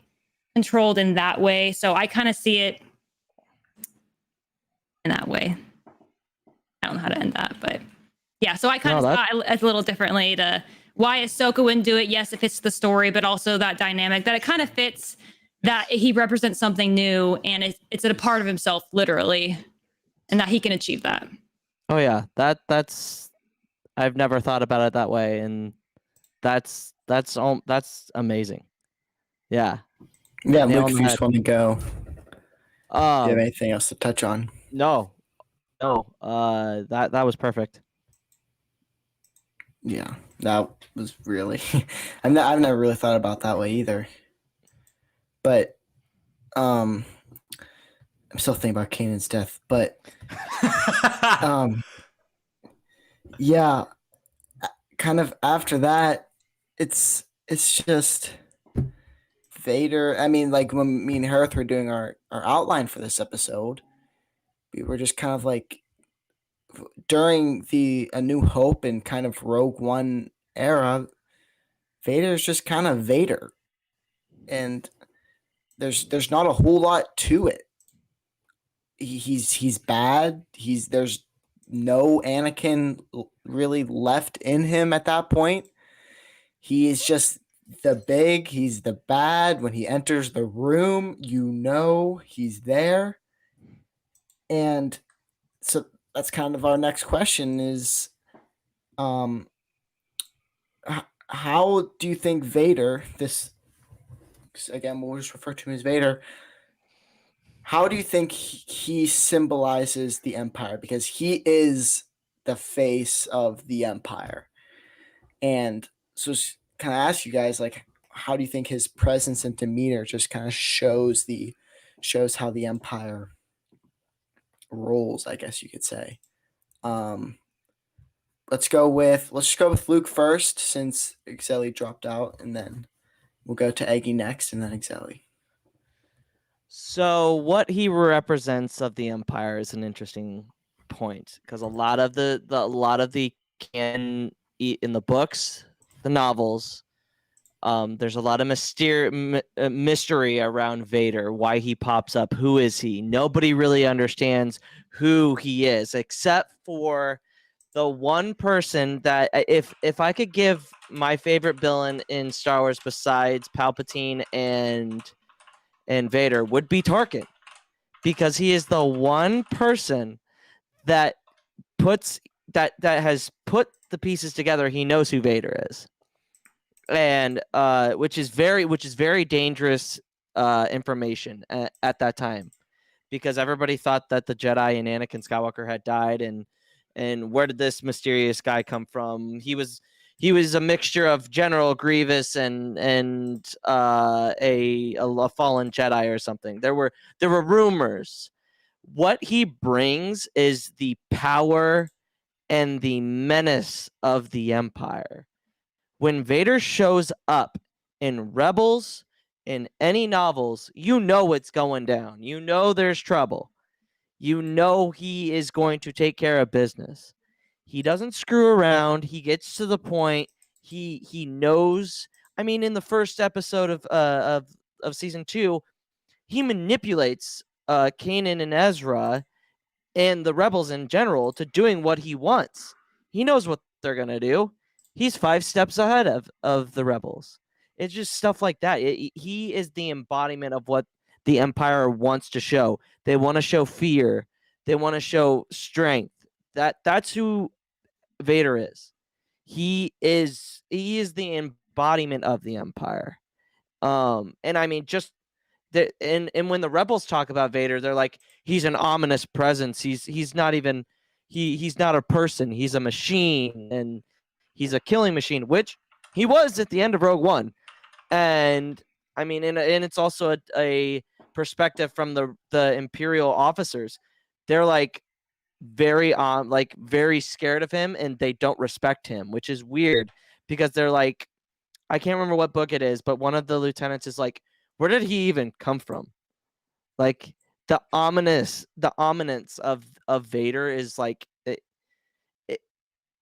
controlled in that way. So I kind of see it in that way. I don't know how to end that, but yeah. So I kind of saw it a little differently to why Ahsoka wouldn't do it. Yes, it fits the story, but also that dynamic that it kind of fits, that he represents something new, and it's a part of himself, literally, and that he can achieve that. Oh yeah, that's I've never thought about it that way, and that's amazing. Yeah. Yeah, Luke, if you just want to go. Do you have Um, anything else to touch on? no. That was perfect. Yeah, that was really. I've never really thought about that way either. But, I'm still thinking about Kanan's death. But, yeah, kind of after that, it's just Vader. I mean, like when me and Hereth were doing our outline for this episode, we were just kind of like during the A New Hope and kind of Rogue One era, Vader's just kind of Vader, and there's not a whole lot to it. He's bad. There's no Anakin really left in him at that point. He is just he's the bad. When he enters the room, he's there. And so that's kind of our next question is, how do you think Vader, this, again, we'll just refer to him as Vader, how do you think he symbolizes the Empire? Because he is the face of the Empire. And so kind of ask you guys, like, how do you think his presence and demeanor just kind of shows how the Empire rolls, I guess you could say. Let's go with Luke first, since Exeli dropped out, and then we'll go to Eggy next, and then Exeli. So what he represents of the Empire is an interesting point, because a lot of the canon in the books, the novels, there's a lot of mystery around Vader, why he pops up, who is he? Nobody really understands who he is, except for the one person that, if I could give my favorite villain in Star Wars besides Palpatine and Vader, would be Tarkin, because he is the one person that has put the pieces together. He knows who Vader is, and which is very dangerous information at that time, because everybody thought that the Jedi and Anakin Skywalker had died, and where did this mysterious guy come from? He was a mixture of General Grievous and a fallen Jedi or something. There were rumors. What he brings is the power and the menace of the Empire. When Vader shows up in Rebels, in any novels, you know what's going down. You know there's trouble. You know he is going to take care of business. He doesn't screw around. He gets to the point. He knows. I mean, in the first episode of season 2, he manipulates Kanan and Ezra and the rebels in general to doing what he wants. He knows what they're gonna do. He's 5 steps ahead of the rebels. It's just stuff like that. He is the embodiment of what the Empire wants to show. They want to show fear. They want to show strength. That's who Vader is. He is the embodiment of the Empire. And I mean, just and when the rebels talk about Vader, they're like, he's an ominous presence. He's not even he's not a person. He's a machine, and he's a killing machine, which he was at the end of Rogue One. And I mean, and it's also a perspective from the Imperial officers. They're like very scared of him, and they don't respect him, which is weird, because they're like, I can't remember what book it is, but one of the lieutenants is like, where did he even come from? Like the ominence of Vader is like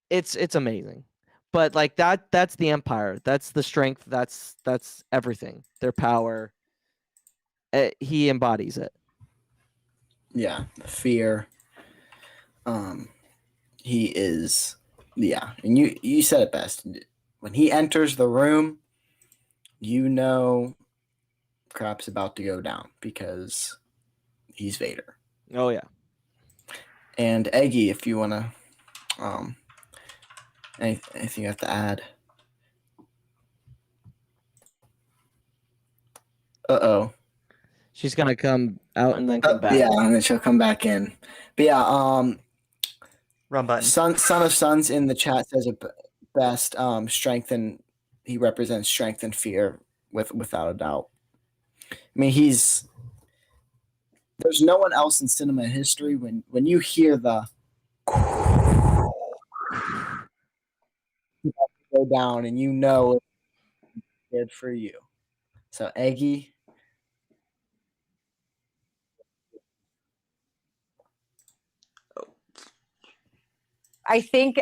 it's amazing. But like that's the Empire. That's the strength. That's everything. Their power. He embodies it. Yeah, fear. He is, yeah, and you said it best. When he enters the room, you know crap's about to go down, because he's Vader. Oh yeah. And Eggy, if you want to, anything you have to add? Uh-oh. She's gonna come out and then come back. Yeah, and then she'll come back in. But yeah, Wrong button. Son of Sons in the chat says it best. Strength, and he represents strength and fear without a doubt. I mean, there's no one else in cinema history when you hear the go down, and you know it's good for you. So Eggy. I think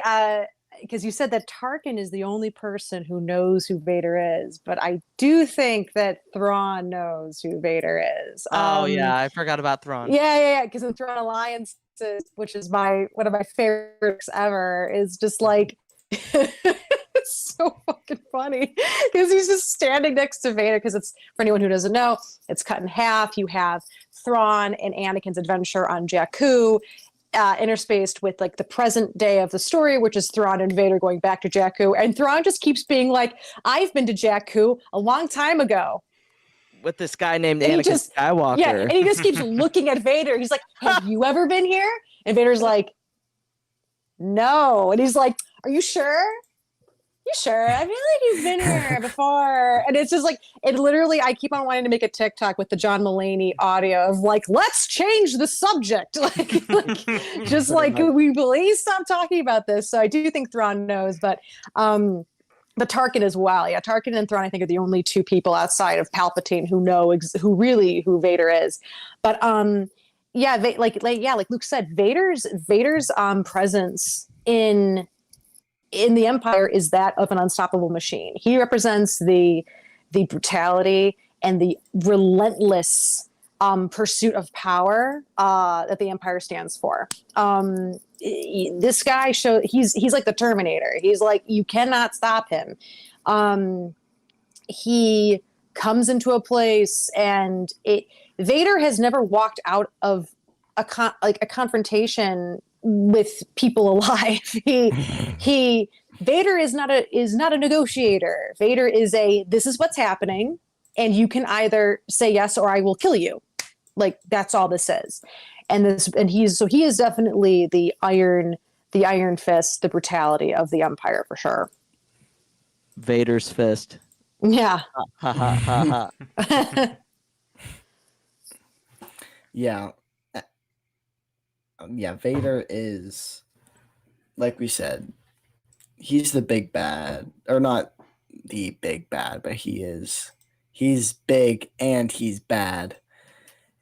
because you said that Tarkin is the only person who knows who Vader is, but I do think that Thrawn knows who Vader is. Oh yeah, I forgot about Thrawn. Yeah. Because in Thrawn Alliances, which is one of my favorites ever, is just like it's so fucking funny because he's just standing next to Vader. Because it's, for anyone who doesn't know, it's cut in half. You have Thrawn and Anakin's adventure on Jakku, interspaced with like the present day of the story, which is Thrawn and Vader going back to Jakku. And Thrawn just keeps being like, I've been to Jakku a long time ago. With this guy named And Anakin Skywalker. Yeah, and he just keeps looking at Vader. He's like, have you ever been here? And Vader's like, no. And he's like, are you sure? You sure? I feel like you've been here before. And it's just like, it literally, I keep on wanting to make a TikTok with the John Mulaney audio of like, let's change the subject. Just like, we please stop talking about this. So I do think Thrawn knows, but Tarkin as well. Yeah, Tarkin and Thrawn, I think, are the only two people outside of Palpatine who know who Vader is. But yeah, like Luke said, Vader's presence in the Empire is that of an unstoppable machine. He represents the brutality and the relentless pursuit of power that the Empire stands for. This guy he's like the Terminator. He's like, you cannot stop him. He comes into a place, and Vader has never walked out of a confrontation with people alive. Vader is not a negotiator. Vader is this is what's happening, and you can either say yes or I will kill you. Like, that's all this is. He is definitely the iron fist, the brutality of the Empire for sure. Vader's fist. Yeah. Ha ha ha ha. Yeah. Yeah, Vader is, like we said, he's the big bad, or not the big bad, but he's big and he's bad,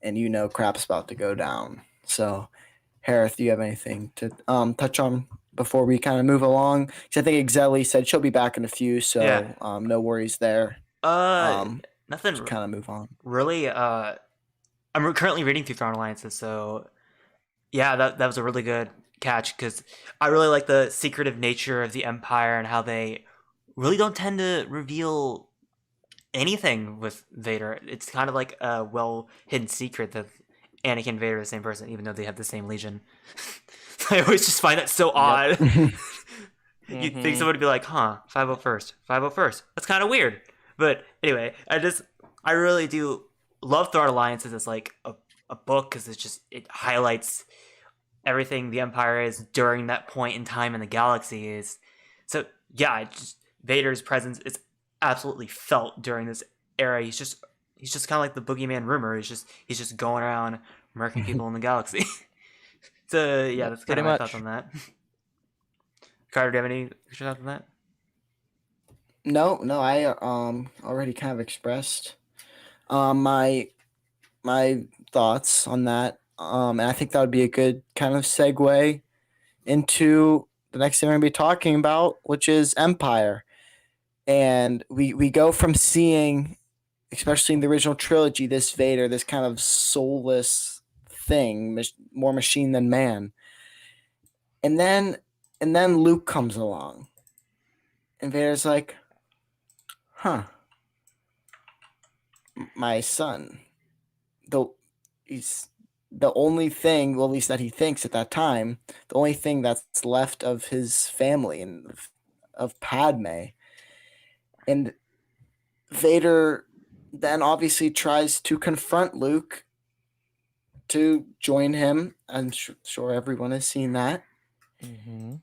and crap's about to go down. So, Hereth, do you have anything to touch on before we kind of move along? Because I think Exeli said she'll be back in a few, so Yeah. No worries there. Nothing. Just kind of move on. Really, I'm currently reading through Thrawn Alliances, so yeah, that was a really good catch, because I really like the secretive nature of the Empire and how they really don't tend to reveal anything with Vader. It's kind of like a well hidden secret that Anakin and Vader are the same person, even though they have the same legion. I always just find that so odd. You'd think someone would be like, huh, 501st. That's kind of weird. But anyway, I really do love Thrawn Alliances as like a book, because it highlights everything the Empire is during that point in time in the galaxy is. So yeah, Vader's presence is absolutely felt during this era. He's just kind of like the boogeyman rumor. He's just going around murking people in the galaxy. So yeah, that's kind of my thoughts on that. Carter, do you have any thoughts on that? No, I already kind of expressed my thoughts on that. And I think that would be a good kind of segue into the next thing we're going to be talking about, which is Empire. And we go from seeing, especially in the original trilogy, this Vader, this kind of soulless thing, more machine than man. And then Luke comes along. And Vader's like, huh, my son, he's the only thing, well, at least that he thinks at that time, the only thing that's left of his family and of Padme. And Vader then obviously tries to confront Luke to join him. I'm sure everyone has seen that. Mm-hmm.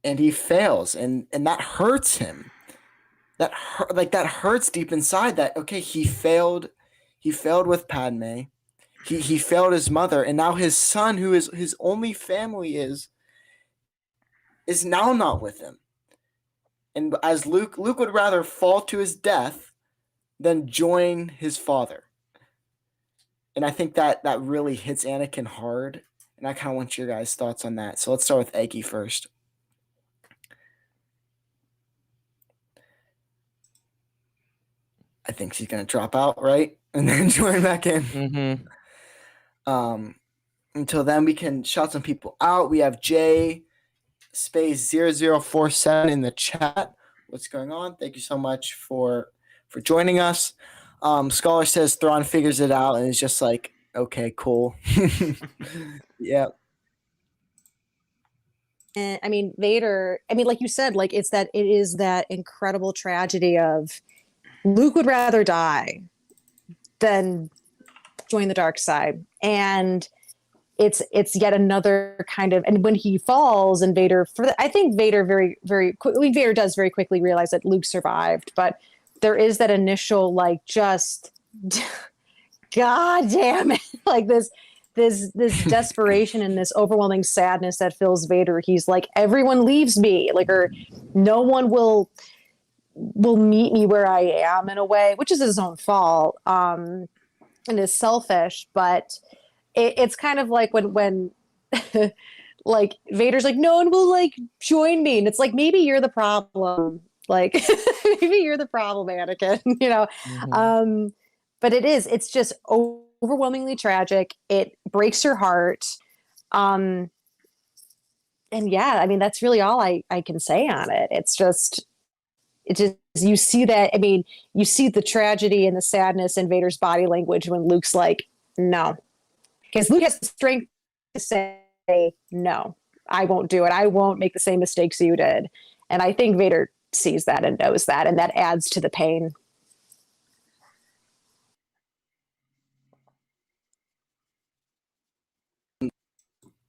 And he fails, and that hurts him. That hurts deep inside. That, okay, he failed with Padme. He failed his mother, and now his son, who is his only family, is now not with him. And as Luke would rather fall to his death then join his father. And I think that really hits Anakin hard. And I kind of want your guys' thoughts on that. So let's start with Eggy first. I think she's going to drop out, right? And then join back in. Mm-hmm. Until then, we can shout some people out. We have J space 0047 in the chat. What's going on? Thank you so much for joining us. Scholar says Thrawn figures it out and is just like, okay, cool. Yeah. And I mean, Vader, I mean, like you said, like it is that incredible tragedy of Luke would rather die than join the dark side. And it's yet another kind of, and when he falls and Vader, I think Vader very, very quickly, Vader does very quickly realize that Luke survived, but there is that initial, like, just, God damn it, like this desperation and this overwhelming sadness that fills Vader. He's like, everyone leaves me, like, or no one will meet me where I am, in a way, which is his own fault, and is selfish. But it's kind of like when like Vader's like, no one will like join me, and it's like, maybe you're the problem, like maybe you're the problem, Anakin, you know. Mm-hmm. But it's just overwhelmingly tragic. It breaks your heart. And yeah, I mean, that's really all I can say on it. It just, you see that, I mean, you see the tragedy and the sadness in Vader's body language when Luke's like, no. Because Luke has the strength to say, no, I won't do it. I won't make the same mistakes you did. And I think Vader sees that and knows that, and that adds to the pain.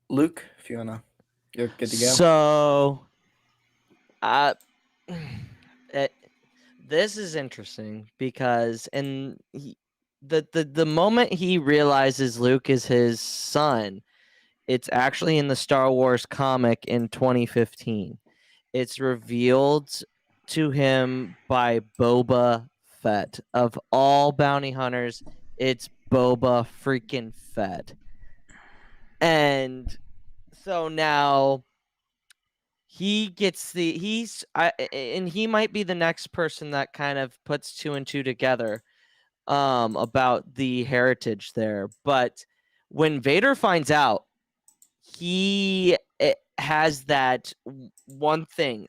Luke, if you wanna, you're good to go. So, this is interesting because the moment he realizes Luke is his son, it's actually in the Star Wars comic in 2015. It's revealed to him by Boba Fett. Of all bounty hunters, it's Boba freaking Fett. And so now he gets and he might be the next person that kind of puts two and two together about the heritage there. But when Vader finds out, he has that one thing.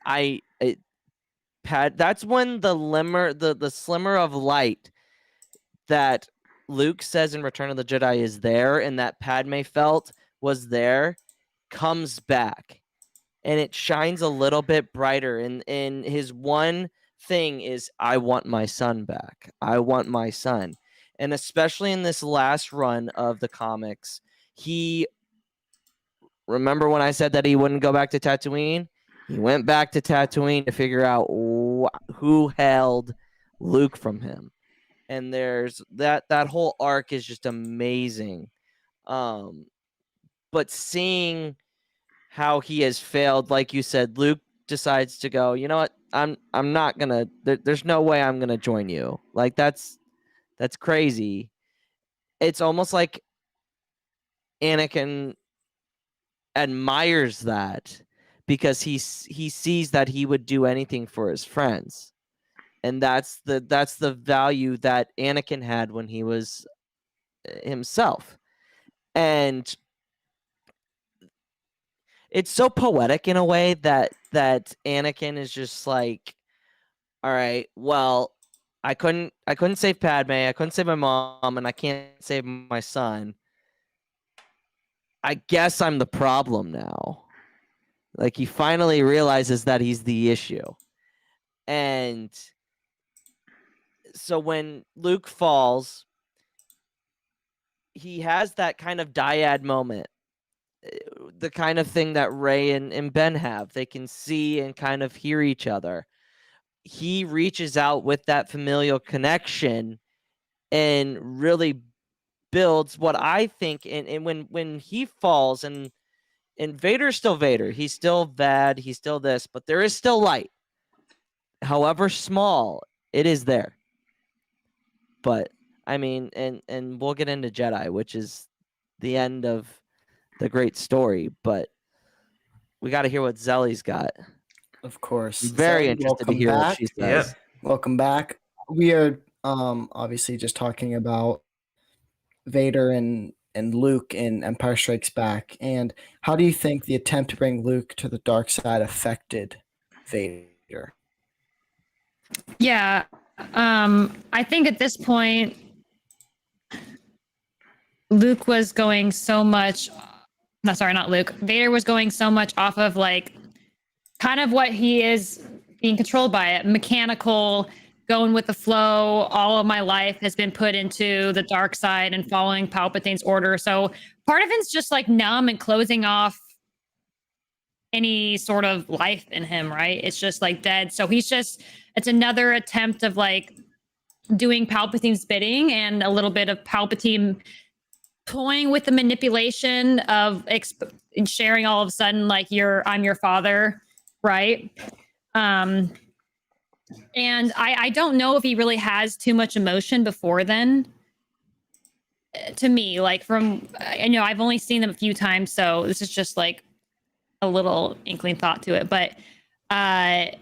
That's when the slimmer of light that Luke says in Return of the Jedi is there, and that Padme felt was there, comes back, and it shines a little bit brighter. And his one thing is, I want my son back. I want my son. And especially in this last run of the comics, remember when I said that he wouldn't go back to Tatooine? He went back to Tatooine to figure out who held Luke from him. And there's that whole arc is just amazing. But seeing how he has failed, like you said, Luke decides to go, you know what? I'm not gonna. There's no way I'm gonna join you. Like that's crazy. It's almost like Anakin admires that because he sees that he would do anything for his friends, and that's the value that Anakin had when he was himself. And it's so poetic in a way that Anakin is just like, all right, well, I couldn't save Padme, I couldn't save my mom, and I can't save my son. I guess I'm the problem now. Like, he finally realizes that he's the issue. And so when Luke falls, he has that kind of dyad moment, the kind of thing that Rey and Ben have. They can see and kind of hear each other. He reaches out with that familial connection and really builds what I think. And when he falls, and Vader's still Vader, he's still bad, he's still this, but there is still light. However small, it is there. But I mean, and we'll get into Jedi, which is the end of the great story. But we got to hear what Zelly's got. Of course. I'm very Zelly, interested to welcome hear what back. she Yep. says. Welcome back. We are obviously just talking about Vader and Luke in Empire Strikes Back. And how do you think the attempt to bring Luke to the dark side affected Vader? Yeah. I think at this point, Luke was going so much. No, sorry, not Luke. Vader was going so much off of like kind of what he is being controlled by it, mechanical, going with the flow. All of my life has been put into the dark side and following Palpatine's order. So part of it's just like numb and closing off any sort of life in him, right? It's just like dead. So it's another attempt of like doing Palpatine's bidding and a little bit of Palpatine toying with the manipulation of sharing all of a sudden like I'm your father, right? And I don't know if he really has too much emotion before then. To me, like I know I've only seen them a few times, so this is just like a little inkling thought to it. But and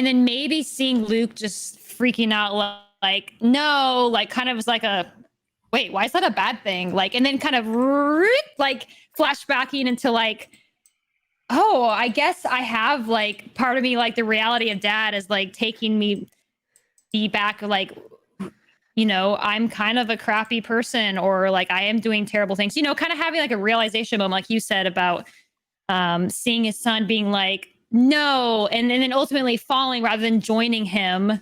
then maybe seeing Luke just freaking out like no, like kind of was like a wait, why is that a bad thing? Like, and then kind of like flashbacking into like, oh, I guess I have like part of me, like the reality of dad is like taking me back, like, I'm kind of a crappy person or like I am doing terrible things, kind of having like a realization moment, like you said about seeing his son being like, no, and then ultimately falling rather than joining him.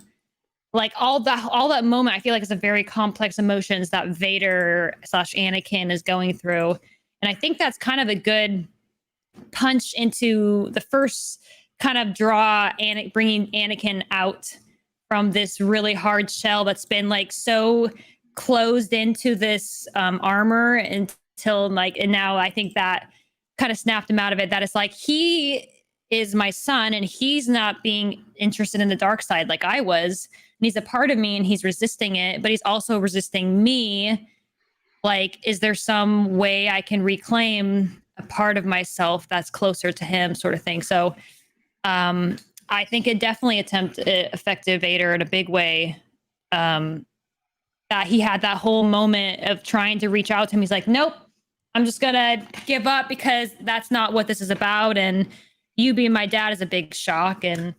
Like all that moment, I feel like it's a very complex emotions that Vader / Anakin is going through. And I think that's kind of a good punch into the first kind of draw and bringing Anakin out from this really hard shell that's been like so closed into this armor until like, and now I think that kind of snapped him out of it. That it's like, he is my son and he's not being interested in the dark side like I was. And he's a part of me and he's resisting it, but he's also resisting me. Like, is there some way I can reclaim a part of myself that's closer to him, sort of thing? So I think it definitely affected Vader in a big way. That he had that whole moment of trying to reach out to him. He's like, nope, I'm just going to give up because that's not what this is about. And you being my dad is a big shock. And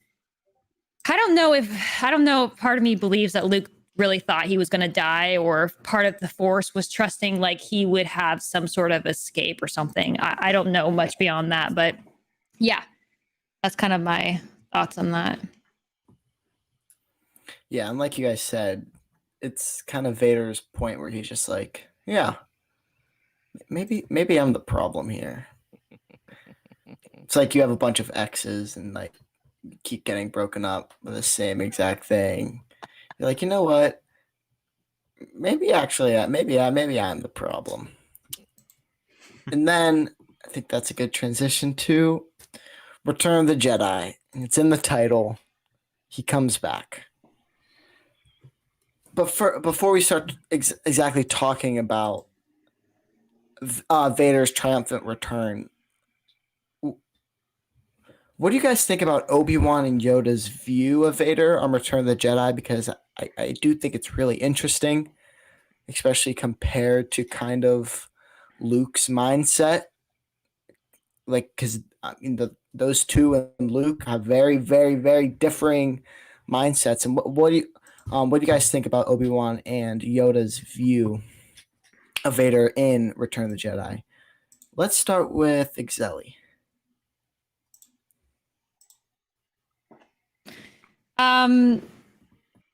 I don't know if part of me believes that Luke really thought he was going to die, or if part of the Force was trusting like he would have some sort of escape or something. I don't know much beyond that, but yeah, that's kind of my thoughts on that. Yeah, and like you guys said, it's kind of Vader's point where he's just like, yeah, maybe I'm the problem here. It's like you have a bunch of exes and like keep getting broken up with the same exact thing. You're like, you know what? Maybe I'm the problem. And then I think that's a good transition to Return of the Jedi. It's in the title. He comes back. But before we start exactly talking about Vader's triumphant return, what do you guys think about Obi-Wan and Yoda's view of Vader on Return of the Jedi? Because I do think it's really interesting, especially compared to kind of Luke's mindset. Like, because I mean, those two and Luke have very, very, very differing mindsets. And what do you guys think about Obi-Wan and Yoda's view of Vader in Return of the Jedi? Let's start with Exeli.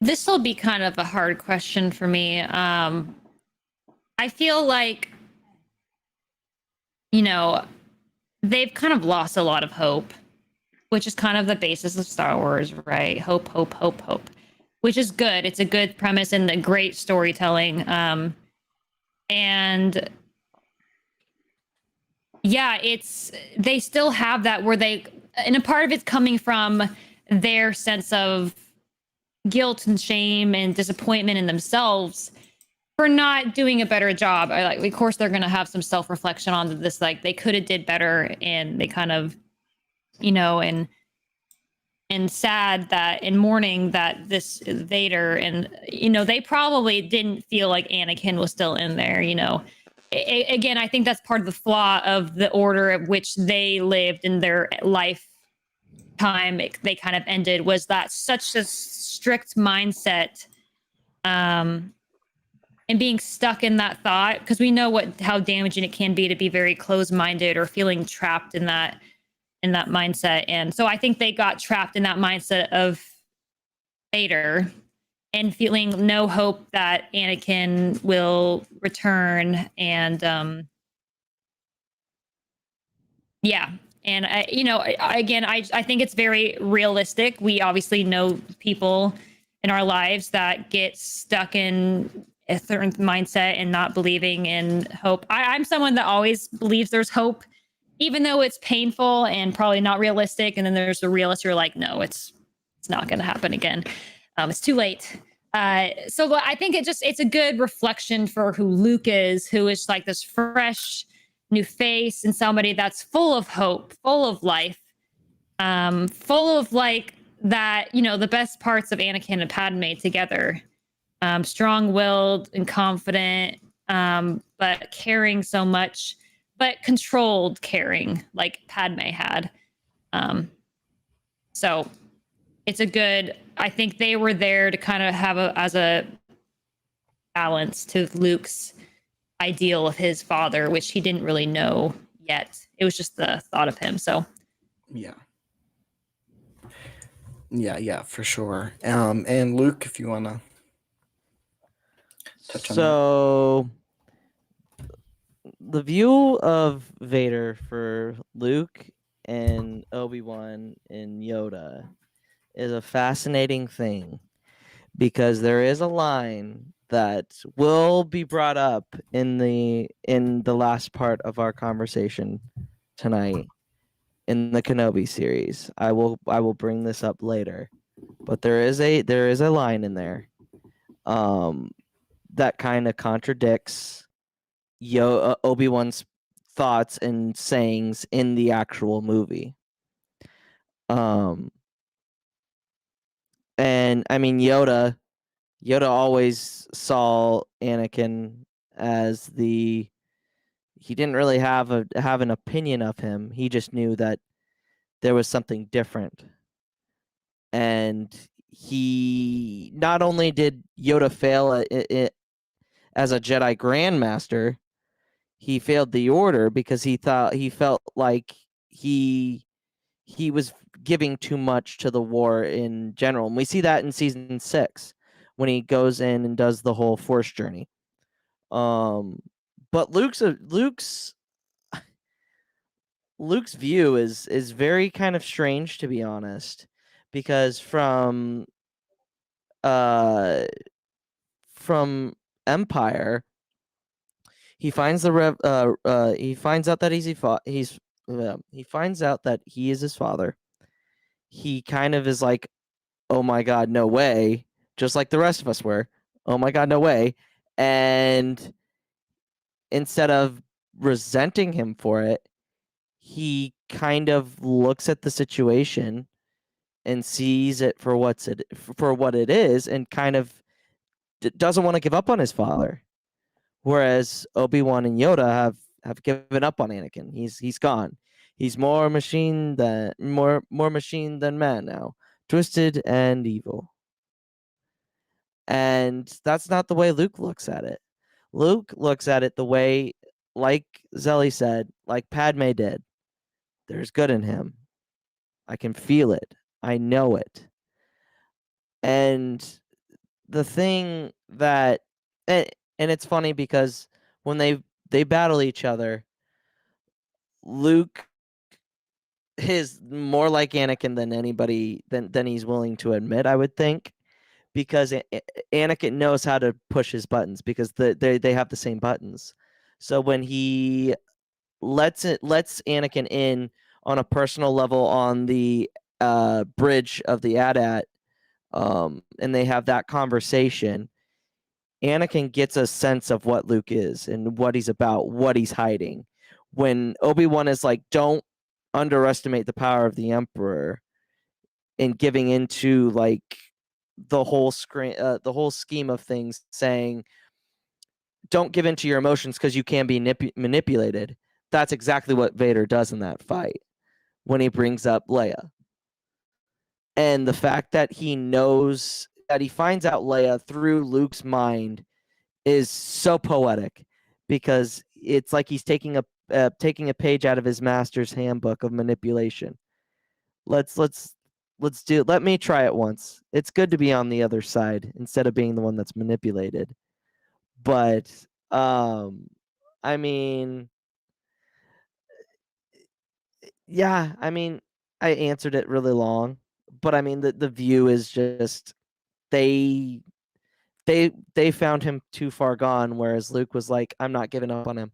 This will be kind of a hard question for me. I feel like, they've kind of lost a lot of hope, which is kind of the basis of Star Wars, right? Hope, hope, hope, hope, which is good. It's a good premise and a great storytelling. And yeah, they still have that where and a part of it's coming from their sense of guilt and shame and disappointment in themselves for not doing a better job. Like, of course, they're going to have some self-reflection on this. Like, they could have did better, and they kind of, and sad that in mourning that this Vader, and they probably didn't feel like Anakin was still in there. Again, I think that's part of the flaw of the order at which they lived in their lifetime. They kind of ended was that such a strict mindset, and being stuck in that thought, because we know how damaging it can be to be very closed-minded or feeling trapped in that mindset. And so I think they got trapped in that mindset of Vader and feeling no hope that Anakin will return. And yeah. And I think it's very realistic. We obviously know people in our lives that get stuck in a certain mindset and not believing in hope. I'm someone that always believes there's hope, even though it's painful and probably not realistic. And then there's the realists who are like, no, it's not going to happen again. It's too late. So I think it's a good reflection for who Luke is, who is like this fresh new face and somebody that's full of hope, full of life, full of like that, the best parts of Anakin and Padme together. Strong-willed and confident, but caring so much, but controlled caring like Padme had. So it's I think they were there to kind of have as a balance to Luke's ideal of his father, which he didn't really know yet. It was just the thought of him. So yeah, for sure. And Luke, if you want to touch on that. So the view of Vader for Luke and Obi-Wan and Yoda is a fascinating thing, because there is a line that will be brought up in the last part of our conversation tonight in the Kenobi series. I will bring this up later, but there is a line in there that kind of contradicts Obi-Wan's thoughts and sayings in the actual movie. And I mean, Yoda always saw Anakin as he didn't really have an opinion of him. He just knew that there was something different. And he not only did Yoda fail at it as a Jedi Grandmaster, he failed the Order because he felt like he was giving too much to the war in general. And we see that in season 6 when he goes in and does the whole Force journey. But Luke's view is very kind of strange, to be honest, because from Empire, he finds he finds out that he finds out that he is his father. He kind of is like, oh my God, no way. Just like the rest of us were. Oh my God, no way. And instead of resenting him for it, he kind of looks at the situation and sees it for what it is, and kind of doesn't want to give up on his father. Whereas Obi-Wan and Yoda have given up on Anakin. He's gone. He's more machine than man now, twisted and evil. And that's not the way Luke looks at it. Luke looks at it the way, like Zelly said, like Padme did. There's good in him. I can feel it. I know it. And the thing that, and it's funny because when they battle each other, Luke is more like Anakin than anybody than he's willing to admit, I would think, because Anakin knows how to push his buttons because they have the same buttons. So when he lets Anakin in on a personal level on the bridge of the AT-AT and they have that conversation, Anakin gets a sense of what Luke is and what he's about, what he's hiding. When Obi-Wan is like, don't underestimate the power of the Emperor, and giving into like the whole scheme of things, saying, don't give into your emotions because you can be manipulated. That's exactly what Vader does in that fight when he brings up Leia. And the fact that he knows that he finds out Leia through Luke's mind is so poetic, because it's like he's taking a page out of his master's handbook of manipulation. Let me try it once. It's good to be on the other side instead of being the one that's manipulated. But I mean, yeah, I mean, I answered it really long, but I mean the view is just they found him too far gone, whereas Luke was like, I'm not giving up on him.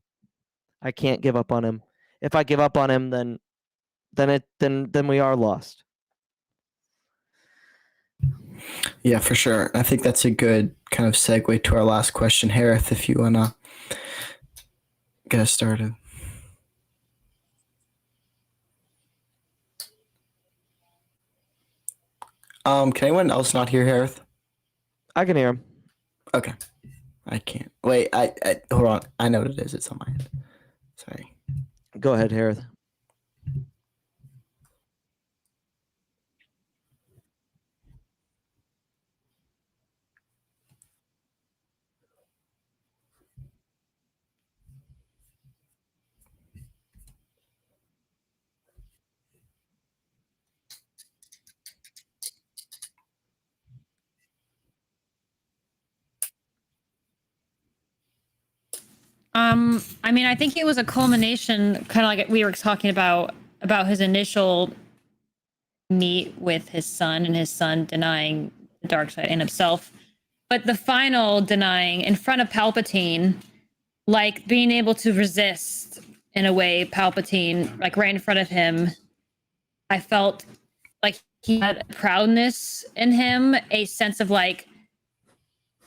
I can't give up on him. If I give up on him, then we are lost. Yeah, for sure. I think that's a good kind of segue to our last question. Hereth, if you want to get us started. Can anyone else not hear Hereth? I can hear him. Okay. I can't. Wait, I hold on. I know what it is. It's on my end. Sorry. Go ahead, Hereth. I mean, I think it was a culmination, kind of like we were talking about his initial meet with his son and his son denying the dark side and himself, but the final denying in front of Palpatine, like being able to resist in a way Palpatine, like right in front of him. I felt like he had a proudness in him, a sense of like,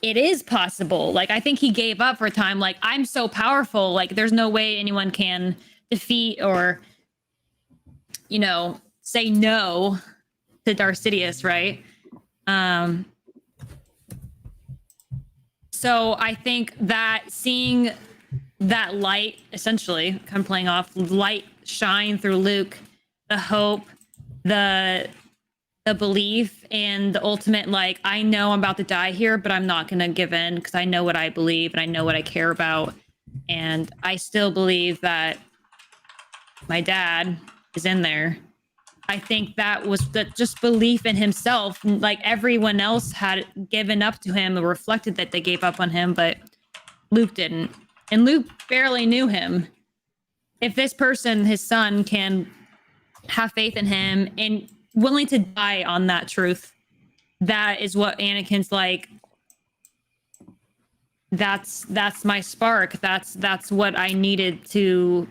it is possible. Like, I think he gave up for a time. Like, I'm so powerful. Like, there's no way anyone can defeat or, you know, say no to Darth Sidious, right? So I think that seeing that light, essentially, kind of playing off light shine through Luke, the hope, the belief, and the ultimate, like, I know I'm about to die here, but I'm not going to give in because I know what I believe and I know what I care about. And I still believe that my dad is in there. I think that was the just belief in himself. Like, everyone else had given up to him or reflected that they gave up on him, but Luke didn't. And Luke barely knew him. If this person, his son, can have faith in him and willing to die on that truth, that is what Anakin's like. That's my spark. That's what I needed to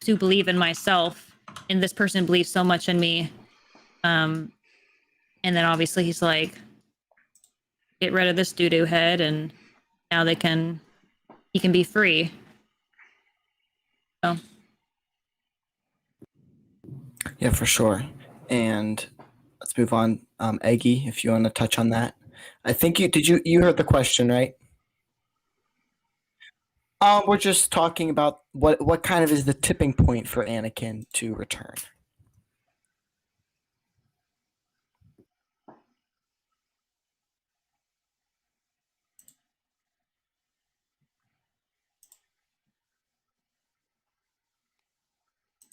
believe in myself. And this person believes so much in me. And then obviously he's like, get rid of this doo-doo head, and now he can be free. So Yeah, for sure. And let's move on. Eggy, if you want to touch on that. I think you heard the question, right? We're just talking about what kind of is the tipping point for Anakin to return.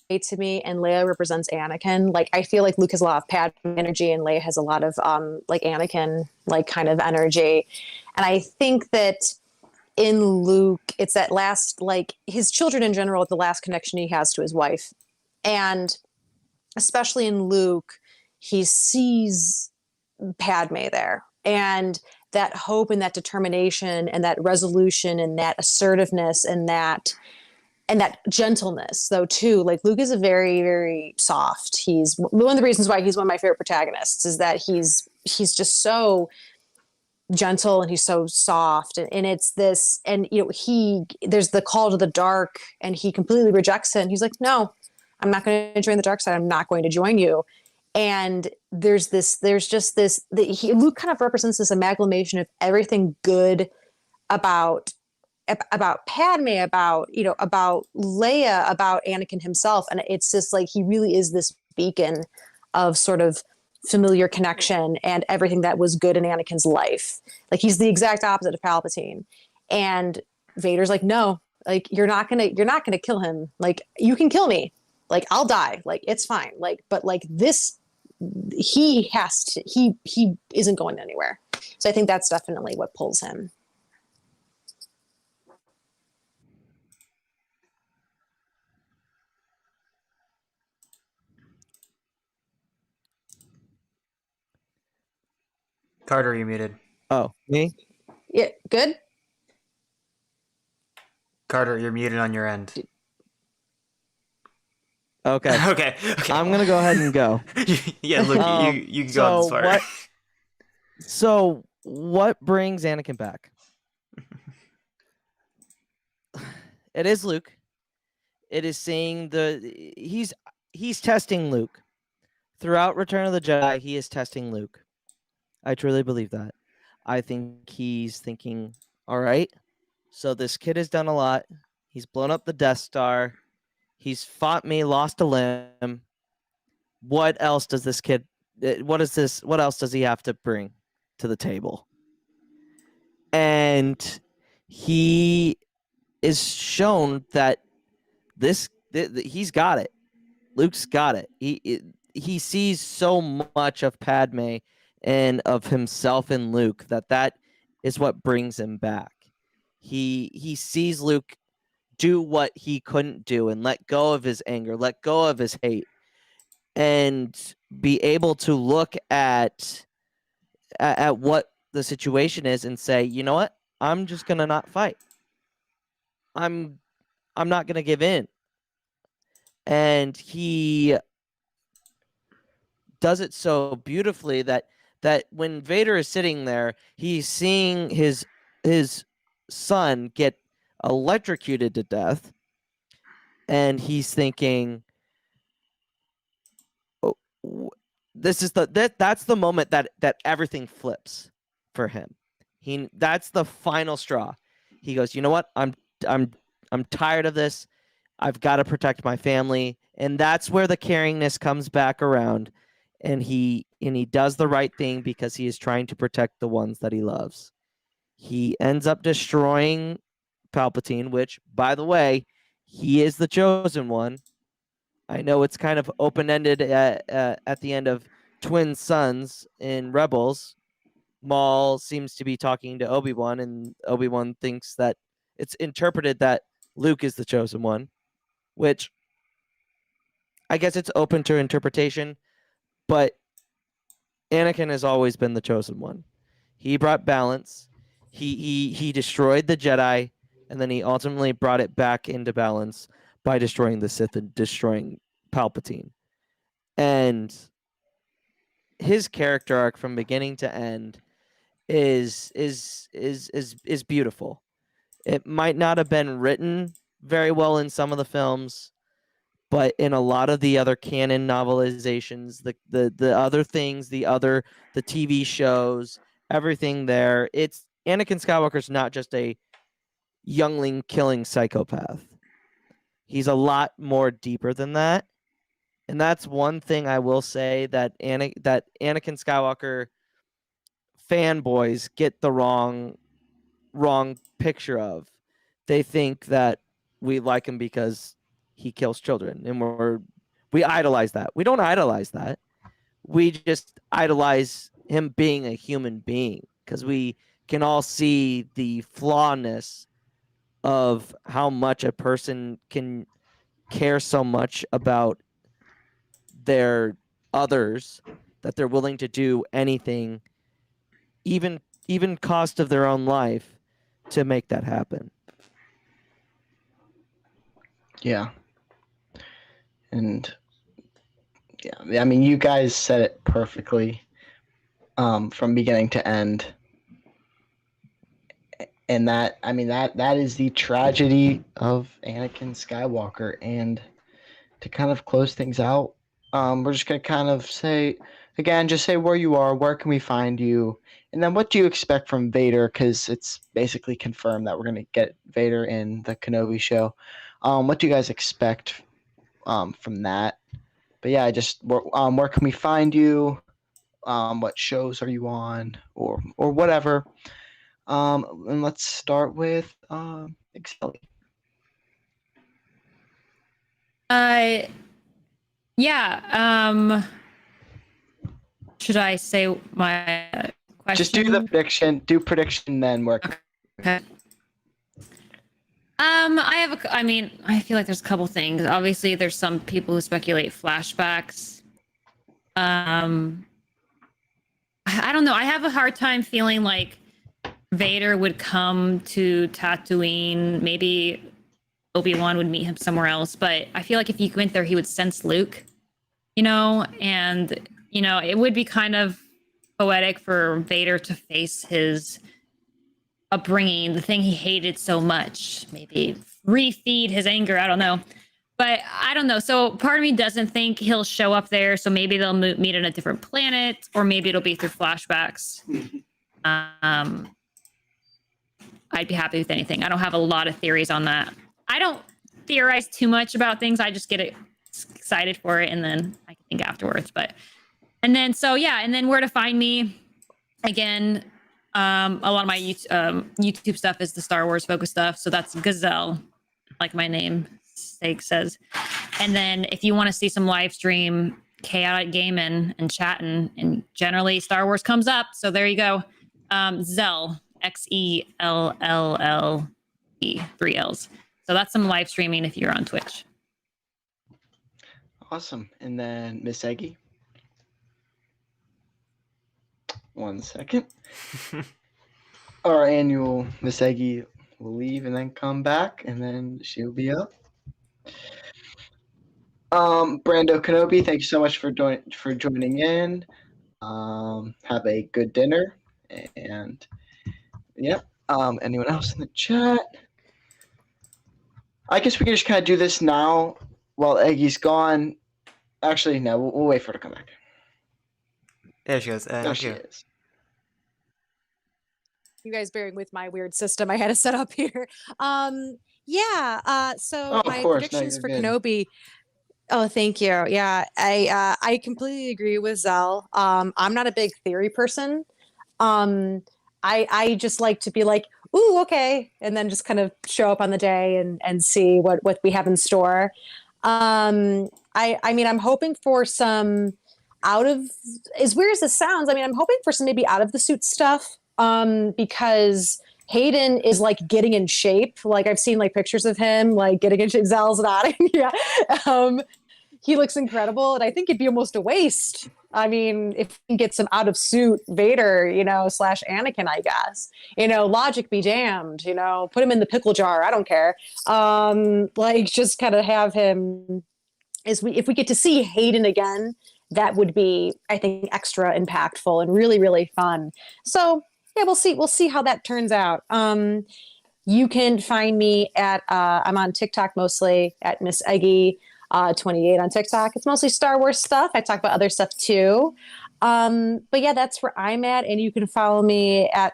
To me, and Leia represents Anakin. Like, I feel like Luke has a lot of Padme energy and Leia has a lot of like Anakin like kind of energy. And I think that in Luke, it's that last, like, his children in general, the last connection he has to his wife. And especially in Luke, he sees Padme there. And that hope and that determination and that resolution and that assertiveness and that gentleness, though, too. Like, Luke is a very, very soft. He's one of the reasons why he's one of my favorite protagonists, is that he's he's just so gentle and he's so soft, and it's this, and there's the call to the dark, and he completely rejects it, and he's like, no, I'm not going to join the dark side. I'm not going to join you. And there's just this, Luke kind of represents this amalgamation of everything good about Padme, about Leia, about Anakin himself. And it's just like, he really is this beacon of sort of familiar connection and everything that was good in Anakin's life. Like, he's the exact opposite of Palpatine. And Vader's like, no, like, you're not gonna kill him. Like, you can kill me. Like, I'll die. Like, it's fine. Like, but like this, he isn't going anywhere. So I think that's definitely what pulls him. Carter, you're muted. Oh, me? Yeah, good. Carter, you're muted on your end. Okay. Okay. I'm gonna go ahead and go. Yeah, look, you can go this far. So what brings Anakin back? It is Luke. It is seeing he's testing Luke. Throughout Return of the Jedi, he is testing Luke. I truly believe that. I think he's thinking, all right, so this kid has done a lot. He's blown up the Death Star. He's fought me, lost a limb. What else does this kid, what else does he have to bring to the table? And he is shown that he's got it. Luke's got it. He sees so much of Padme and of himself in Luke that is what brings him back. He sees Luke do what he couldn't do and let go of his anger, let go of his hate, and be able to look at what the situation is and say, you know what? I'm just gonna not fight. I'm not gonna give in. And he does it so beautifully that when Vader is sitting there, he's seeing his son get electrocuted to death, and he's thinking, oh, this is that's the moment that everything flips for him. That's the final straw. He goes, you know what? I'm tired of this. I've got to protect my family. And that's where the caringness comes back around. And he does the right thing because he is trying to protect the ones that he loves. He ends up destroying Palpatine, which, by the way, he is the chosen one. I know it's kind of open-ended at the end of Twin Sons in Rebels. Maul seems to be talking to Obi-Wan, and Obi-Wan thinks that it's interpreted that Luke is the chosen one, which I guess it's open to interpretation, but Anakin has always been the chosen one. He brought balance. He destroyed the Jedi, and then he ultimately brought it back into balance by destroying the Sith and destroying Palpatine. And his character arc from beginning to end is beautiful. It might not have been written very well in some of the films, but in a lot of the other canon novelizations, the other things, the TV shows, everything there, it's Anakin Skywalker's not just a youngling killing psychopath. He's a lot more deeper than that. And that's one thing I will say that Anakin Skywalker fanboys get the wrong picture of. They think that we like him because he kills children, and we idolize that. We don't idolize that. We just idolize him being a human being because we can all see the flawness of how much a person can care so much about their others that they're willing to do anything, even cost of their own life, to make that happen. Yeah. And yeah, I mean, you guys said it perfectly. from beginning to end. And that is the tragedy of Anakin Skywalker. And to kind of close things out, we're just gonna kind of say again, just say where you are, where can we find you, and then what do you expect from Vader? Because it's basically confirmed that we're gonna get Vader in the Kenobi show. What do you guys expect from that? But yeah, just where can we find you? What shows are you on, or whatever. And let's start with Excelli. Yeah. Should I say my question? Just do the prediction. Do prediction, then work. Okay. I feel like there's a couple things. Obviously, there's some people who speculate flashbacks. I don't know. I have a hard time feeling like Vader would come to Tatooine. Maybe Obi-Wan would meet him somewhere else. But I feel like if he went there, he would sense Luke, and, it would be kind of poetic for Vader to face his upbringing, the thing he hated so much, maybe refeed his anger. I don't know. But I don't know. So part of me doesn't think he'll show up there. So maybe they'll meet on a different planet, or maybe it'll be through flashbacks. I'd be happy with anything. I don't have a lot of theories on that. I don't theorize too much about things. I just get excited for it, and then I can think afterwards. And then where to find me? Again, a lot of my YouTube stuff is the Star Wars focused stuff. So that's Gazelle, like my name says. And then if you want to see some live stream, chaotic gaming and chatting, and generally Star Wars comes up. So there you go. Zell, XELLLE, 3 L's. So that's some live streaming if you're on Twitch. Awesome. And then Miss Eggy. 1 second. Our annual Miss Eggy will leave and then come back, and then she'll be up. Brando Kenobi, thank you so much for joining in. Have a good dinner, and yep. Anyone else in the chat? I guess we can just kind of do this now while Eggy's gone. Actually, no, we'll wait for her to come back. There she goes. There she is. You guys bearing with my weird system I had to set up here. So my predictions for Kenobi. Oh, thank you. Yeah, I completely agree with Zell. I'm not a big theory person. I just like to be like, ooh, okay, and then just kind of show up on the day and see what we have in store. I'm hoping for some as weird as this sounds, I'm hoping for some maybe out of the suit stuff. Because Hayden is like getting in shape. Like I've seen like pictures of him like getting in shape. Zell's nodding. Yeah. He looks incredible, and I think it'd be almost a waste. If we can get some out of suit Vader, slash Anakin, I guess. Logic be damned. Put him in the pickle jar. I don't care. Just kind of have him. If we get to see Hayden again, that would be, I think, extra impactful and really, really fun. So. Yeah, we'll see how that turns out. You can find me at I'm on TikTok mostly at Miss Eggy 28 on TikTok. It's mostly Star Wars stuff. I talk about other stuff too. But yeah, that's where I'm at. And you can follow me at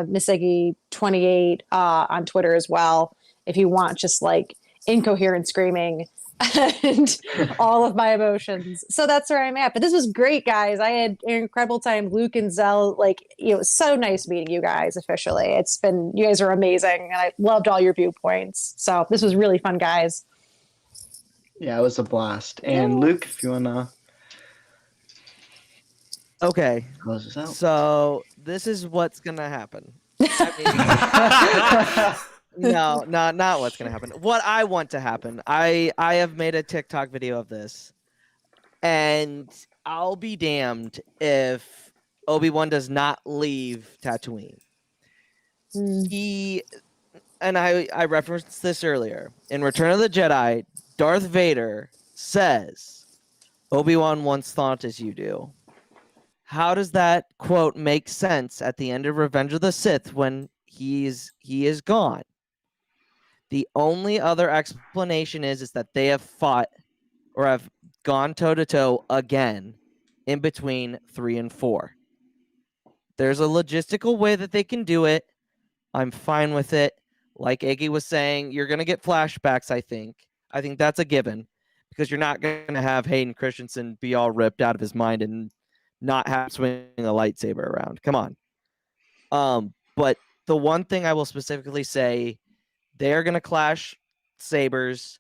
Miss Eggy 28 on Twitter as well if you want just like incoherent screaming and all of my emotions. So that's where I'm at. But this was great, guys. I had an incredible time. Luke and Zell, it was so nice meeting you guys officially. You guys are amazing, and I loved all your viewpoints. So this was really fun, guys. Yeah, it was a blast. And Luke, if you wanna Okay. close us out. So this is what's gonna happen. No, not what's gonna happen. What I want to happen. I have made a TikTok video of this, and I'll be damned if Obi-Wan does not leave Tatooine. I referenced this earlier in Return of the Jedi. Darth Vader says, "Obi-Wan once thought as you do." how does that quote make sense at the end of Revenge of the Sith when he is gone? The only other explanation is that they have fought or have gone toe to toe again in between 3 and 4. There's a logistical way that they can do it. I'm fine with it. Like Iggy was saying, you're going to get flashbacks, I think. I think that's a given because you're not going to have Hayden Christensen be all ripped out of his mind and not have swinging a lightsaber around. Come on. But the one thing I will specifically say, they're going to clash sabers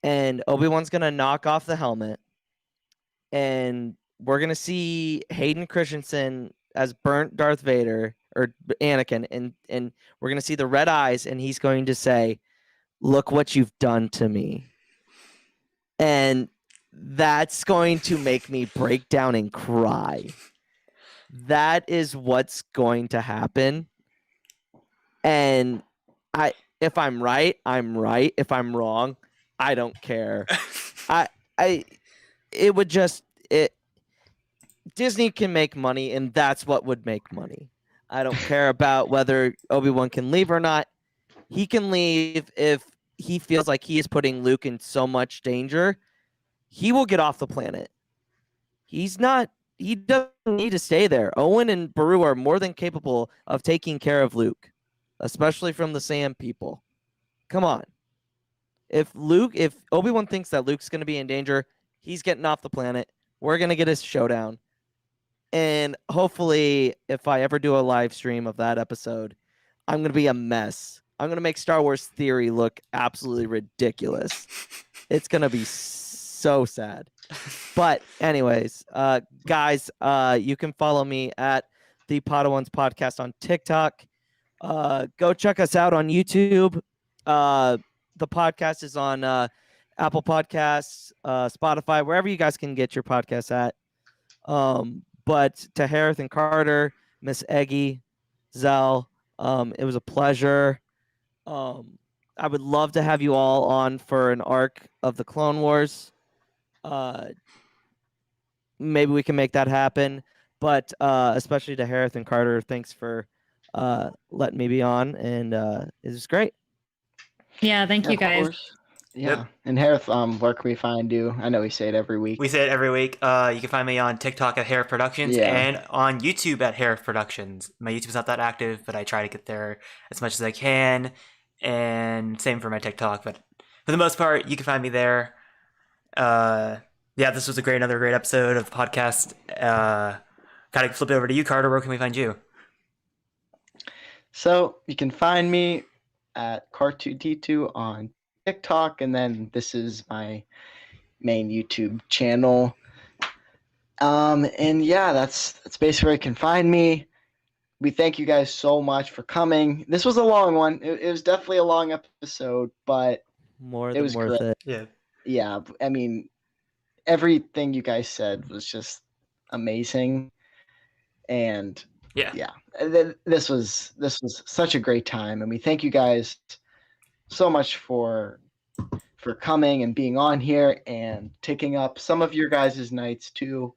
and Obi-Wan's going to knock off the helmet and we're going to see Hayden Christensen as burnt Darth Vader or Anakin, and we're going to see the red eyes, and he's going to say, "Look what you've done to me." And that's going to make me break down and cry. That is what's going to happen. And if I'm right, I'm right. If I'm wrong, I don't care. Disney can make money, and that's what would make money. I don't care about whether Obi-Wan can leave or not. He can leave if he feels like he is putting Luke in so much danger. He will get off the planet. He doesn't need to stay there. Owen and Beru are more than capable of taking care of Luke, especially from the Sand people. Come on. If Obi-Wan thinks that Luke's going to be in danger, he's getting off the planet. We're going to get his showdown. And hopefully, if I ever do a live stream of that episode, I'm going to be a mess. I'm going to make Star Wars Theory look absolutely ridiculous. It's going to be so sad. But anyways, guys, you can follow me at the Padawans Podcast on TikTok. Go check us out on YouTube. The podcast is on Apple Podcasts, Spotify, wherever you guys can get your podcasts at. But to Hereth and Carter, Miss Eggy, Zell, it was a pleasure. I would love to have you all on for an arc of the Clone Wars. Maybe we can make that happen. But especially to Hereth and Carter, thanks for letting me be on, and it was great. Yeah, thank you Of guys. course. Yeah. Yep. And Hereth, where can we find you? I know we say it every week. We say it every week. You can find me on TikTok at Hereth Productions and on YouTube at Hereth Productions. My YouTube's not that active, but I try to get there as much as I can. And same for my TikTok. But for the most part, you can find me there. Yeah, this was another great episode of the podcast. Kind of flip it over to you, Carter. Where can we find you? So you can find me at Car2D2 on TikTok, and then this is my main YouTube channel. And yeah, that's basically where you can find me. We thank you guys so much for coming. This was a long one. It was definitely a long episode, but More it than was worth great. it. Yeah. Yeah, I mean, everything you guys said was just amazing, and Yeah. this was such a great time, and we thank you guys so much for coming and being on here and taking up some of your guys' nights to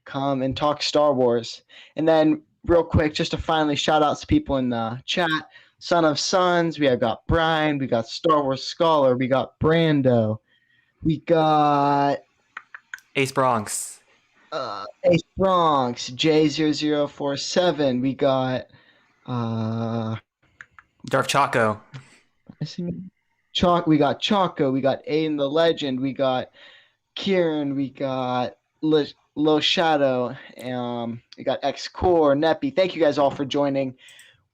come and talk Star Wars. And then real quick, just to finally shout out to people in the chat. Son of Sons, we have got Brian, we got Star Wars Scholar, we got Brando, we got Ace Bronx. Ace Bronx, J0047, we got Darth Chaco. We got Choco, we got Aiden the Legend, we got Kieran, we got Low Shadow, we got X Core, Neppy. Thank you guys all for joining.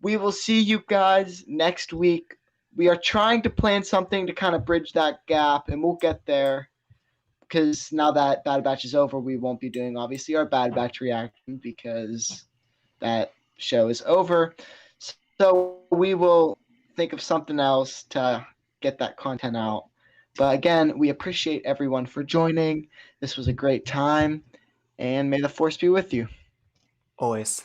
We will see you guys next week. We are trying to plan something to kind of bridge that gap, and we'll get there. Because now that Bad Batch is over, we won't be doing, obviously, our Bad Batch reaction because that show is over. So we will think of something else to get that content out. But again, we appreciate everyone for joining. This was a great time, and may the Force be with you. Always.